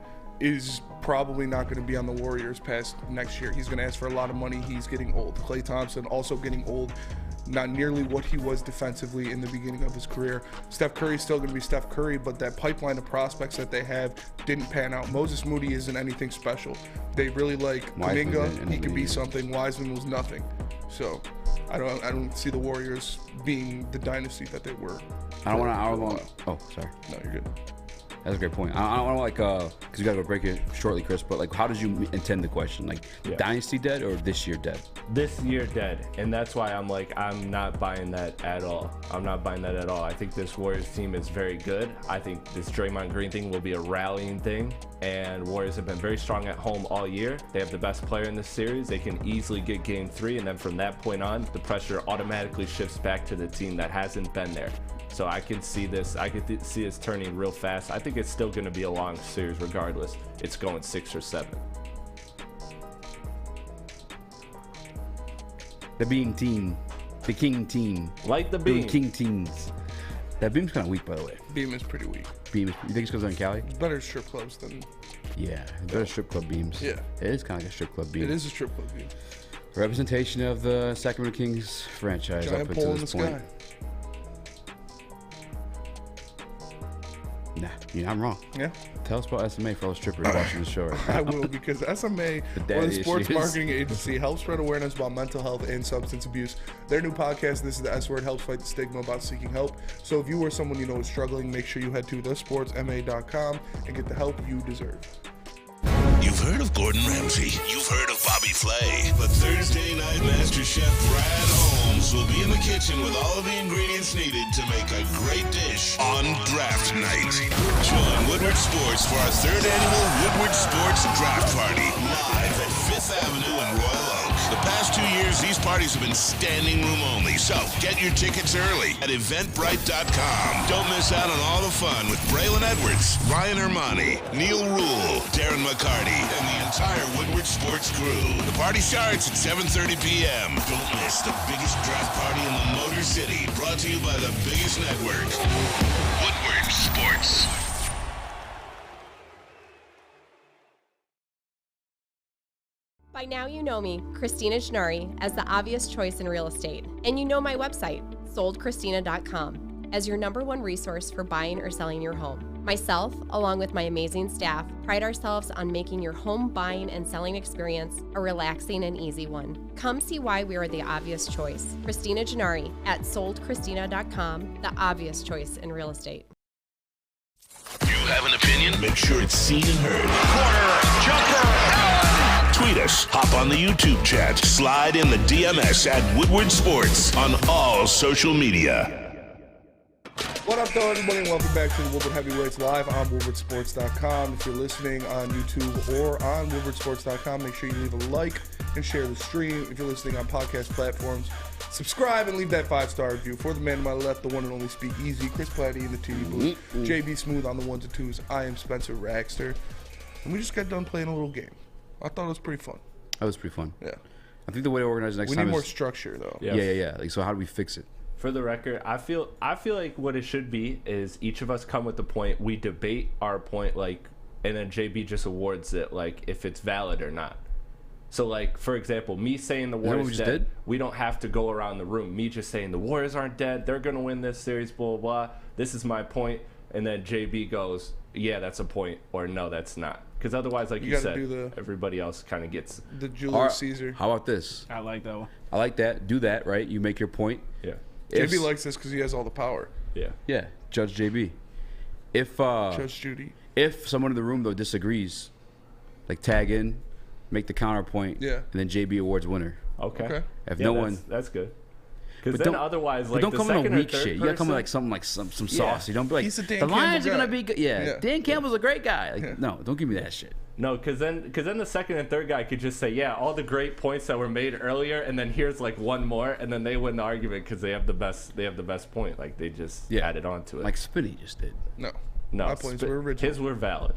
is probably not going to be on the Warriors past next year. He's going to ask for a lot of money. He's getting old. Klay Thompson also getting old. Not nearly what he was defensively in the beginning of his career. Steph Curry's still going to be Steph Curry, but that pipeline of prospects that they have didn't pan out. Moses Moody isn't anything special. They really like Kuminga. He could be something. Wiseman was nothing. So I don't see the Warriors being the dynasty that they were. I don't want to. Oh, sorry. No, you're good. That's a great point. I don't like, because you got to go break it shortly, Chris, but like, how did you intend the question? Like, dynasty dead or this year dead? This year dead. And that's why I'm like, I'm not buying that at all. I'm not buying that at all. I think this Warriors team is very good. I think this Draymond Green thing will be a rallying thing. And Warriors have been very strong at home all year. They have the best player in this series. They can easily get game 3. And then from that point on, the pressure automatically shifts back to the team that hasn't been there. So I can see this. I could see this turning real fast. I think it's still going to be a long series regardless. It's going 6 or 7. The King team. Like the Beam. King teams. That Beam's kind of weak, by the way. Beam is pretty weak. You think it's because they're in Cali? It's better strip clubs than... Yeah, better strip club Beams. Yeah. It is kind of like a strip club Beam. It is a strip club Beam. Representation of the Sacramento Kings franchise Giant up pole until in this the point. sky. Nah, I'm wrong. Yeah. Tell us about SMA for all the strippers watching the show right now. I will, because SMA, or the sports marketing agency, helps spread awareness about mental health and substance abuse. Their new podcast, This is the S Word, helps fight the stigma about seeking help. So if you or someone you know is struggling, make sure you head to thesportsma.com and get the help you deserve. You've heard of Gordon Ramsay. You've heard of Bobby Flay. But Thursday night Master Chef Brad Holmes will be in the kitchen with all of the ingredients needed to make a great dish on draft night. Join Woodward Sports for our 3rd annual Woodward Sports Draft Party, live at 5th Avenue in Royal Oak. The past 2 years, these parties have been standing room only, so get your tickets early at eventbrite.com. Don't miss out on all the fun with Braylon Edwards, Ryan Ermanni, Neil Rule, Darren McCarty, and the entire Woodward Sports crew. The party starts at 7:30 p.m. Don't miss the biggest draft party in the Motor City, brought to you by the biggest network, Woodward Sports. By now you know me, Christina Gennari, as the obvious choice in real estate. And you know my website, soldchristina.com, as your #1 resource for buying or selling your home. Myself, along with my amazing staff, pride ourselves on making your home buying and selling experience a relaxing and easy one. Come see why we are the obvious choice. Christina Gennari at soldchristina.com, the obvious choice in real estate. You have an opinion? Make sure it's seen and heard. Corner, jumper, tweet us, hop on the YouTube chat, slide in the DMS at Woodward Sports on all social media. What up, though, everybody, and welcome back to the Woodward Heavyweights live on WoodwardSports.com. If you're listening on YouTube or on WoodwardSports.com, make sure you leave a like and share the stream. If you're listening on podcast platforms, subscribe and leave that 5-star review. For the man to my left, the one and only Speak Easy, Chris Platty in the TV booth, JB Smooth on the 1s and 2s. I am Spencer Raxter, and we just got done playing a little game. I thought it was pretty fun. That was pretty fun. Yeah. I think the way to organize next we time need is more structure, though. Yeah. Like, so how do we fix it? For the record, I feel like what it should be is each of us come with the point, we debate our point, like, and then JB just awards it, like, if it's valid or not. So, like, for example, me saying the Warriors dead, we don't have to go around the room. Me just saying the Warriors aren't dead, they're going to win this series, blah, blah, blah. This is my point. And then JB goes, yeah, that's a point, or no, that's not. Because otherwise, like you said, everybody else kind of gets the Julius Caesar. How about this? I like that one. I like that. Do that, right? You make your point. Yeah. JB likes this because he has all the power. Yeah. Judge JB. If Judge Judy. If someone in the room though disagrees, like tag in, make the counterpoint, and then JB awards winner. Okay. If yeah, no one, that's good. Because then otherwise, like, don't the come in second on weak or third shit. You gotta come with person- like something like some saucy. Don't be like He's a Dan the Lions Campbell are gonna guy. be good. Yeah. Dan Campbell's a great guy. Like, no, don't give me that shit. No, because then the second and third guy could just say, yeah, all the great points that were made earlier, and then here's like one more, and then they win the argument because they have the best point. Like they just added on to it. Like Spinny just did. No, my points were original. His were valid.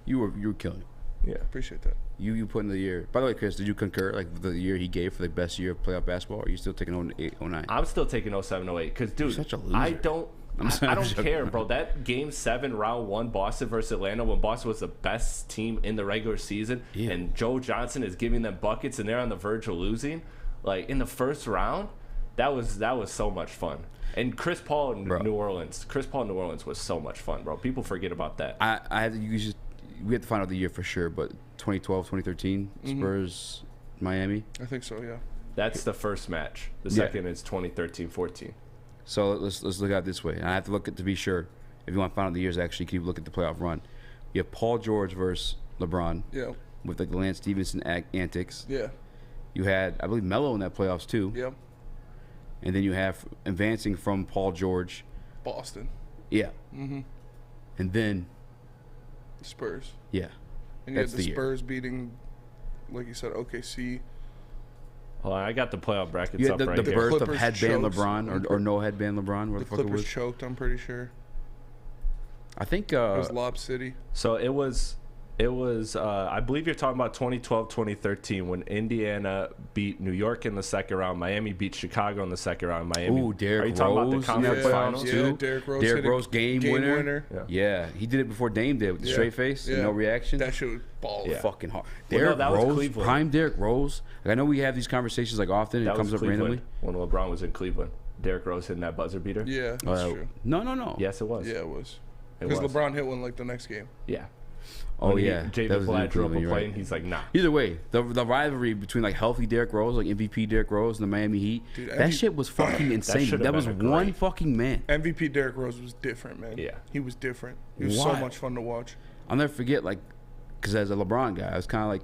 You were killing it. Yeah, appreciate that. You put in the year. By the way, Chris, did you concur like the year he gave for the best year of playoff basketball? Or are you still taking 08, 09? I'm still taking 07, 08 because dude, You're such a loser. I don't. I don't care, bro. That Game 7, Round 1, Boston versus Atlanta, when Boston was the best team in the regular season, and Joe Johnson is giving them buckets, and they're on the verge of losing, like in the first round, that was so much fun. And Chris Paul in New Orleans was so much fun, bro. People forget about that. We have to find out the year for sure, but 2012, 2013, Spurs, Miami. I think so, yeah. That's the first match. The second is 2013-14. So let's look at it this way. And I have to look at to be sure. If you want to find out the years, actually, can you look at the playoff run? You have Paul George versus LeBron. Yeah. With like the Lance Stevenson antics. Yeah. You had, I believe, Melo in that playoffs too. Yep. And then you have advancing from Paul George. Boston. Yeah. Mm-hmm. And then Spurs. Yeah. And you had the Spurs beating, like you said, OKC. Well, I got the playoff brackets you up had right the here. birth of headband LeBron or no headband LeBron. Where the fuck it Clippers was? choked, I'm pretty sure. I think it was Lob City. So it was I believe you're talking about 2012-2013 when Indiana beat New York in the second round, Miami beat Chicago in the second round. Miami. Ooh, Derrick Are you talking Rose about the conference finals? too? Yeah, Derrick Rose, Derrick Rose game winner. Yeah. He did it before Dame did with the straight face and no reaction. That shit was ball fucking hard. Well, Derrick that was Rose, Cleveland. prime Derrick Rose. Like, I know we have these conversations like often. That It comes was up Cleveland randomly. when LeBron was in Cleveland. Derrick Rose hitting that buzzer beater. Yeah, that's true. No. Yes, it was. Yeah, it was. It Because was. LeBron hit one like the next game. Yeah. Oh When yeah, David that was Blatt drew up a Cleveland, play, right. and he's like, nah. Either way, the rivalry between like healthy Derrick Rose, like MVP Derrick Rose, and the Miami Heat, Dude, that shit was fucking insane. should've That been was a one great- fucking man. MVP Derrick Rose was different, man. Yeah. He was different. He was so Why? much fun to watch. I'll never forget, like, because as a LeBron guy, I was kind of like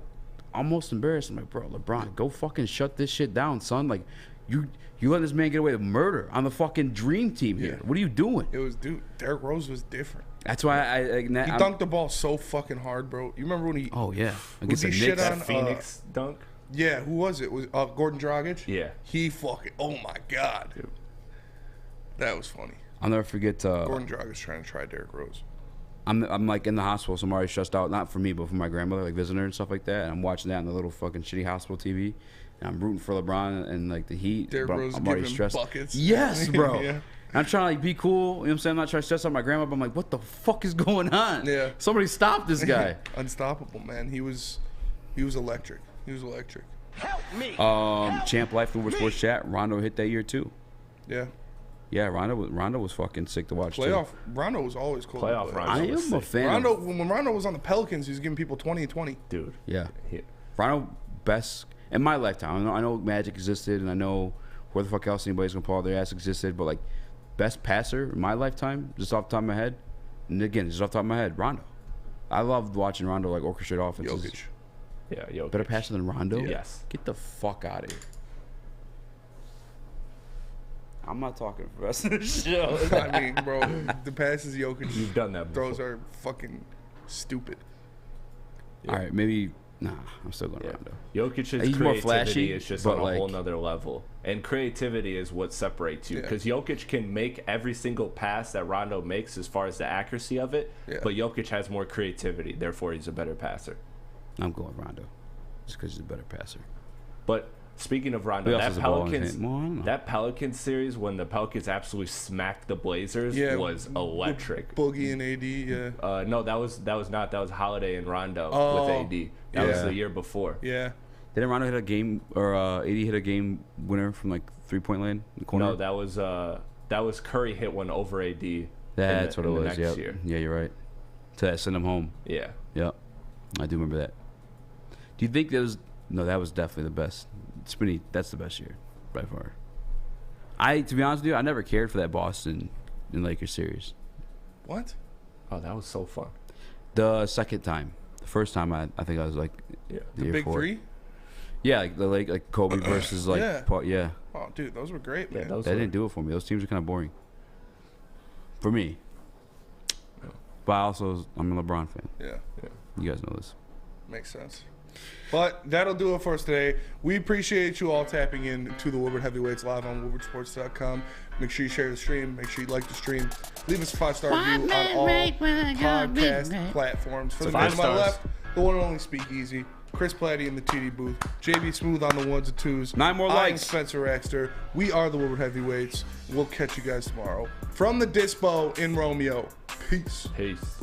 almost embarrassed. I'm like, bro, LeBron, go fucking shut this shit down, son. Like, you let this man get away with murder on the fucking dream team here. What are you doing? It was, dude, Derrick Rose was different. That's why He dunked the ball so fucking hard, bro. You remember when he? Oh yeah, who against he the shit Knicks. on Phoenix dunk. Yeah, who was it? Was Gordon Dragic? Yeah. He fucking. Oh my god, dude. That was funny. I'll never forget. Gordon Dragic trying to try Derrick Rose. I'm like in the hospital, so I'm already stressed out. Not for me, but for my grandmother, like visiting her and stuff like that. And I'm watching that on the little fucking shitty hospital TV. And I'm rooting for LeBron and like the Heat. Derrick but Rose I'm already giving stressed. buckets. Yes, bro. Yeah. I'm trying to like be cool. You know what I'm saying? I'm not trying to stress out my grandma, but I'm like, what the fuck is going on? Yeah. Somebody stop this guy. Unstoppable, man. He was electric. He was electric. Help me. Champ Life Woodward Sports Chat. Rondo hit that year too. Yeah. Yeah, Rondo was fucking sick to watch Playoff. too. Rondo was always cool. Playoff Rondo. I was am a sick. fan. Rondo, when Rondo was on the Pelicans, he was giving people 20 and 20. Dude. Yeah. Rondo best in my lifetime. I know Magic existed, and I know where the fuck else anybody's gonna pull out their ass existed, but like best passer in my lifetime, just off the top of my head, and again, just off the top of my head, Rondo. I loved watching Rondo like orchestrate offenses. Jokic. Yeah, Jokic. Better passer than Rondo? Yes. Get the fuck out of here. I'm not talking for the rest of the show. I mean, bro, the passes Jokic You've done that before. throws are fucking stupid. All right, maybe. Nah, I'm still going Rondo. Jokic's He's more creativity flashy, is just but on a like- whole nother level. And creativity is what separates you. Yeah. Because Jokic can make every single pass that Rondo makes as far as the accuracy of it. Yeah. But Jokic has more creativity. Therefore, he's a better passer. I'm going Rondo, just because he's a better passer. But speaking of Rondo, Who else has that the ball in his Pelicans, hand? Well, I don't know. that Pelicans series when the Pelicans absolutely smacked the Blazers Yeah, was electric. Boogie and AD, yeah. No, that was not. That was Holiday and Rondo Oh, with AD. That was yeah. the year before. Yeah. Didn't Rondo hit a game, or AD hit a game winner from like 3-point lane in the corner? No, that was Curry hit one over AD. That's in what the it was. next Yep. year. Yeah, you're right. To that send him home. Yeah. Yep. I do remember that. Do you think that was? No, that was definitely the best. Spinny, that's the best year by far. To be honest with you, I never cared for that Boston and Lakers series. What? Oh, that was so fun. The second time, the first time I think I was like Yeah. the The year big before. three? Yeah, like Kobe versus like Yeah. Paul, yeah. Oh, dude, those were great, Yeah, man. those That were- didn't do it for me. Those teams are kind of boring. For me. But I'm a LeBron fan. Yeah. You guys know this. Makes sense. But that'll do it for us today. We appreciate you all tapping in to the Woodward Heavyweights live on woodwardsports.com. Make sure you share the stream. Make sure you like the stream. Leave us a 5-star review on all podcast platforms. For the man to my left, the one and only Speakeasy, Chris Platty in the TD booth, JB Smooth on the ones and twos. 9 more I'm likes. Spencer Raxter. We are the Woodward Heavyweights. We'll catch you guys tomorrow from the Dispo in Romeo. Peace. Peace.